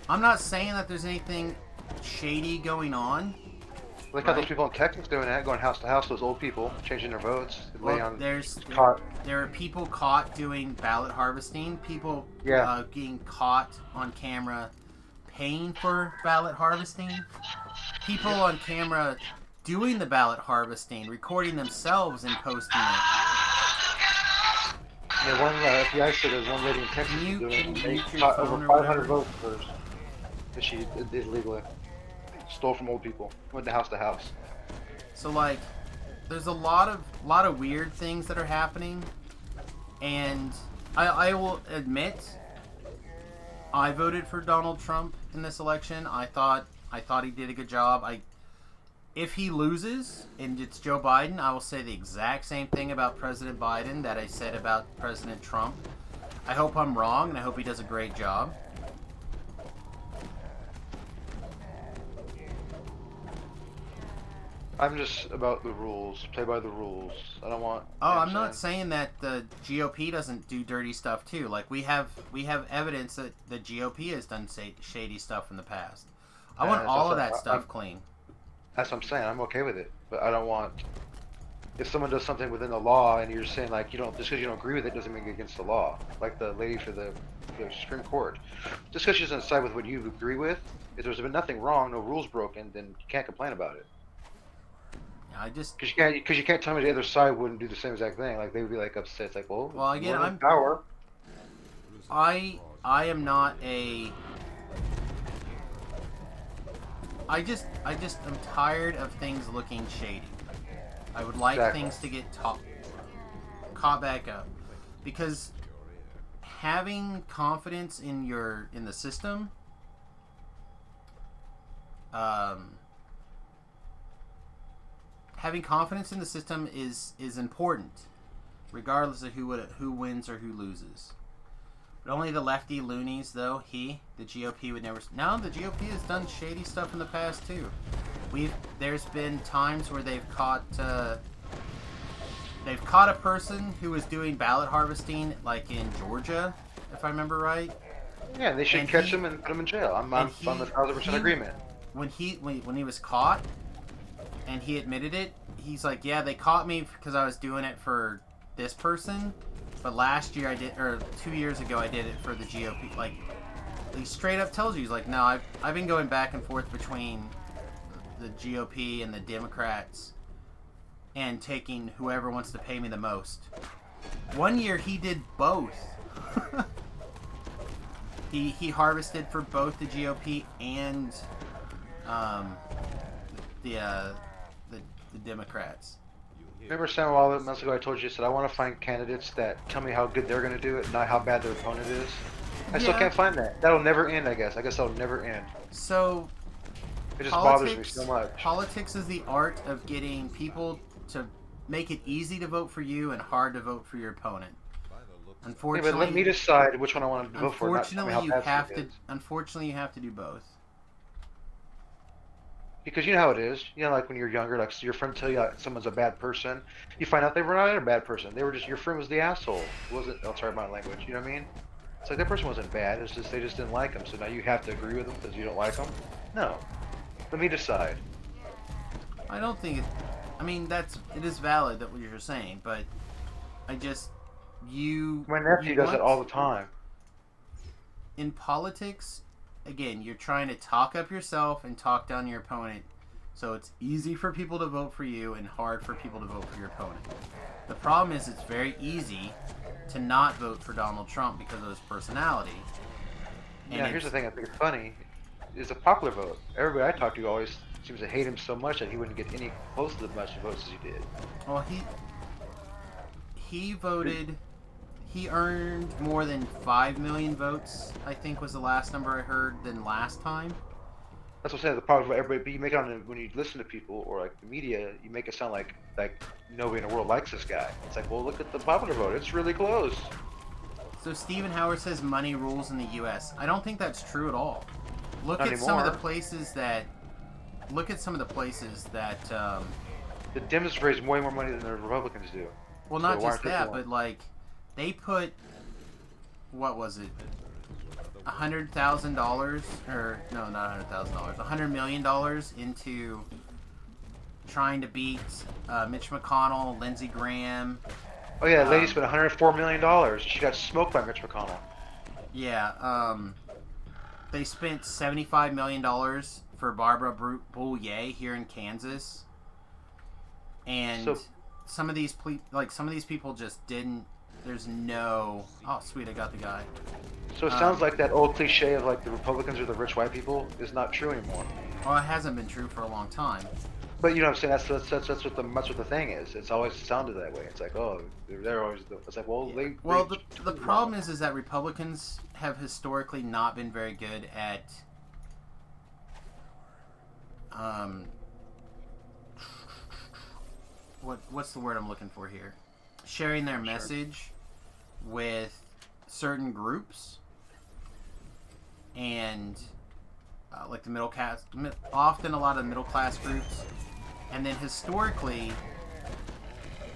I'm not saying that there's anything shady going on. Look how those people in Texas doing that, going house to house, those old people, changing their votes. Well, there are people caught doing ballot harvesting, people getting caught on camera paying for ballot harvesting, people on camera doing the ballot harvesting, recording themselves and posting it. Yeah, one FBI said there's one lady in Texas doing it. They caught over 500 votes first. That she did illegally. Stole from old people. Went to house. So like, there's a lot of weird things that are happening, and I will admit, I voted for Donald Trump in this election. I thought he did a good job. If he loses and it's Joe Biden, I will say the exact same thing about President Biden that I said about President Trump. I hope I'm wrong, and I hope he does a great job. I'm just about the rules. Play by the rules. I don't want... Oh, I'm not saying that the GOP doesn't do dirty stuff too. Like, we have evidence that the GOP has done shady stuff in the past. I want all of that stuff clean. That's what I'm saying. I'm okay with it. But I don't want... If someone does something within the law and you're saying, like, you don't, just because you don't agree with it doesn't make it against the law. Like the lady for the Supreme Court. Just because she doesn't side with what you agree with, if there's been nothing wrong, no rules broken, then you can't complain about it. Because you can't tell me the other side wouldn't do the same exact thing. Like, they would be like upset. It's like, well again, I'm power. I am not a. I just am tired of things looking shady. I would like things to get caught back up, because having confidence in the system. Having confidence in the system is important, regardless of who wins or who loses. But only the lefty loonies, though, the GOP would never... No, the GOP has done shady stuff in the past, too. There's been times where they've caught a person who was doing ballot harvesting, like in Georgia, if I remember right. Yeah, they should catch him and put him in jail. I'm on the 1,000% agreement. When he was caught, and he admitted it, he's like, yeah, they caught me because I was doing it for this person, but last year 2 years ago I did it for the GOP. Like, he straight up tells you, he's like, no, I've been going back and forth between the GOP and the Democrats and taking whoever wants to pay me the most. 1 year he did both. he harvested for both the GOP and the Democrats. Remember a while months ago I told you, I said I want to find candidates that tell me how good they're going to do it, not how bad their opponent is. I still can't find that. That'll never end, I guess. I guess that'll never end. So, it just bothers me so much. Politics is the art of getting people to make it easy to vote for you and hard to vote for your opponent. Unfortunately, yeah, but let me decide which one I want to vote for. Unfortunately, you have to do both. Because you know how it is. You know, like when you're younger, like your friend tell you like, someone's a bad person, you find out they were not a bad person. They were just, your friend was the asshole. It wasn't, oh, sorry, my language. You know what I mean? It's like that person wasn't bad. It's just they just didn't like him. So now you have to agree with them because you don't like them. No, let me decide. I don't think it. I mean, it is valid that what you're saying, but I just My nephew does it all the time. In politics, again, you're trying to talk up yourself and talk down your opponent, so it's easy for people to vote for you and hard for people to vote for your opponent. The problem is it's very easy to not vote for Donald Trump because of his personality. Yeah, here's the thing I think is funny. It's a popular vote. Everybody I talk to always seems to hate him so much that he wouldn't get any close to the much votes as he did. Well, he voted. He earned more than 5 million votes, I think was the last number I heard, than last time. That's what I'm saying. The problem with everybody, but you make it when you listen to people or like the media, you make it sound like nobody in the world likes this guy. It's like, well, look at the popular vote. It's really close. So Stephen Howard says money rules in the U.S. I don't think that's true at all. Look Not at anymore. some of the places that. The Dems raise way more money than the Republicans do. Well, not just that, but like, they put, what was it, $100,000, or no, not $100,000, $100 million into trying to beat Mitch McConnell, Lindsey Graham. Oh yeah, the lady spent $104 million. She got smoked by Mitch McConnell. Yeah, they spent $75 million for Barbara Boulier here in Kansas, and some of these people just didn't. There's no. Oh, sweet! I got the guy. So it sounds like that old cliche of like the Republicans are the rich white people is not true anymore. Well, it hasn't been true for a long time. But you know what I'm saying? That's what the thing is. It's always sounded that way. It's like, oh, they're always. It's like, well, Yeah. The problem is that Republicans have historically not been very good at what's the word I'm looking for here? Sharing their message with certain groups and like the middle class, often a lot of middle class groups, and then historically,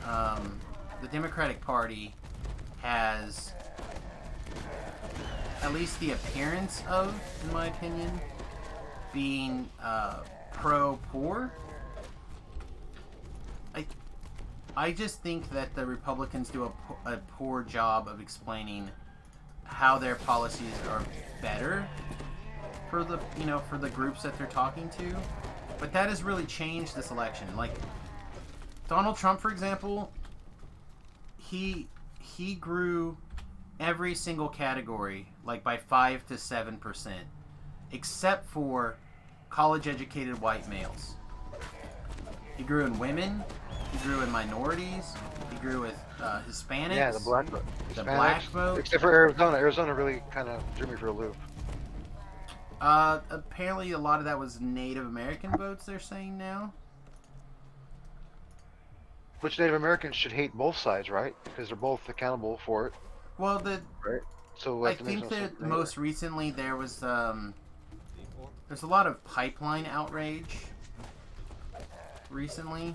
the Democratic Party has at least the appearance of, in my opinion, being pro-poor. I just think that the Republicans do a poor job of explaining how their policies are better for the groups that they're talking to. But that has really changed this election. Like Donald Trump, for example, he grew every single category like by 5 to 7%, except for college-educated white males. He grew in women. He grew in minorities. He grew with Hispanics. Yeah, the black vote. Except for Arizona. Arizona really kind of threw me for a loop. Apparently a lot of that was Native American votes, they're saying now. Which Native Americans should hate both sides, right? Because they're both accountable for it. Well, right. So I think that most recently there was there's a lot of pipeline outrage recently,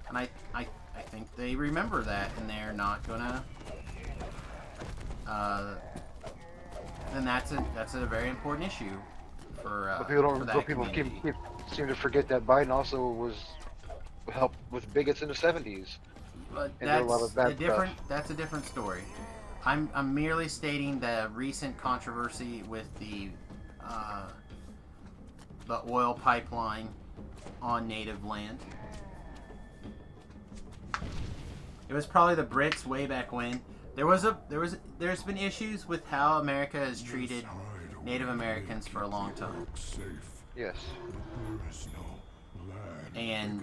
and I think they remember that, and they're not gonna. And that's a very important issue for. But people seem to forget that Biden also was helped with bigots in the 70s. But that's a different story. I'm merely stating the recent controversy with the oil pipeline on native land. It was probably the Brits way back when. There's been issues with how America has treated Native Americans for a long time. Yes. And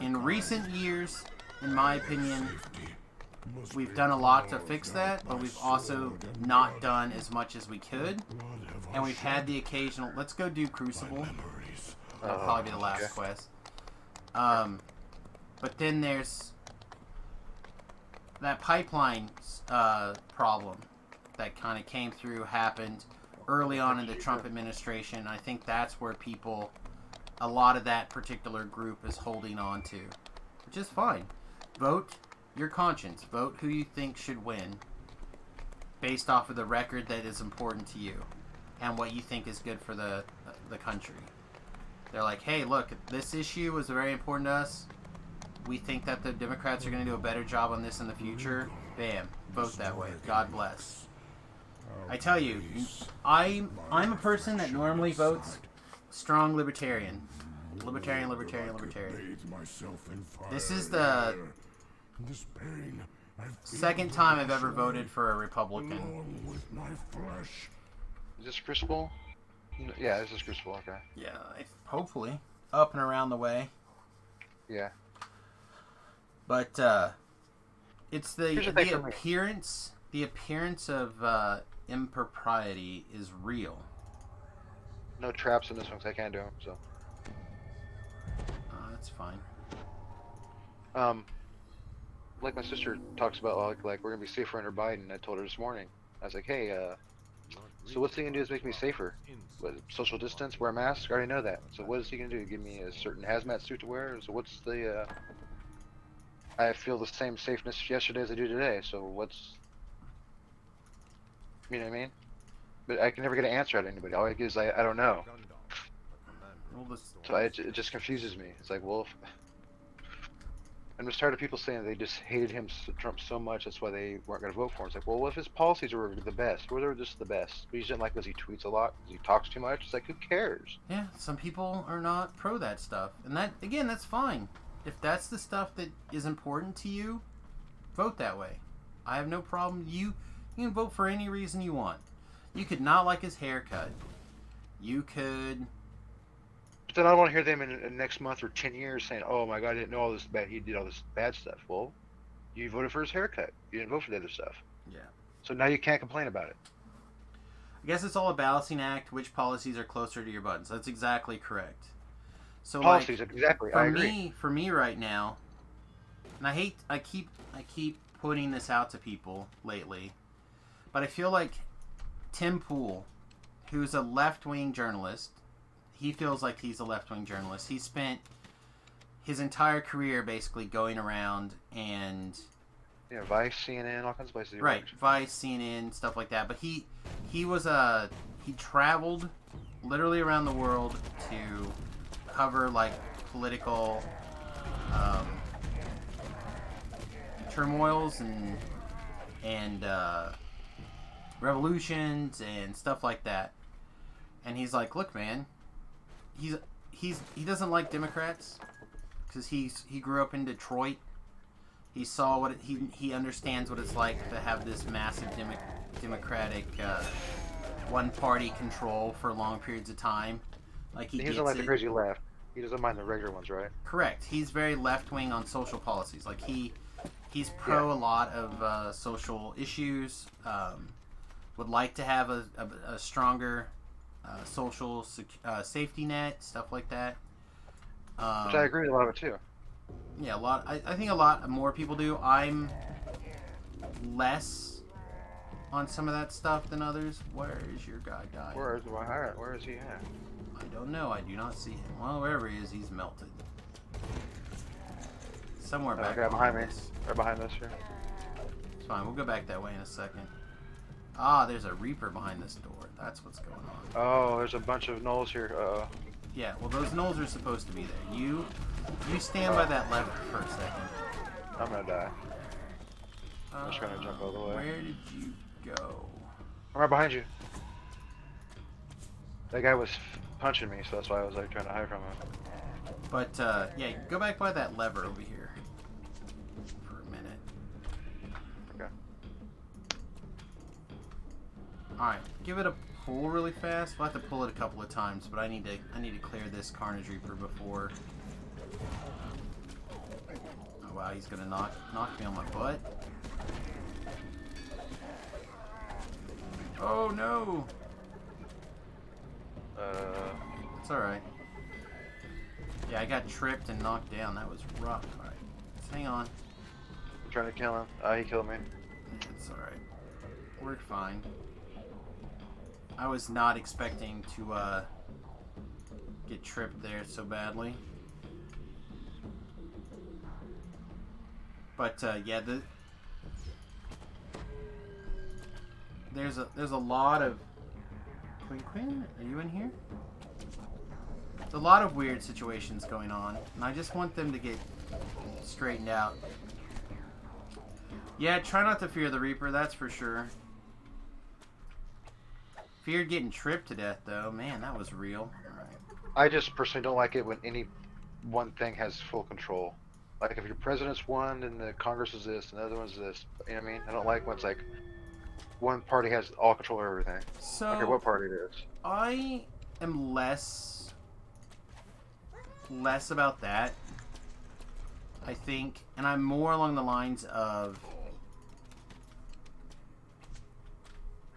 in recent years, in my opinion, we've done a lot to fix that, but we've also not done as much as we could. And we've had the occasional, let's go do Crucible. That'll probably be the last quest. But then there's that pipeline problem that kind of came through, happened early on in the Trump administration. I think that's where a lot of that particular group is holding on to, which is fine. Vote your conscience. Vote who you think should win. based off of the record that is important to you and what you think is good for the country. They're like, hey, look, this issue was very important to us. We think that the Democrats are going to do a better job on this in the future. Bam. Vote that way. God bless. I tell you, I'm a person that normally votes strong libertarian. Libertarian. This is the second time I've ever voted for a Republican. Is this Crucible? Yeah, this is Crucible, okay. Yeah, hopefully. Up and around the way. Yeah. But, it's the appearance of, impropriety is real. No traps in this one, 'cause I can't do them, so. That's fine. Like my sister talks about, like we're gonna be safer under Biden. I told her this morning. I was like, hey, so what's he gonna do to make me safer? What, social distance, wear a mask? I already know that. So what is he gonna do? Give me a certain hazmat suit to wear? So what's the, I feel the same safeness yesterday as I do today, so what's, you know what I mean? But I can never get an answer out of anybody. All I get is, I don't know. So it just confuses me. It's like, well, I'm just tired of people saying they just hated Trump so much, that's why they weren't going to vote for him. It's like, well, what if his policies were the best? Or they were just the best? But he didn't like because he tweets a lot, because he talks too much. It's like, who cares? Yeah, some people are not pro that stuff. And that, again, that's fine. If that's the stuff that is important to you, vote that way. I have no problem. You can vote for any reason you want. You could not like his haircut. You could... But then I don't want to hear them in next month or 10 years saying, oh my God, I didn't know all this bad. He did all this bad stuff. Well, you voted for his haircut. You didn't vote for the other stuff. Yeah. So now you can't complain about it. I guess it's all a balancing act. Which policies are closer to your buttons? That's exactly correct. So policies, like, exactly. I agree. For me right now, and I keep putting this out to people lately, but I feel like Tim Pool, who's a left-wing journalist, he feels like he's a left-wing journalist. He spent his entire career basically going around and... Yeah, Vice, CNN, all kinds of places. Right, Vice, CNN, stuff like that. But he traveled literally around the world to cover, like, political turmoils and revolutions and stuff like that. And he's like, look, man, he doesn't like Democrats because he grew up in Detroit. He saw what he understands what it's like to have this massive democratic one party control for long periods of time. Like he doesn't like the crazy left. He doesn't mind the regular ones, right? Correct. He's very left wing on social policies. Like he's pro a lot of social issues. Would like to have a stronger social safety net, stuff like that. Which I agree with a lot of it too. Yeah, a lot. I think a lot more people do. I'm less on some of that stuff than others. Where is your guy? Where is he at? I don't know. I do not see him. Well, wherever he is, he's melted. Somewhere back behind me. Right behind us here. It's fine. We'll go back that way in a second. Ah, there's a Reaper behind this door. That's what's going on. Oh, there's a bunch of gnolls here. Yeah, well, those gnolls are supposed to be there. You stand by that lever for a second. I'm gonna die. I'm just gonna jump all the way. Where did you go? I'm right behind you. That guy was punching me, so that's why I was like trying to hide from him. But yeah, go back by that lever over here for a minute. Okay. All right, give it a pull really fast. We'll have to pull it a couple of times, but I need to clear this Carnage Reaper before. Oh wow, he's gonna knock me on my butt. Oh no! It's alright. Yeah, I got tripped and knocked down. That was rough. Alright. Just hang on. I'm trying to kill him. He killed me. It's alright. We're fine. I was not expecting to get tripped there so badly. But yeah, there's a lot of Quinn, are you in here? There's a lot of weird situations going on, and I just want them to get straightened out. Yeah, try not to fear the Reaper, that's for sure. Feared getting tripped to death, though. Man, that was real. Alright. I just personally don't like it when any one thing has full control. Like if your president's one and the Congress is this and the other one's this. You know what I mean? I don't like when it's like one party has all control of everything. So, I don't care what party it is. I am less about that, I think, and I'm more along the lines of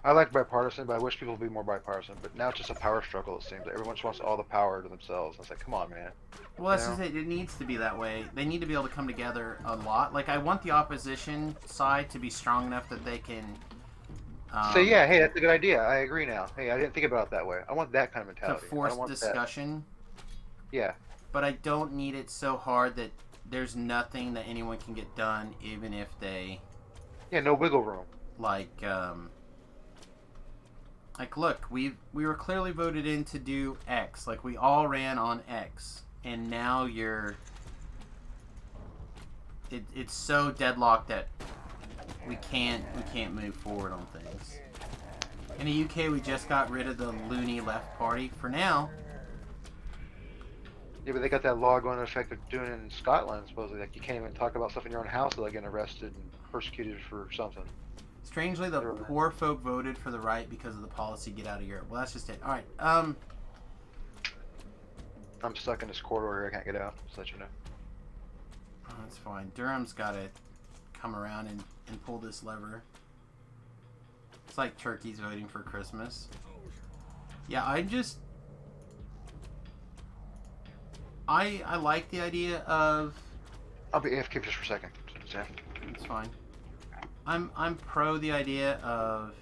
I like bipartisan, but I wish people would be more bipartisan. But now it's just a power struggle, it seems. Everyone just wants all the power to themselves. It's like, come on, man. well, that's just it. It needs to be that way. They need to be able to come together a lot. Like, I want the opposition side to be strong enough that they can say, yeah, hey, that's a good idea. I agree now. Hey, I didn't think about it that way. I want that kind of to mentality. force discussion. Yeah. But I don't need it so hard that there's nothing that anyone can get done, even if they... Yeah, no wiggle room. Like, look, we were clearly voted in to do X. Like, we all ran on X. And now it's so deadlocked that we can't move forward on things. In the UK, we just got rid of the loony left party for now. Yeah, but they got that law going into effect of doing it in Scotland, supposedly. Like, you can't even talk about stuff in your own house without getting arrested and persecuted for something. Strangely, the poor folk voted for the right because of the policy get out of Europe. Well, that's just it. Alright, I'm stuck in this corridor here. I can't get out, just to let you know. Oh, that's fine. Durham's got to come around and pull this lever. It's like turkeys voting for Christmas. Yeah, I like the idea of... I'll be AFK just for a second. It's fine. I'm pro the idea of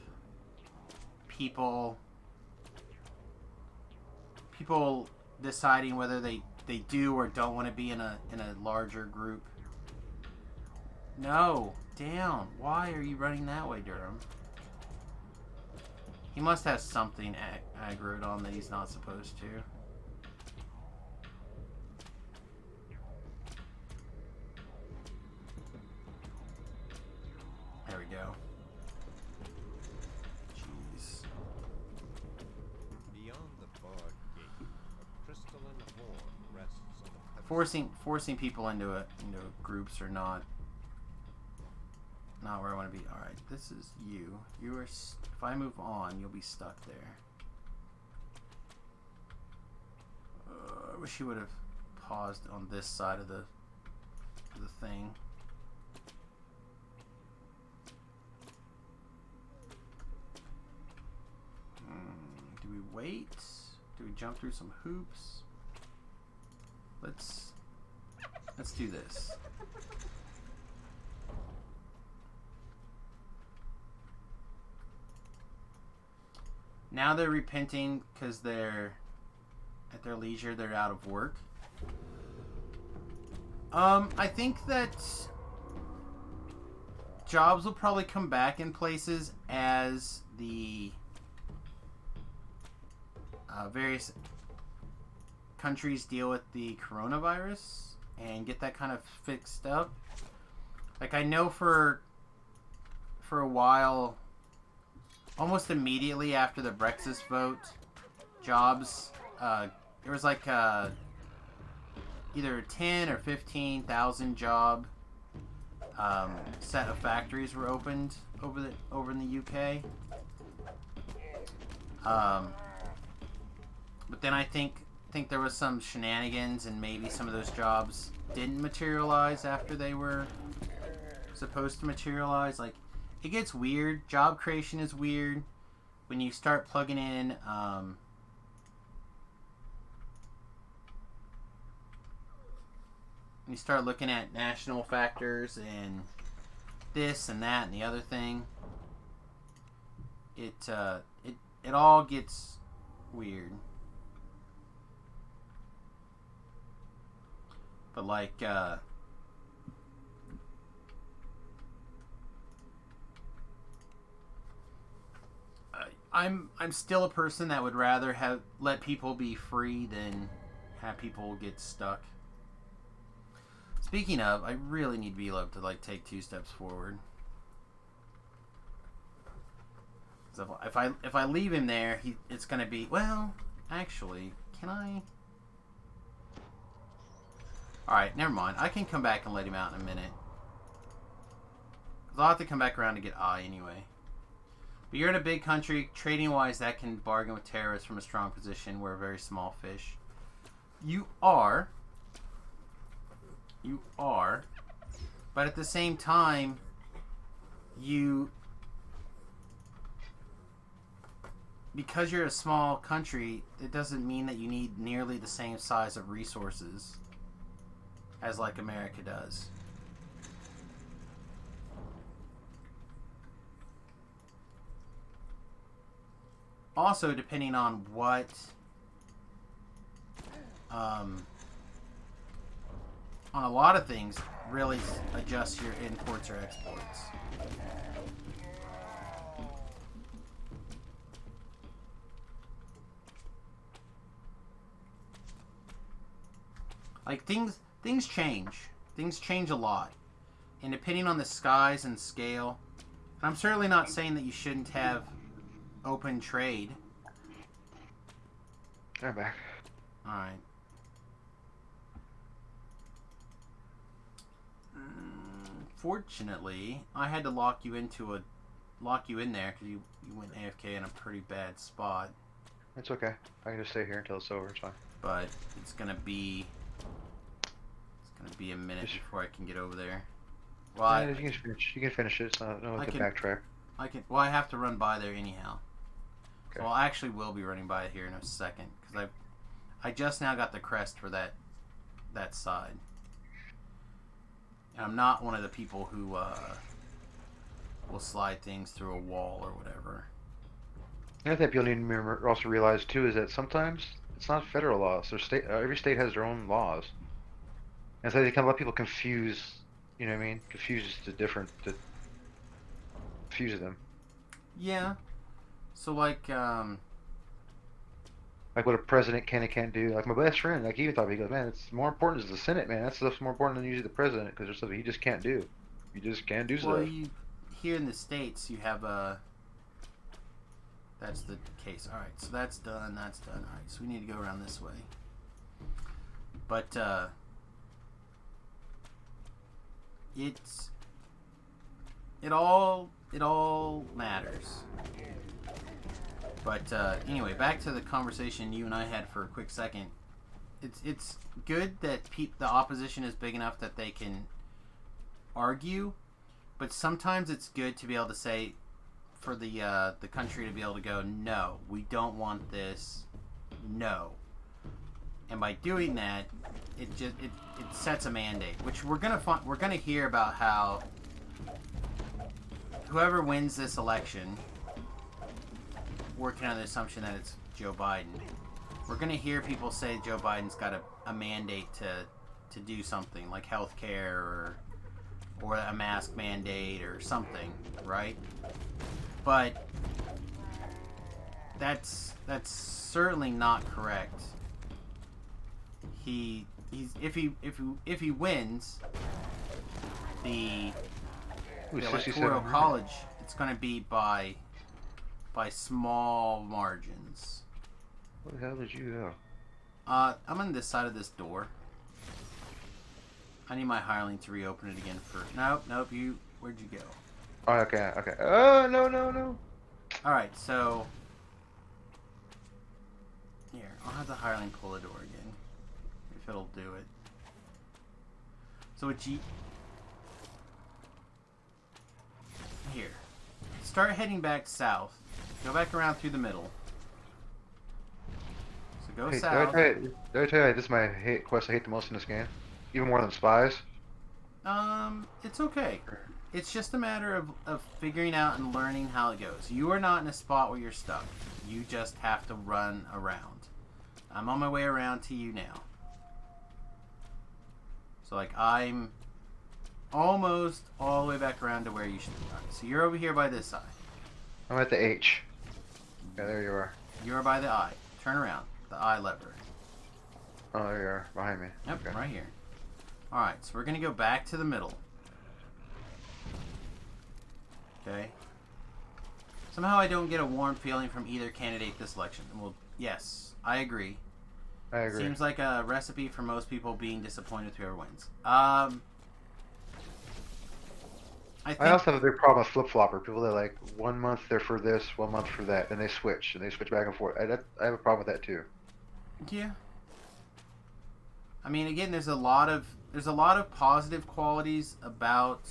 people deciding whether they do or don't want to be in a larger group. No, down. Why are you running that way, Durham? He must have something aggroed on that he's not supposed to. There we go. Jeez. Beyond the barred gate, a crystalline horn rests on the Forcing people into groups are not where I want to be. All right, this is you. You are. If I move on, you'll be stuck there. I wish you would have paused on this side of the thing. Do we wait? Do we jump through some hoops? Let's do this. Now they're repenting because they're at their leisure. They're out of work. I think that jobs will probably come back in places as the various countries deal with the coronavirus and get that kind of fixed up. Like, I know for a while, almost immediately after the Brexit vote, jobs, there was like either 10 or 15,000 job set of factories were opened over in the UK. But then I think there was some shenanigans, and maybe some of those jobs didn't materialize after they were supposed to materialize. Like, it gets weird. Job creation is weird when you start plugging in you start looking at national factors and this and that and the other thing. It all gets weird. But like I'm still a person that would rather have let people be free than have people get stuck. Speaking of, I really need Velo to like take 2 steps forward. So if I leave him there, it's gonna be, well, actually, can I? All right, never mind. I can come back and let him out in a minute. 'Cause I'll have to come back around to get I anyway. But you're in a big country, trading wise, that can bargain with terrorists from a strong position. We're a very small fish. You are. But at the same time, because you're a small country, it doesn't mean that you need nearly the same size of resources as like America does. Also, depending on what on a lot of things, really adjust your imports or exports. Like things change. Things change a lot. And depending on the size and scale, and I'm certainly not saying that you shouldn't have open trade. I'm back. Alright. Fortunately, I had to lock you in there because you went AFK in a pretty bad spot. It's okay. I can just stay here until it's over. It's fine. But it's gonna be a minute before I can get over there. Well, yeah, you can finish it. It's not no to backtrack. I have to run by there anyhow. Okay. So I actually will be running by it here in a second because I just now got the crest for that side. And I'm not one of the people who will slide things through a wall or whatever. The other thing people need to remember, also realize too, is that sometimes it's not federal laws. Every state has their own laws, and so they can let people confuse. You know what I mean? Confuses them. Yeah. So like what a president can and can't do. Like my best friend, like he even thought, he goes, man, it's more important is the Senate, man. That stuff's more important than usually the president because there's stuff he just can't do. You just can't do stuff. Well, here in the States, you have that's the case. All right, so that's done. That's done. All right, so we need to go around this way. But it all matters. But anyway, back to the conversation you and I had for a quick second. It's good that the opposition is big enough that they can argue, but sometimes it's good to be able to say, for the country to be able to go, no, we don't want this, no. And by doing that, it sets a mandate, which we're gonna hear about how whoever wins this election, working on the assumption that it's Joe Biden, we're going to hear people say Joe Biden's got a mandate to do something like healthcare or a mask mandate or something, right? But that's certainly not correct. If he wins the electoral college, it's going to be by small margins. Where the hell did you go? I'm on this side of this door. I need my hireling to reopen it again for... Nope, where'd you go? Oh, okay. Oh, no. Alright, so... Here, I'll have the hireling pull the door again. If it'll do it. So it's... Here. Start heading back south. Go back around through the middle. So go south. Did I tell you this is my quest I hate the most in this game? Even more than spies? It's okay. It's just a matter of figuring out and learning how it goes. You are not in a spot where you're stuck. You just have to run around. I'm on my way around to you now. So like I'm almost all the way back around to where you should be. So you're over here by this side. I'm at the H. Yeah, there you are. You are by the eye. Turn around. The eye lever. Oh, there you are. Behind me. Yep, Okay. right here. Alright, so we're going to go back to the middle. Okay. Somehow I don't get a warm feeling from either candidate this election. Well, yes, I agree. I agree. Seems like a recipe for most people being disappointed with whoever wins. I also have a big problem with flip-flopper. People that like 1 month they're for this, 1 month for that, and they switch back and forth. I have a problem with that too. Yeah. I mean, again, there's a lot of positive qualities about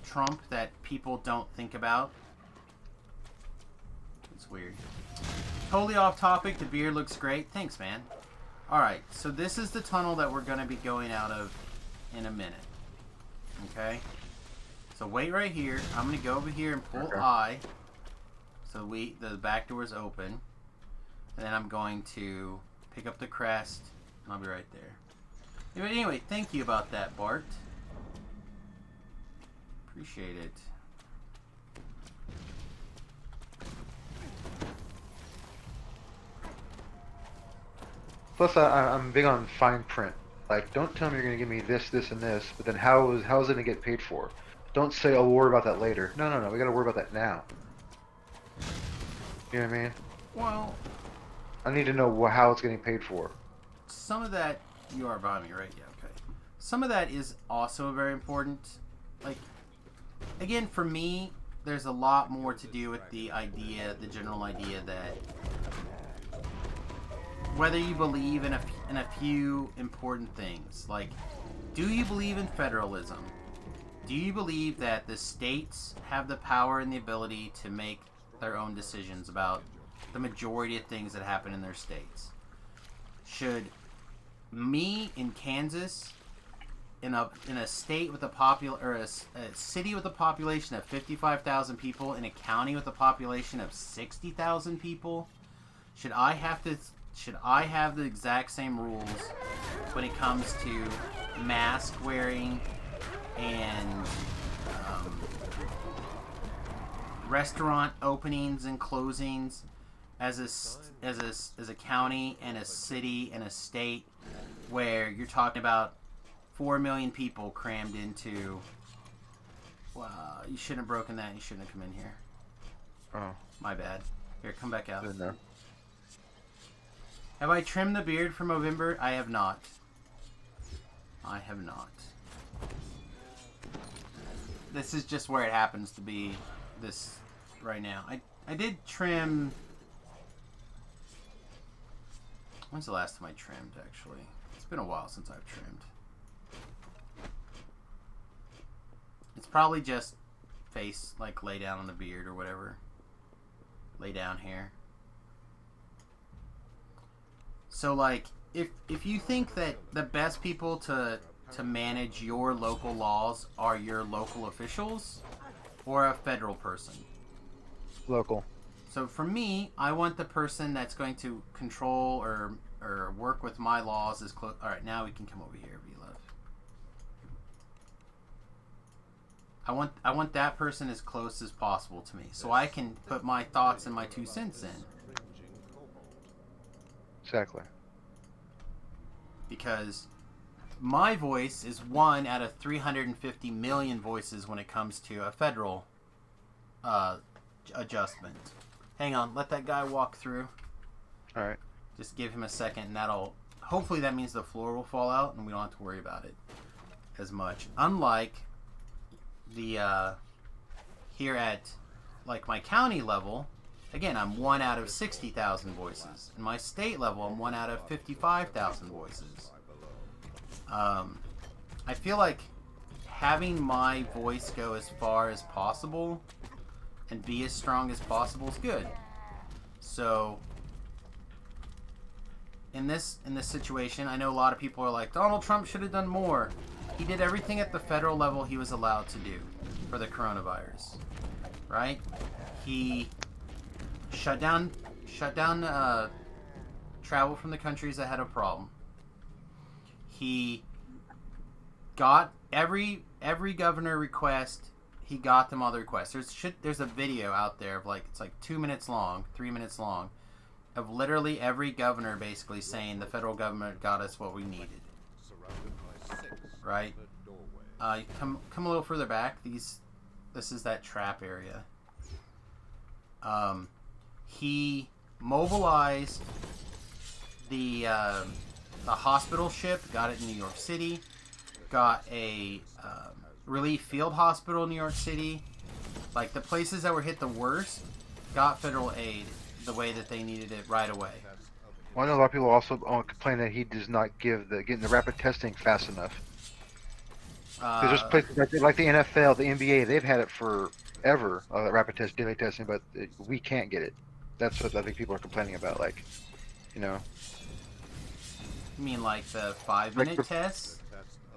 Trump that people don't think about. It's weird. Totally off topic. The beard looks great. Thanks, man. Alright, so this is the tunnel that we're going to be going out of in a minute. Okay? So wait right here. I'm going to go over here and pull I. So the back door is open. And then I'm going to pick up the crest. And I'll be right there. But anyway, thank you about that, Bart. Appreciate it. Plus, I'm big on fine print. Like, don't tell me you're going to give me this, this, and this, but then how is it going to get paid for? Don't say, oh, we'll worry about that later. No, we got to worry about that now. You know what I mean? Well, I need to know how it's getting paid for. Some of that, you are behind me, right? Yeah, okay. Some of that is also very important. Like, again, for me, there's a lot more to do with the general idea that whether you believe in a few important things, like, do you believe in federalism? Do you believe that the states have the power and the ability to make their own decisions about the majority of things that happen in their states? Should me in Kansas, in a state with a city with a population of 55,000 people, in a county with a population of 60,000 people, should I have the exact same rules when it comes to mask wearing and restaurant openings and closings as a county and a city and a state where you're talking about 4 million people crammed into? Wow, you shouldn't have broken that. You shouldn't have come in here. Oh, my bad. Here, come back out. good enough. Have I trimmed the beard for Movember? I have not. I have not. This is just where it happens to be this right now. I did trim... When's the last time I trimmed, actually? It's been a while since I've trimmed. It's probably just face, like, lay down on the beard or whatever. Lay down here. So, like, if you think that the best people to manage your local laws are your local officials or a federal person? Local. So for me, I want the person that's going to control or work with my laws as close. All right, now we can come over here, V-Love. I want that person as close as possible to me, so I can put my thoughts and my 2 cents in. Exactly. Because my voice is 1 out of 350 million voices when it comes to a federal adjustment. Hang on, let that guy walk through. Alright. Just give him a second, and that'll... Hopefully that means the floor will fall out, and we don't have to worry about it as much. Unlike the... here at, like, my county level, again, I'm 1 out of 60,000 voices. In my state level, I'm 1 out of 55,000 voices. I feel like having my voice go as far as possible and be as strong as possible is good. So in this situation, I know a lot of people are like, Donald Trump should have done more. He did everything at the federal level he was allowed to do for the coronavirus, right? He shut down travel from the countries that had a problem. He got every governor request he got them all the requests. There's a video out there of like, it's like 2 minutes long, 3 minutes long, of literally every governor basically saying the federal government got us what we needed. Surrounded by 6 Right. doorways. Come a little further back. This is that trap area. He mobilized the hospital ship, got it in New York City, got a relief field hospital in New York City. Like, the places that were hit the worst got federal aid the way that they needed it right away. Well, I know a lot of people also complain that he does not getting the rapid testing fast enough. Because there's places like the NFL, the NBA, they've had it forever, rapid test, daily testing, but we can't get it. That's what I think people are complaining about. Like, you know. You mean like the 5-minute tests?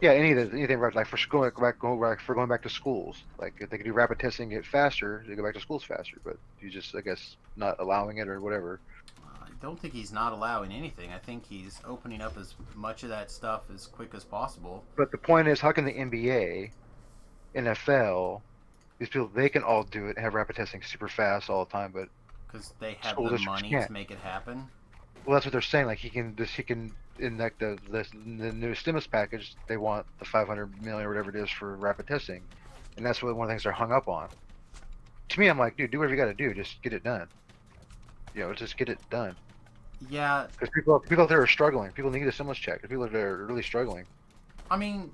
Yeah, anything like for going back to schools. Like, if they could do rapid testing, get faster, they go back to schools faster. But you just, I guess, not allowing it or whatever. I don't think he's not allowing anything. I think he's opening up as much of that stuff as quick as possible. But the point is, how can the NBA, NFL, these people, they can all do it and have rapid testing super fast all the time, but because they have school the districts money can't. to make it happen. Well, that's what they're saying. Like, he can in like the new stimulus package, they want the 500 million or whatever it is for rapid testing, and that's one of the things they're hung up on. To me, I'm like, dude, do whatever you got to do, just get it done. You know, just get it done. Yeah. Because people out there are struggling. People need a stimulus check. People are really struggling. I mean,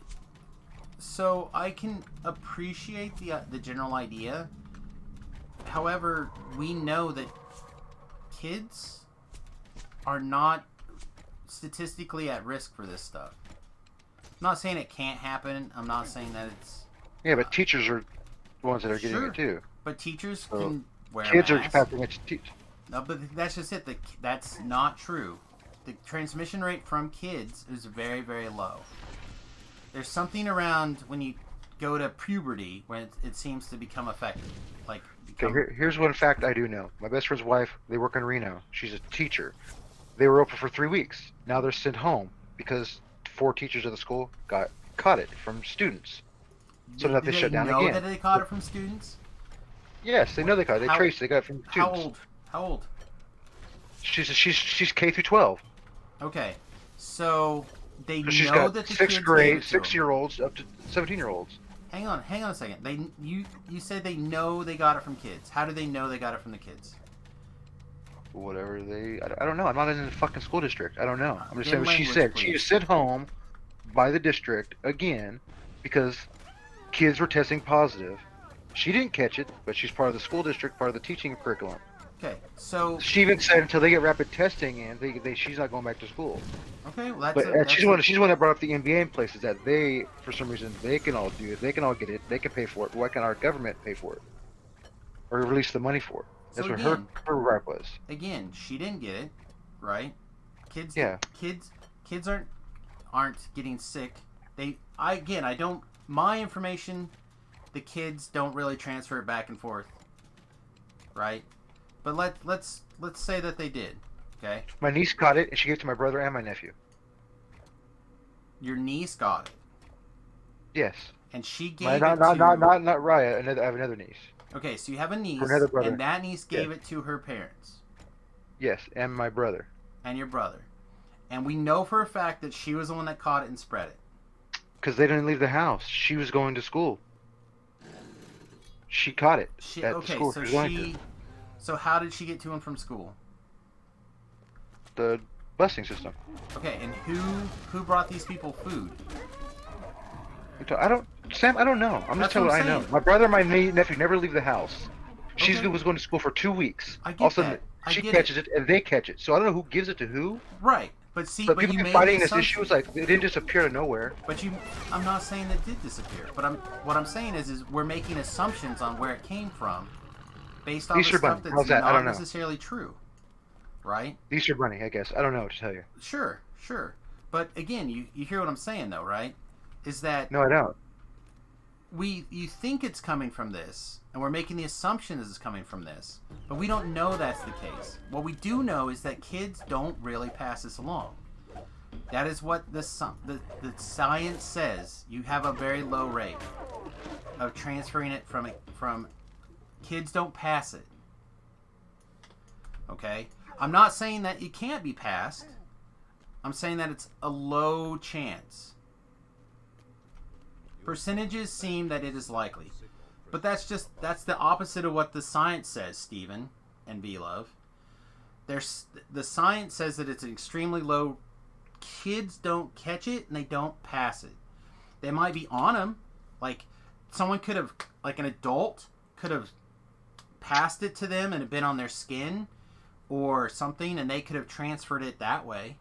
so I can appreciate the general idea. However, we know that kids are not statistically at risk for this stuff. I'm not saying it can't happen. I'm not saying that it's... Yeah, but teachers are the ones that are getting Sure. it too. But teachers So can wear kids masks. are passing it to teachers. No, but that's just it. That's not true. The transmission rate from kids is very, very low. There's something around when you go to puberty when it seems to become effective. Like, Okay, here's one fact I do know. My best friend's wife, they work in Reno. She's a teacher. They were open for 3 weeks. Now they're sent home because 4 teachers at the school caught it from students. So now they shut down know again. that they caught it from students? Yes, they know they caught it. They traced it. They got it from students. How old? She's K through 12. Okay, so they So she's know got that the sixth kids grade, gave it to them. 6-year-olds up to 17-year-olds. Hang on a second. You said they know they got it from kids. How do they know they got it from the kids? Whatever I don't know. I'm not in the fucking school district. I don't know. I'm just In saying what she language, said. please. She was sent home by the district again because kids were testing positive. She didn't catch it, but she's part of the school district, part of the teaching curriculum. Okay, so She even said until they get rapid testing in, she's not going back to school. okay, well But she's the one that brought up the NBA in places that they, for some reason, they can all do it. They can all get it. They can pay for it. Why can't our government pay for it or release the money for it? That's So what again- her gripe was. Again, she didn't get it, right? Kids Yeah. Kids aren't getting sick. I don't my information, the kids don't really transfer it back and forth. Right? But let's say that they did. Okay? My niece caught it, and she gave it to my brother and my nephew. Your niece got it. Yes. And she gave My, it not Raya. I have another niece. Okay, so you have a niece, another brother. and that niece gave Yeah. it to her parents Yes, and my brother. and your brother. And we know for a fact that she was the one that caught it and spread it. Because they didn't leave the house. She was going to school. She caught it at the school she was going to. So how did she get to and from school? The busing system. Okay, and who brought these people food? Sam, I don't know. I'm That's just telling you what what I I'm know. saying. My brother and my nephew never leave the house. She Okay. was going to school for 2 weeks. I get All of a sudden, that. I she get catches it, and they catch it. So I don't know who gives it to who. Right, but see, But but people you keep made fighting the this issue. It's assumption. like, it didn't just appear out of nowhere. But I'm not saying that did disappear. But what I'm saying is we're making assumptions on where it came from, based on Easter the stuff Bunny. that's How's that? I not don't know. necessarily true. Right? Easter Bunny, I guess. I don't know what to tell you. Sure. But again, you hear what I'm saying though, right? Is that No, I don't. you think it's coming from this, and we're making the assumption it's coming from this, but we don't know that's the case. What we do know is that kids don't really pass this along. That is what the science says. You have a very low rate. of transferring it from kids don't pass it. Okay? I'm not saying that it can't be passed. I'm saying that it's a low chance. Percentages seem that it is likely. But that's the opposite of what the science says, Stephen and B-Love. The science says that it's extremely low. Kids don't catch it and they don't pass it. They might be on them. Like, someone could have, like an adult could have passed it to them and it been on their skin or something, and they could have transferred it that way.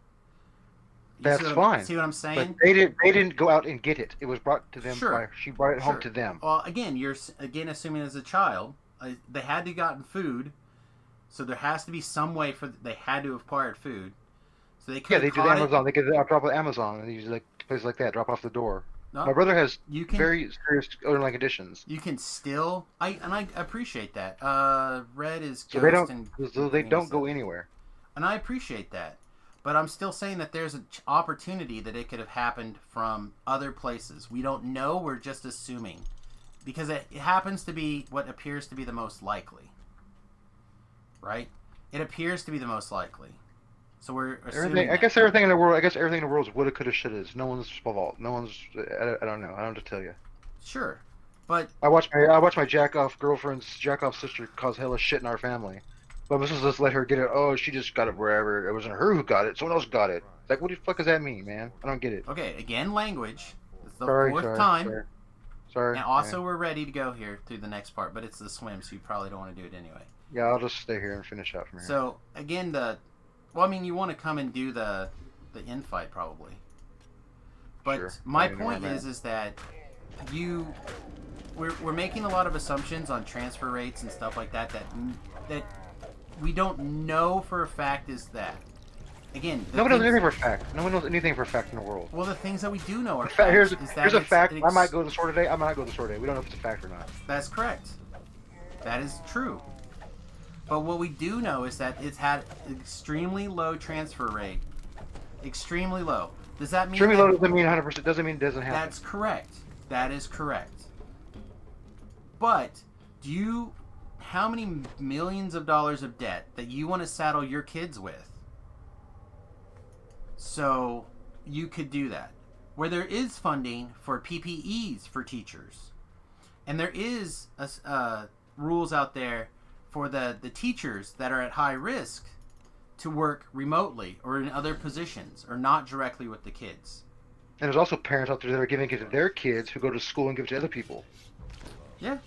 That's fine. See what I'm saying? But they didn't go out and get it. It was brought to them. Sure. She brought it home to them. Well, again, you're assuming as a child, they had to gotten food, so there has to be some way they had to have acquired food. So they could. Yeah, they did Amazon. They could drop it Amazon and use like places like that. Drop off the door. No, my brother has very serious underlying conditions. You can still. I appreciate that. Red is so ghost they don't go anywhere. And I appreciate that. But I'm still saying that there's an opportunity that it could have happened from other places. We don't know. We're just assuming. Because it happens to be what appears to be the most likely. Right? It appears to be the most likely. So we're assuming I guess everything in the world is woulda, coulda, shoulda. No one's fault. No one's... I don't know. I don't know what to tell you. Sure. But... I watch my jack-off girlfriend's jack-off sister cause hella shit in our family. But let's just let her get it. Oh, she just got it wherever. It wasn't her who got it. Someone else got it. Like, what the fuck does that mean, man? I don't get it. Okay, again, language. It's the fourth time. Sorry. And also, we're ready to go here through the next part, but it's the swim, so you probably don't want to do it anyway. Yeah, I'll just stay here and finish out from here. So, again, you want to come and do the infight, probably. But sure. my point is that we're making a lot of assumptions on transfer rates and stuff like that we don't know for a fact is that. Again, no one knows anything for a fact. No one knows anything for a fact in the world. Well, the things that we do know are facts. Here's a fact. I might go to the store today. I might not go to the store today. We don't know if it's a fact or not. That's correct. That is true. But what we do know is that it's had extremely low transfer rate. Extremely low. Does that mean... Extremely low doesn't mean 100%. Doesn't mean it doesn't happen. That's correct. That is correct. But, how many millions of dollars of debt that you want to saddle your kids with? So, you could do that. Where there is funding for PPEs for teachers. And there is rules out there for the teachers that are at high risk to work remotely or in other positions or not directly with the kids. And there's also parents out there that are giving it to their kids who go to school and give it to other people. Yeah.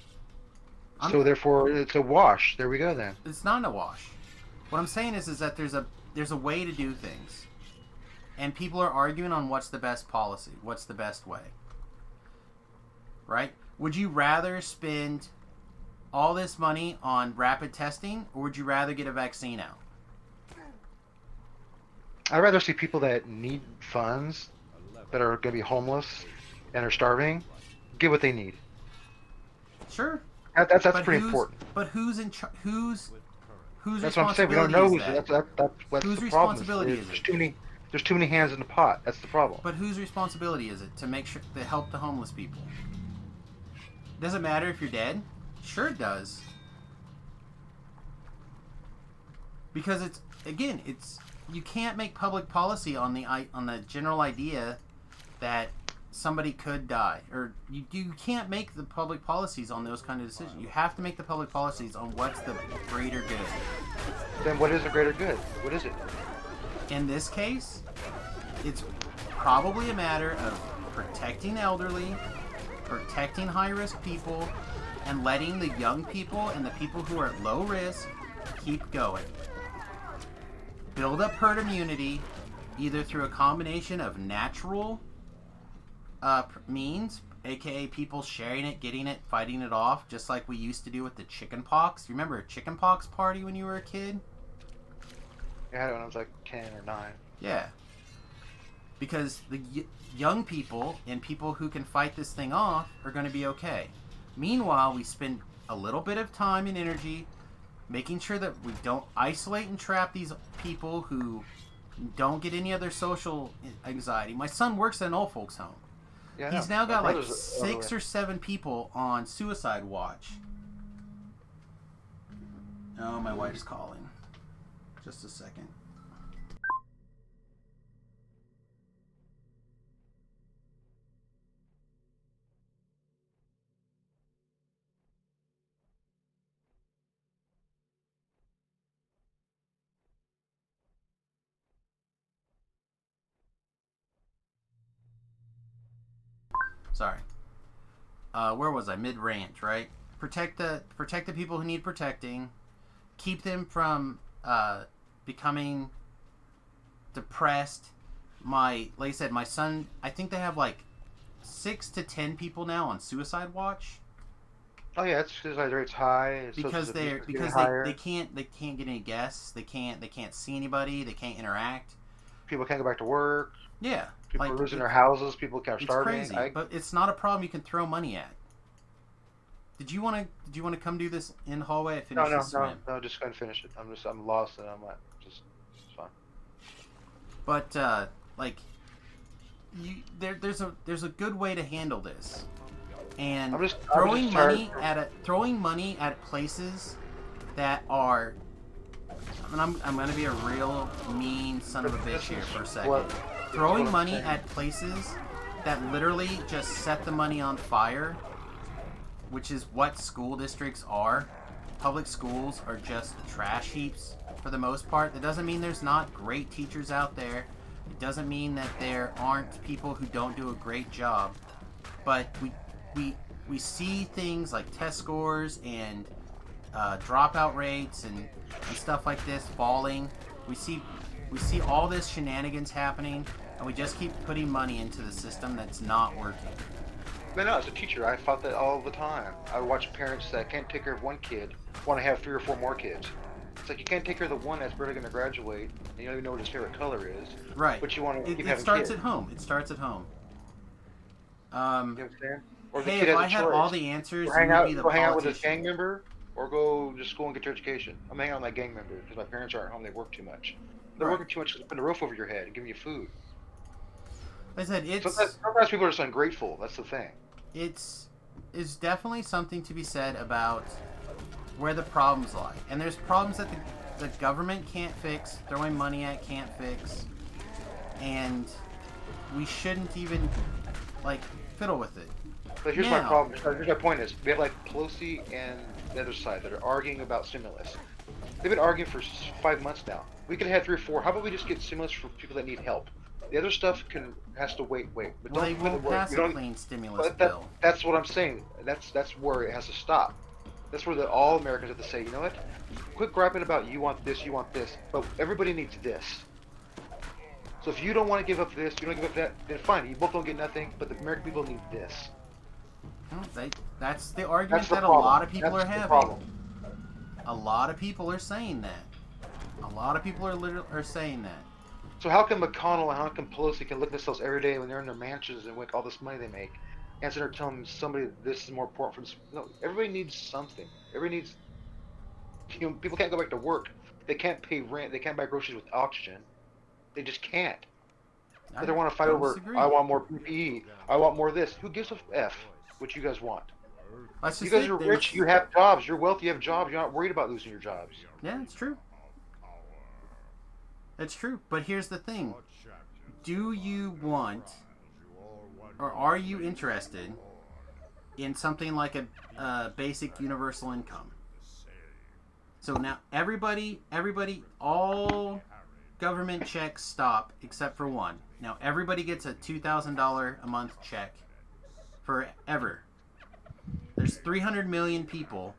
So therefore, it's a wash. There we go then. It's not a wash. What I'm saying is that there's a way to do things. And people are arguing on what's the best policy, what's the best way. Right? Would you rather spend all this money on rapid testing, or would you rather get a vaccine out? I'd rather see people that need funds, that are going to be homeless and are starving, get what they need. Sure. That's pretty important. But who's in charge? Whose That's what I'm saying. We don't know who's that? That's whose the responsibility problem. is it? There's too many hands in the pot. That's the problem. But whose responsibility is it to make sure to help the homeless people? Does it matter if you're dead? Sure it does. Because it's you can't make public policy on the general idea that somebody could die, or you can't make the public policies on those kind of decisions. You have to make the public policies on what's the greater good. Then what is the greater good? What is it? In this case, it's probably a matter of protecting elderly, protecting high-risk people, and letting the young people and the people who are at low risk keep going. Build up herd immunity, either through a combination of natural means, aka people sharing it, getting it, fighting it off, just like we used to do with the chicken pox. Remember a chicken pox party when you were a kid? Yeah, I had it when I was like 10 or 9. Yeah. Because the young people and people who can fight this thing off are going to be okay. Meanwhile, we spend a little bit of time and energy making sure that we don't isolate and trap these people who don't get any other social anxiety. My son works at an old folks home. Yeah, I He's know. now My got like brother's the other 6 way. or 7 people on suicide watch. Oh, my wife's calling. Just a second. Sorry. Where was I? Mid-rant, right? Protect the people who need protecting. Keep them from becoming depressed. Like I said, my son, I think they have like 6 to 10 people now on suicide watch Oh yeah, it's suicide rate's high. because social they're abuse is getting because higher. they can't get any guests. They can't see anybody. They can't interact. People can't go back to work. Yeah, People like are losing their houses. People are it's starving. crazy, but it's not a problem you can throw money at. Did you want to come do this in the hallway? I finished the swim. No. Just go and finish it. I'm lost and I'm like, just it's fine. But like, there's a good way to handle this, and I'm just throwing money tired. at places that are. I'm gonna be a real mean son of a bitch here for a second. Throwing money at places that literally just set the money on fire, which is what school districts are. Public schools are just trash heaps for the most part. That doesn't mean there's not great teachers out there. It doesn't mean that there aren't people who don't do a great job. But we see things like test scores and dropout rates and stuff like this falling. We see all this shenanigans happening, and we just keep putting money into the system that's not working. Man, no, as a teacher, I fought that all the time. I watch parents that can't take care of one kid want to have 3 or 4 more kids. It's like you can't take care of the one that's barely going to graduate, and you don't even know what his favorite color is. Right. But you want to keep It having starts kids. at home. It starts at home. You know what I'm saying? Or the Hey, kid if has I a had choice. all the answers, Go you hang would out, be the go hang out with a politician. gang member, or go to school and get your education. I'm hanging out with my gang member because my parents aren't home. They work too much. They're Right. working too much to put a roof over your head and giving you food. Like I said, Sometimes people are just ungrateful. That's the thing. it's definitely something to be said about where the problems lie. And there's problems that the government can't fix, throwing money at can't fix, and we shouldn't even like fiddle with it. But here's my Now- problem. Here's my point is, we have like Pelosi and the other side that are arguing about stimulus. They've been arguing for 5 months now. We could have had 3 or 4. How about we just get stimulus for people that need help? The other stuff has to wait. But Well, they don't put won't the word. pass You a don't. clean stimulus But bill. that's what I'm saying. That's where it has to stop. That's where all Americans have to say, you know what? Quit griping about you want this, but everybody needs this. So if you don't want to give up this, you don't give up that, then fine. You both don't get nothing, but the American people need this. No, that's the argument That's the that problem. a lot of people That's are the having. problem. A lot of people are saying that. A lot of people are saying that. So how come McConnell and how come Pelosi can look at themselves every day when they're in their mansions and make all this money they make, and so they're telling somebody this is more important for this? No, everybody needs something. Everybody needs. People can't go back to work. They can't pay rent. They can't buy groceries with oxygen. They just can't. But they want to fight don't over. disagree. I want more PPE. I want more of this. Who gives a f? What you guys want? That's You just guys it. are rich. You have jobs. You're wealthy. You have jobs. You're not worried about losing your jobs. Yeah, it's true. It's true. But here's the thing. Do you want, or are you interested in something like a basic universal income? So now everybody, all government checks stop except for one. Now everybody gets a $2,000 a month check forever. There's 300 million people,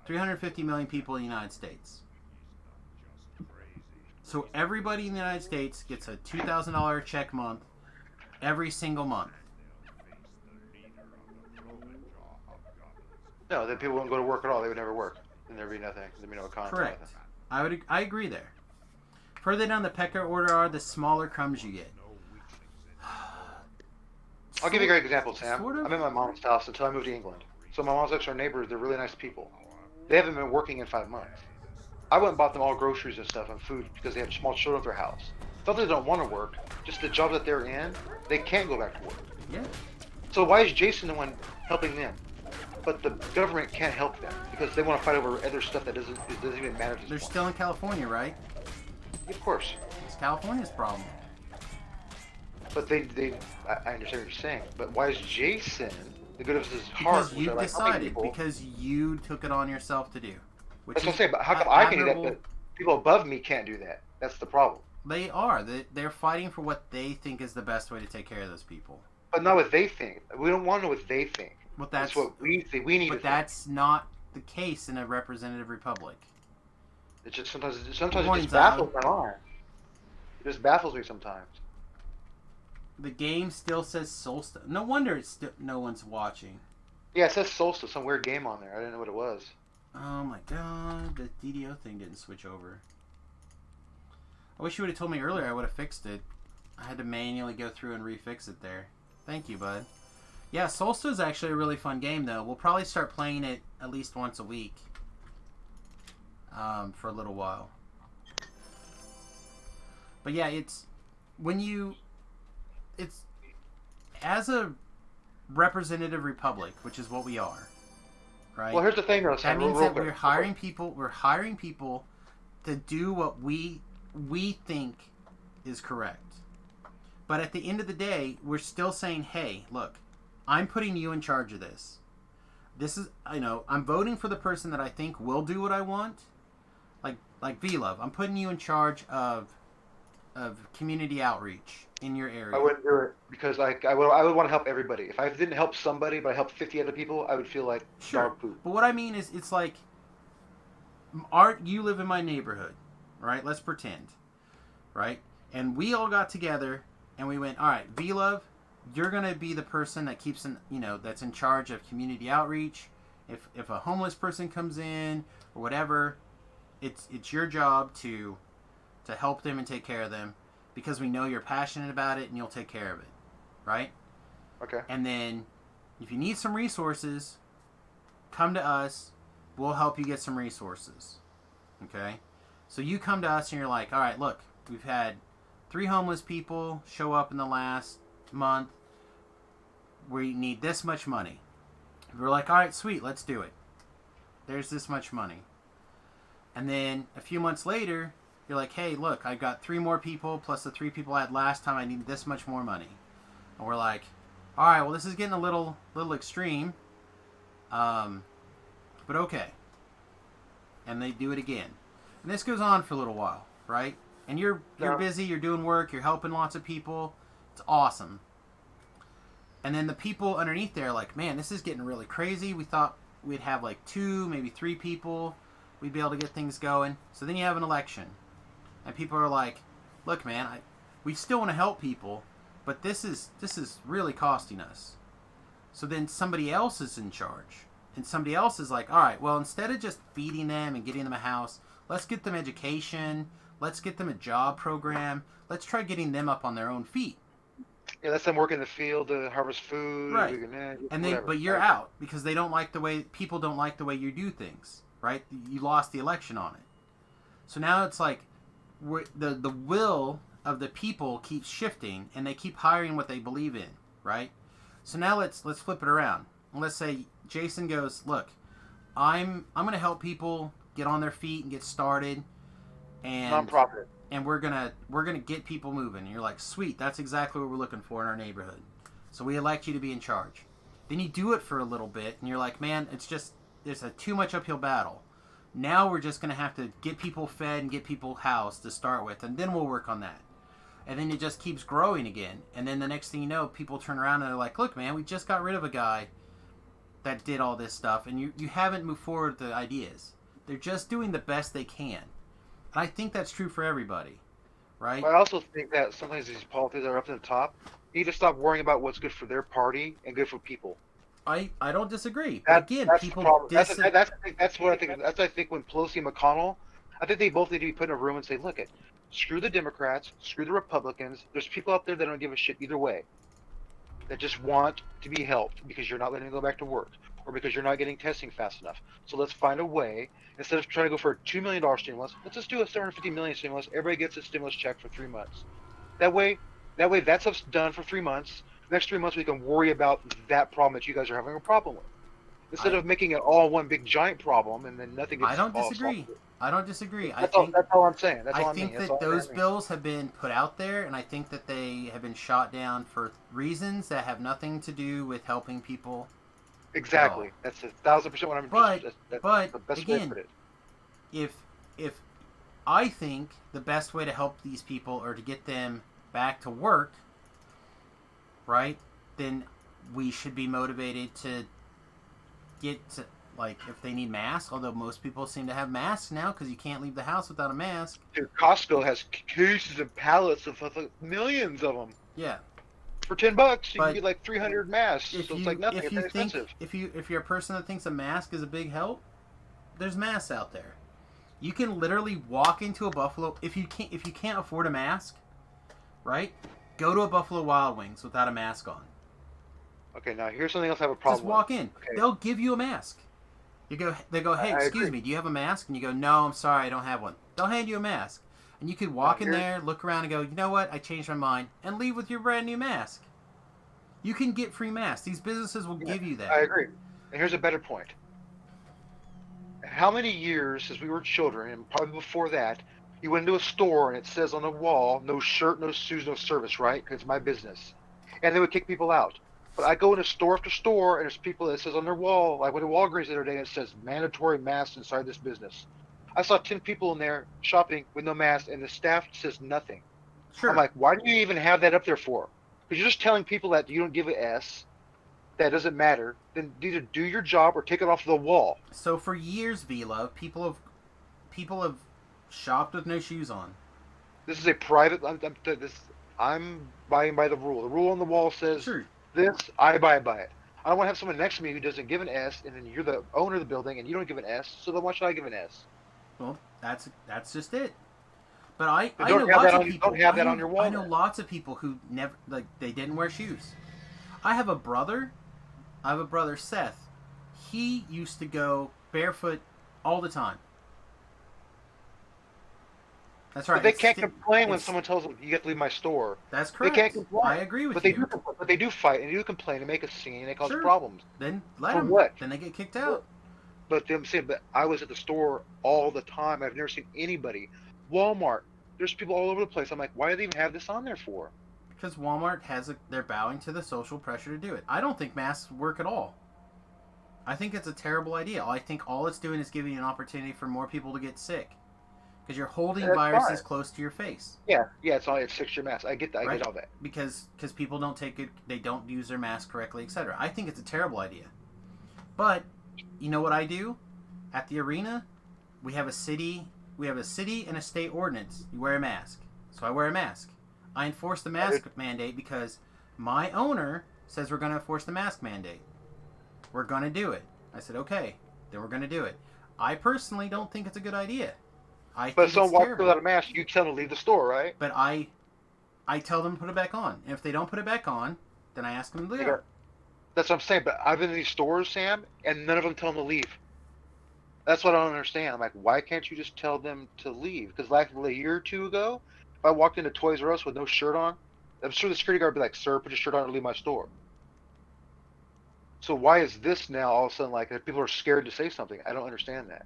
350 million people in the United States. So everybody in the United States gets a $2,000 check month every single month. No, then people wouldn't go to work at all. They would never work. And there'd be nothing. There'd be no economy. Correct. Nothing. I agree there. Further down the pecking order are the smaller crumbs you get. I'll give you a great example, Sam. Sort of. I'm in my mom's house until I moved to England. So my mom's next-door neighbors, they're really nice people. They haven't been working in 5 months. I went and bought them all groceries and stuff and food because they have small children at their house. It's not that they don't want to work, just the job that they're in, they can't go back to work. Yeah. So why is Jason the one helping them? But the government can't help them because they want to fight over other stuff that doesn't even matter to them. They're still in California, right? Of course. It's California's problem. But I understand what you're saying. But why is Jason the good of his heart? Because you decided. Because you took it on yourself to do. That's what I'm saying. But how come I can do that, but people above me can't do that? That's the problem. They are. They're fighting for what they think is the best way to take care of those people. But not what they think. We don't want to know what they think. Well, that's what we think. We need. But that's not the case in a representative republic. It's just sometimes it just baffles my mind. It just baffles me sometimes. The game still says Solstice. No wonder no one's watching. Yeah, it says Solstice. Some weird game on there. I didn't know what it was. Oh my god, the DDO thing didn't switch over. I wish you would have told me earlier. I would have fixed it. I had to manually go through and refix it there. Thank you, bud. Yeah, Solstice is actually a really fun game, though. We'll probably start playing it at least once a week for a little while. But yeah, it's as a representative republic, which is what we are, right? Well, here's the thing, though. That means that we're hiring people. We're hiring people to do what we think is correct. But at the end of the day, we're still saying, hey, look, I'm putting you in charge of this. This is, I'm voting for the person that I think will do what I want. Like V-Love, I'm putting you in charge of community outreach in your area. I wouldn't do it because I would want to help everybody. If I didn't help somebody, but I helped 50 other people, I would feel like dog poop. But what I mean is, it's like, you live in my neighborhood, right? Let's pretend, right? And we all got together and we went, all right, V-Love, you're going to be the person that keeps that's in charge of community outreach. If a homeless person comes in or whatever, it's your job to help them and take care of them because we know you're passionate about it and you'll take care of it, right? Okay. And then if you need some resources, come to us. We'll help you get some resources, okay? So you come to us and you're like, all right, look, we've had 3 homeless people show up in the last month. We need this much money. We're like, all right, sweet, let's do it. There's this much money. And then a few months later, you're like, hey, look, I got 3 more people plus the 3 people I had last time. I need this much more money. And we're like, all right, well, this is getting a little extreme. But okay. And they do it again. And this goes on for a little while, right? And you're busy, you're doing work, you're helping lots of people. It's awesome. And then the people underneath there are like, man, this is getting really crazy. We thought we'd have like 2, maybe 3 people. We'd be able to get things going. So then you have an election. And people are like, look, man, we still want to help people, but this is really costing us. So then somebody else is in charge. And somebody else is like, all right, well, instead of just feeding them and getting them a house, let's get them education. Let's get them a job program. Let's try getting them up on their own feet. Yeah, let them work in the field to harvest food. Right. But you're out because people don't like the way you do things, right? You lost the election on it. So now it's like the will of the people keeps shifting and they keep hiring what they believe in, right? So now let's flip it around. Let's say Jason goes, look, I'm going to help people get on their feet and get started, and nonprofit, and we're gonna get people moving. And you're like, sweet, that's exactly what we're looking for in our neighborhood. So we elect you to be in charge. Then you do it for a little bit, and you're like, man, there's a too much uphill battle. Now we're just gonna have to get people fed and get people housed to start with, and then we'll work on that. And then it just keeps growing again. And then the next thing you know, people turn around and they're like, look, man, we just got rid of a guy that did all this stuff, and you haven't moved forward with the ideas. They're just doing the best they can. And I think that's true for everybody, right? But I also think that sometimes these politics are up to the top. You need to stop worrying about what's good for their party and good for people. I don't disagree. That's again, the people problem. That's what I think. That's what I think when Pelosi and McConnell, I think they both need to be put in a room and say, look, screw the Democrats, screw the Republicans. There's people out there that don't give a shit either way, that just want to be helped because you're not letting them go back to work or because you're not getting testing fast enough. So let's find a way. Instead of trying to go for a $2 million stimulus, let's just do a $750 million stimulus. Everybody gets a stimulus check for 3 months. That way that stuff's done for 3 months. Next 3 months we can worry about that problem that you guys are having a problem with. Instead of making it all one big giant problem and then nothing gets I don't all disagree. solved. I don't disagree. That's all I'm saying. That's all I I mean. think That's that all those I mean. bills have been put out there, and I think that they have been shot down for reasons that have nothing to do with helping people. Exactly. That's 1,000% what I'm. But that's the best way to again, put it. if I think the best way to help these people or to get them back to work, right? Then we should be motivated to get to, like, if they need masks, although most people seem to have masks now because you can't leave the house without a mask. Dude, Costco has cases and pallets of millions of them. Yeah. For $10, you But can get like 300 masks. So If it's you like nothing. if It's you inexpensive. think if you're a person that thinks a mask is a big help, there's masks out there. You can literally walk into a Buffalo if you can't afford a mask, right? Go to a Buffalo Wild Wings without a mask on. Okay, now here's something else I have a problem Just walk with. in. Okay. They'll give you a mask. They go, hey, I excuse agree. me, do you have a mask? And you go, no, I'm sorry, I don't have one. They'll hand you a mask. And you could walk in here's- there, look around and go, you know what, I changed my mind, and leave with your brand new mask. You can get free masks. These businesses will give you that. I agree. And here's a better point. How many years since we were children, and probably before that, you went into a store and it says on the wall, no shirt, no shoes, no service, right? Because it's my business. And they would kick people out. But I go into store after store and there's people that says on their wall, like went to Walgreens the other day and it says mandatory masks inside this business. I saw 10 people in there shopping with no mask and the staff says nothing. Sure. I'm like, why do you even have that up there for? Because you're just telling people that you don't give an S, that doesn't matter. Then either do your job or take it off the wall. So for years, V-Love, people have shopped with no shoes on. This is a private. I'm buying by the rule. The rule on the wall says Sure. this. I abide by it. I don't want to have someone next to me who doesn't give an S, and then you're the owner of the building and you don't give an S. So then why should I give an S? Well, that's just it. But I But know don't have lots that of on- people. don't have that I know- on your wall I know then. lots of people who never they didn't wear shoes. I have a brother, Seth. He used to go barefoot all the time. That's right. But they it's can't sti- complain when it's- someone tells them you have to leave my store. That's They correct. can't complain. I agree with but you. But they do fight and they do complain and make a scene and they cause Sure. problems. Then let For them. what? Then they get kicked out. But I'm saying, but I was at the store all the time. I've never seen anybody. Walmart. There's people all over the place. I'm like, why do they even have this on there for? Because Walmart they're bowing to the social pressure to do it. I don't think masks work at all. I think it's a terrible idea. I think all it's doing is giving you an opportunity for more people to get sick. Because you're holding That's viruses fine. close to your face. Yeah, it's only a 6-year mask. I get that. I Right. get all that. Because people don't take it, they don't use their mask correctly, etc. I think it's a terrible idea. But you know what I do? At the arena, we have a city and a state ordinance. You wear a mask. So I wear a mask. I enforce the mask mandate because my owner says we're going to enforce the mask mandate. We're going to do it. I said, okay, then we're going to do it. I personally don't think it's a good idea. But if think someone it's walks terrible. without a mask, you tell them to leave the store, right? But I tell them to put it back on. And if they don't put it back on, then I ask them to leave. Yeah. That's what I'm saying. But I've been in these stores, Sam, and none of them tell them to leave. That's what I don't understand. I'm like, why can't you just tell them to leave? Because like a year or two ago, if I walked into Toys R Us with no shirt on, I'm sure the security guard would be like, sir, put your shirt on and leave my store. So why is this now all of a sudden like that people are scared to say something? I don't understand that.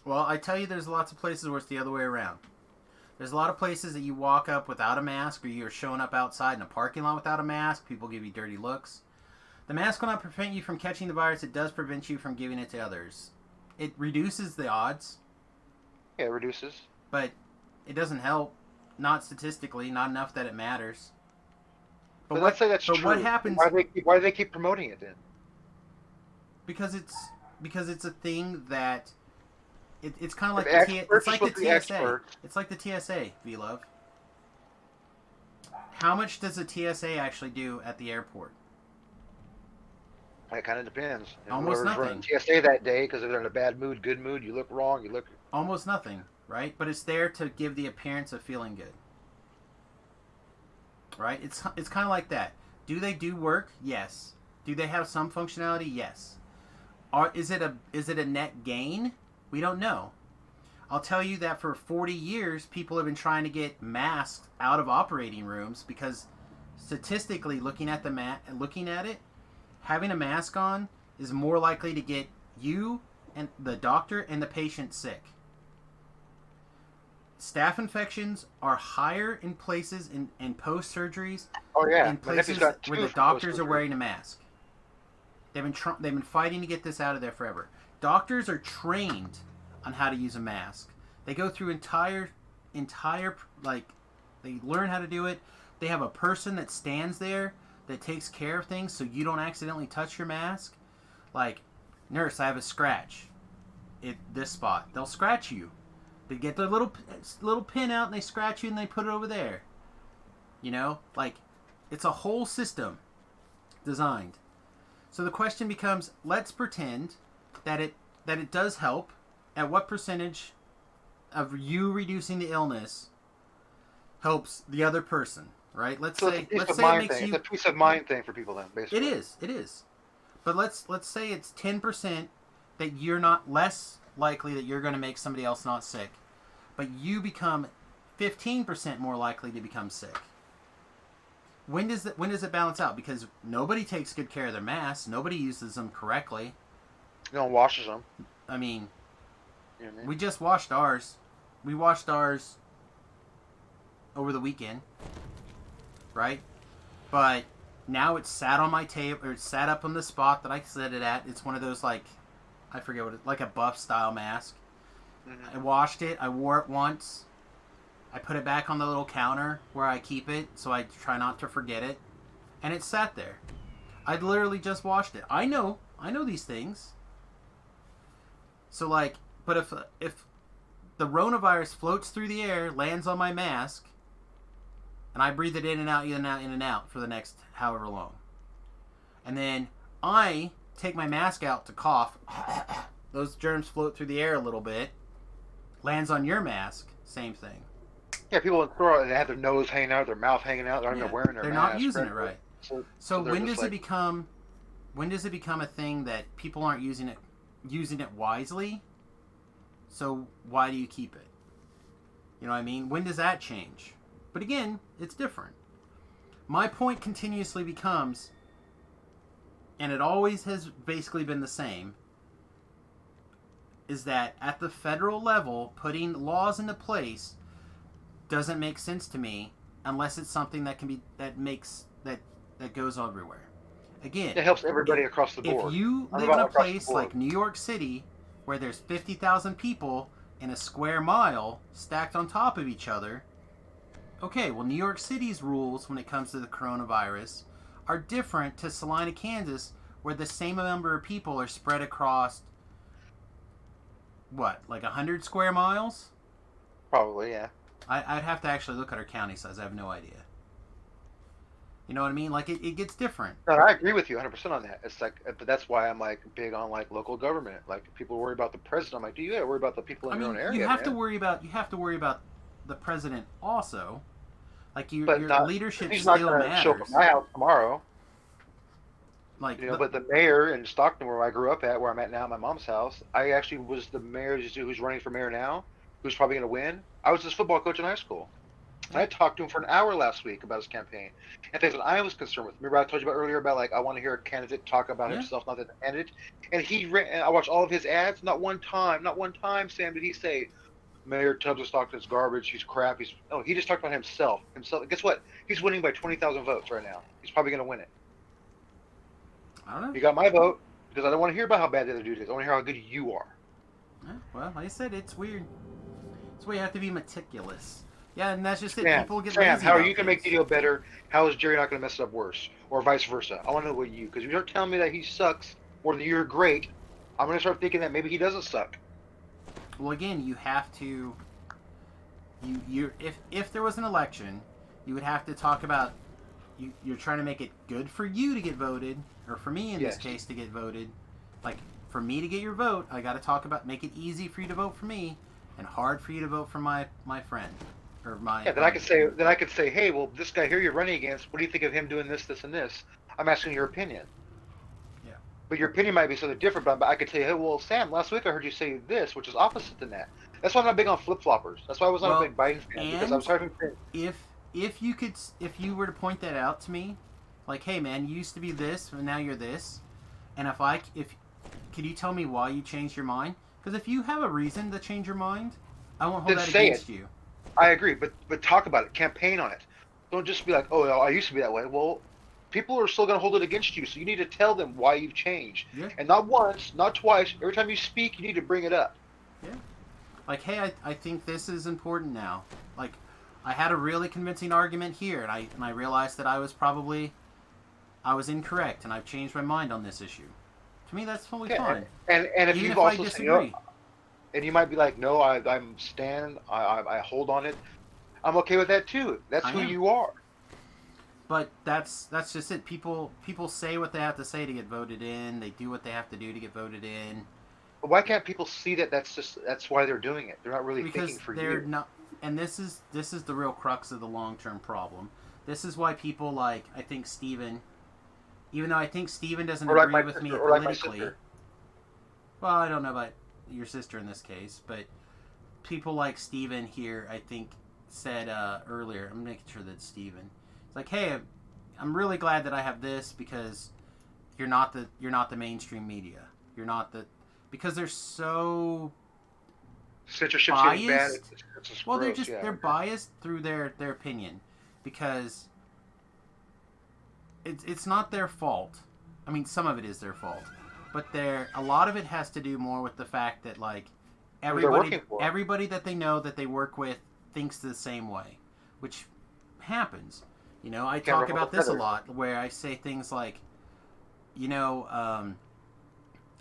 Well, I tell you, there's lots of places where it's the other way around. There's a lot of places that you walk up without a mask, or you're showing up outside in a parking lot without a mask. People give you dirty looks. The mask will not prevent you from catching the virus. It does prevent you from giving it to others. It reduces the odds, Yeah, it reduces. but it doesn't help. Not statistically, not enough that it matters. But let's say that's but true. what happens? Why do they keep promoting it then? Because it's a thing that it's kind of like The the experts it's like are the supposed to be TSA. experts. It's like the TSA, V-Love. How much does the TSA actually do at the airport? It kind of depends. And Almost whoever's nothing. running TSA that day, because if they're in a bad mood, good mood, you look wrong, you look. Almost nothing, right? But it's there to give the appearance of feeling good. Right? It's kind of like that. Do they do work? Yes. Do they have some functionality? Yes. Is it a net gain? We don't know. I'll tell you that for 40 years, people have been trying to get masks out of operating rooms because statistically, looking at it, having a mask on is more likely to get you and the doctor and the patient sick. Staph infections are higher in places in post surgeries. Oh yeah, in places where the doctors are wearing a mask. They've been fighting to get this out of there forever. Doctors are trained on how to use a mask. They go through entire like they learn how to do it. They have a person that stands there that takes care of things so you don't accidentally touch your mask. Like, nurse, I have a scratch at this spot. They'll scratch you. They get their little pin out and they scratch you and they put it over there. You know, like, it's a whole system designed. So the question becomes, let's pretend that it does help. At what percentage of you reducing the illness helps the other person, right? Let's say it makes you... It's a peace of mind thing for people then, basically. It is. But let's say it's 10% that you're not less likely that you're going to make somebody else not sick, but you become 15% more likely to become sick. When does it balance out? Because nobody takes good care of their masks. Nobody uses them correctly. No one washes them. I mean, you know what I mean? we just washed ours. We washed ours over the weekend, right? But now it's sat on my table, or it's sat up on the spot that I set it at. It's one of those, like, I forget what like a buff style mask. Mm-hmm. I washed it. I wore it once. I put it back on the little counter where I keep it, so I try not to forget it. And it sat there. I literally just washed it. I know these things. So, like, but if the coronavirus floats through the air, lands on my mask, and I breathe it in and out, in and out, in and out for the next however long, and then I take my mask out to cough, those germs float through the air a little bit, lands on your mask, same thing. Yeah, people in the store, they have their nose hanging out, their mouth hanging out, they're not even wearing their mask. They're not using it right. So when does it become a thing that people aren't using it wisely? So why do you keep it? You know what I mean? When does that change? But again, it's different. My point continuously becomes, and it always has basically been the same, is that at the federal level, putting laws into place doesn't make sense to me unless it's something that goes everywhere. Again, it helps everybody across the board. If you live in a place like New York City where there's 50,000 people in a square mile stacked on top of each other, okay, well, New York City's rules when it comes to the coronavirus are different to Salina, Kansas, where the same number of people are spread across, what, like 100 square miles? Probably, yeah. I'd have to actually look at our county size. I have no idea. You know what I mean? Like, it gets different. No, I agree with you 100% on that. It's like, but that's why I'm like big on like local government. Like, people worry about the president. I'm like, do you gotta worry about the people in your own area? You have to worry about the president also. Like, your leadership he's still not gonna matters. show up at my house tomorrow. Like, you know, but the mayor in Stockton, where I grew up at, where I'm at now, my mom's house, I actually was the mayor who's running for mayor now, who's probably gonna win. I was his football coach in high school. And I talked to him for an hour last week about his campaign and things that I was concerned with. Remember I told you about earlier about, like, I want to hear a candidate talk about himself, not the candidate. And I watched all of his ads. Not one time, Sam, did he say, Mayor Tubbs of Stockton's garbage, he's crap. He just talked about himself. Guess what? He's winning by 20,000 votes right now. He's probably going to win it. I don't know. He got my vote because I don't want to hear about how bad the other dude is. I want to hear how good you are. Well, like I said, it's weird. That's why you have to be meticulous. Yeah, and that's just it. Sam, People get Sam, lazy how are about you going to make the things. deal better? How is Jerry not going to mess it up worse? Or vice versa? I want to know what you, because if you're telling me that he sucks or that you're great, I'm going to start thinking that maybe he doesn't suck. Well, again, you have to. If there was an election, you would have to talk about. You're trying to make it good for you to get voted, or for me in this case to get voted. Like, for me to get your vote, I got to talk about make it easy for you to vote for me, and hard for you to vote for my friend. Then I could say, hey, well, this guy here you're running against, what do you think of him doing this, this, and this? I'm asking your opinion. Yeah. But your opinion might be something different, but I could tell you, hey, well, Sam, last week I heard you say this, which is opposite than that. That's why I'm not big on flip-floppers. That's why I was not a big Biden fan, because I'm starting to think. if you were to point that out to me, like, hey man, you used to be this, and now you're this, and could you tell me why you changed your mind? Because if you have a reason to change your mind, I won't hold Then that say against it. you. I agree, but talk about it. Campaign on it. Don't just be like, oh, I used to be that way. Well, people are still going to hold it against you, so you need to tell them why you've changed. Yeah. And not once, not twice. Every time you speak, you need to bring it up. Yeah. Like, hey, I think this is important now. Like, I had a really convincing argument here, and I realized that I was incorrect, and I've changed my mind on this issue. To me, that's totally fine. And if even you've if also I said, disagree. and you might be like, no, I'm Stan. I hold on it. I'm okay with that too. That's who you are. But that's just it. People say what they have to say to get voted in. They do what they have to do to get voted in. But why can't people see that? That's why they're doing it. They're not really thinking for they're you. not. And this is the real crux of the long-term problem. This is why people like, I think Steven, even though I think Steven doesn't agree with me politically. Well, I don't know about your sister in this case, but people like Steven here, I think, said earlier, I'm making sure that Steven, it's like, hey, I'm really glad that I have this because you're not the mainstream media. You're not the, because they're so censorship's biased. Bad. Well, gross, they're biased through their opinion, because it's not their fault. I mean, some of it is their fault, but a lot of it has to do more with the fact that, like, everybody that they know that they work with thinks the same way, which happens. You know, I talk about this a lot, where I say things like, you know,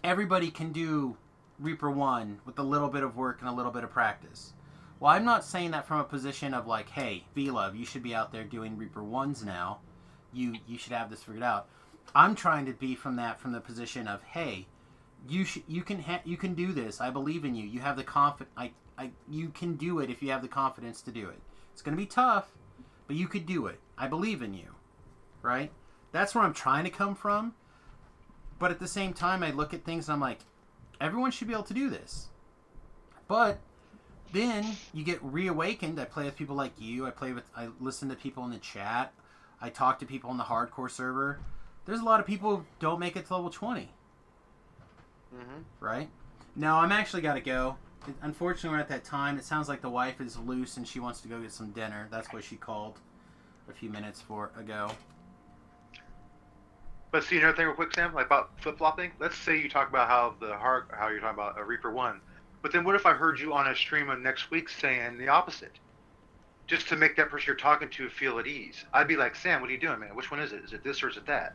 everybody can do Reaper 1 with a little bit of work and a little bit of practice. Well, I'm not saying that from a position of like, hey, V-Love, you should be out there doing Reaper 1s now. You should have this figured out. I'm trying to be from the position of, hey, you can do this. I believe in you. You have the you can do it if you have the confidence to do it. It's going to be tough, but you could do it. I believe in you. Right? That's where I'm trying to come from. But at the same time, I look at things and I'm like, everyone should be able to do this. But then you get reawakened. I play with people like you. I listen to people in the chat. I talk to people on the hardcore server. There's a lot of people who don't make it to level 20. Mm-hmm. Right? No, I'm actually got to go. Unfortunately, we're at that time. It sounds like the wife is loose and she wants to go get some dinner. That's what she called a few minutes ago. But see, another thing real quick, Sam, like about flip-flopping. Let's say you talk about how you're talking about a Reaper 1. But then what if I heard you on a stream of next week saying the opposite? Just to make that person you're talking to feel at ease. I'd be like, Sam, what are you doing, man? Which one is it? Is it this or is it that?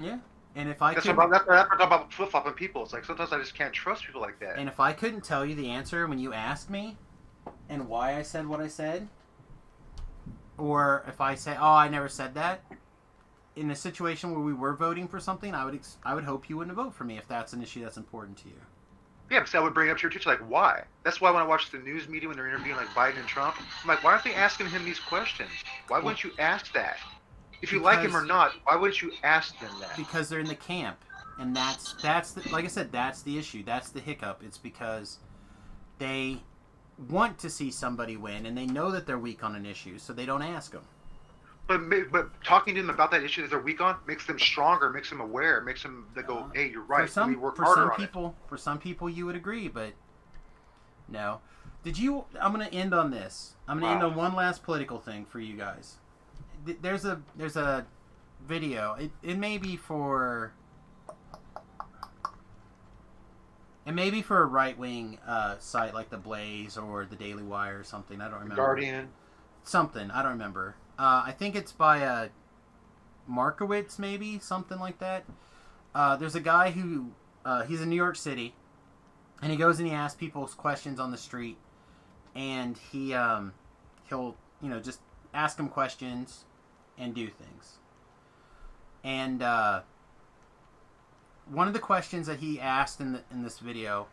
Yeah. And if I that's what I'm talking about flip-flopping people. It's like sometimes I just can't trust people like that. And if I couldn't tell you the answer when you asked me and why I said what I said, or if I say, oh, I never said that, in a situation where we were voting for something, I would hope you wouldn't vote for me if that's an issue that's important to you. Yeah, because I would bring it up to your teacher, like, why? That's why when I watch the news media when they're interviewing like Biden and Trump, I'm like, why aren't they asking him these questions? Why wouldn't you ask that? If you like him or not, why wouldn't you ask them that? Because they're in the camp, and that's the, like I said, that's the issue. That's the hiccup. It's because they want to see somebody win, and they know that they're weak on an issue, so they don't ask them. But talking to them about that issue that they're weak on makes them stronger, makes them aware, makes them go, hey, you're right. For some harder for some people, you would agree, but no. I'm going to end on this. I'm going to end on one last political thing for you guys. There's a video. It may be for a right-wing site like the Blaze or the Daily Wire or something. I don't remember. Guardian. Something. I don't remember. I think it's by Markowitz, maybe, something like that. There's a guy who he's in New York City, and he goes and he asks people questions on the street, and he'll just ask them questions and do things. And one of the questions that he asked in this video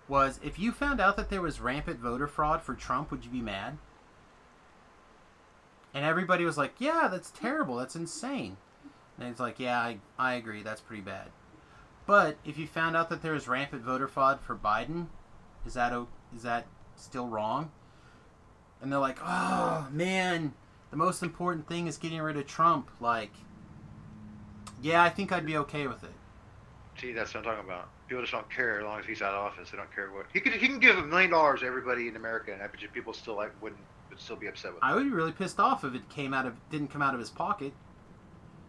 was, if you found out that there was rampant voter fraud for Trump, would you be mad? And everybody was like, yeah, that's terrible. That's insane. And he's like, yeah, I agree. That's pretty bad. But if you found out that there was rampant voter fraud for Biden, is that still wrong? And they're like, oh, man, the most important thing is getting rid of Trump. Like, yeah, I think I'd be okay with it. See, that's what I'm talking about. People just don't care as long as he's out of office. They don't care what he can give $1 million to everybody in America, and I bet you people still would still be upset with him. I would be really pissed off if it didn't come out of his pocket.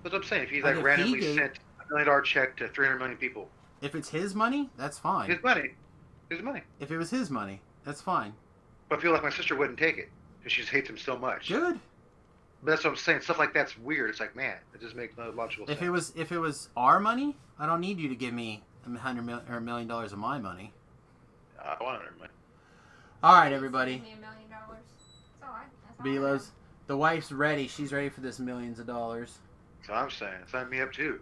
That's what I'm saying. If he Like, if randomly he sent $1 million check to 300 million people, If it's his money, that's fine. his money. If it was his money, that's fine. But I feel like my sister wouldn't take it because she just hates him so much. Good. But that's what I'm saying. Stuff like that's weird. It's like, man, it just makes no logical sense. If it was our money, I don't need you to give me $1 million of my money. I want $100 million. All right, everybody. Give me $1 million. That's all I Belos, the wife's ready. She's ready for this millions of dollars. That's what I'm saying. Sign me up too.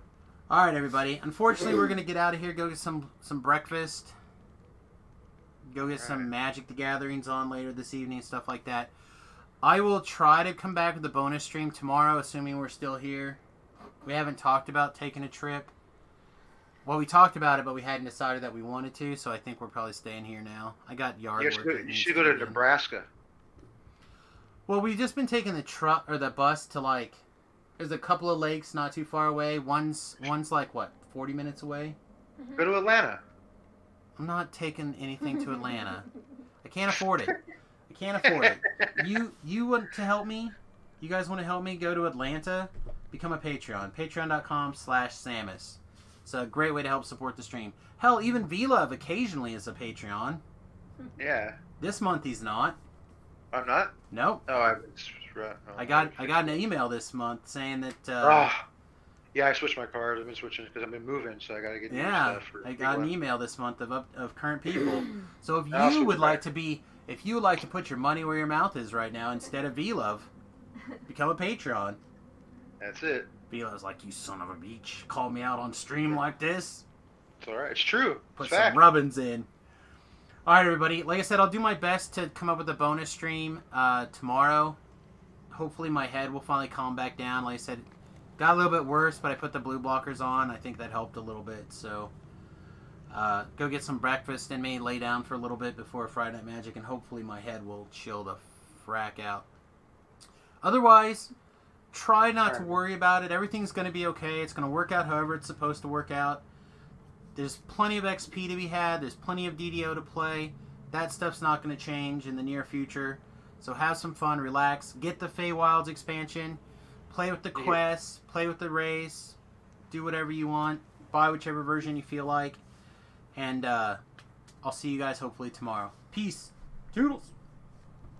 All right, everybody. Unfortunately, we're gonna get out of here. Go get some breakfast. Go get some Magic the Gatherings on later this evening, stuff like that. I will try to come back with the bonus stream tomorrow, assuming we're still here. We haven't talked about taking a trip. Well, we talked about it, but we hadn't decided that we wanted to, so I think we're probably staying here now. I got yard work. You should go to Nebraska. Well, we've just been taking the truck or the bus to like. There's a couple of lakes not too far away. One's like what, 40 minutes away. Go to Atlanta. I'm not taking anything to Atlanta. I can't afford it. I can't afford it. You want to help me? You guys want to help me go to Atlanta? Become a Patreon. Patreon.com/Samus. It's a great way to help support the stream. Hell, even V-Love occasionally is a Patreon. Yeah. This month he's not. I'm not? Nope. Oh, I got an email this month saying that. Yeah, I switched my card. I've been switching because I've been moving, so I got to get new stuff. I got an email this month of current people. So if you would like to put your money where your mouth is right now instead of V-Love, become a Patreon. That's it. V-Love's like, you son of a bitch, call me out on stream like this. It's all right. It's true. Put some rubbins in. All right, everybody. Like I said, I'll do my best to come up with a bonus stream tomorrow. Hopefully my head will finally calm back down. Like I said, got a little bit worse, but I put the blue blockers on. I think that helped a little bit. So go get some breakfast and maybe lay down for a little bit before Friday Night Magic, and hopefully my head will chill the frack out. Otherwise, try not to worry about it. Everything's going to be okay. It's going to work out however it's supposed to work out. There's plenty of XP to be had. There's plenty of DDO to play. That stuff's not going to change in the near future. So have some fun, relax. Get the Feywilds expansion. Play with the quests. Play with the race. Do whatever you want. Buy whichever version you feel like. And I'll see you guys hopefully tomorrow. Peace. Toodles.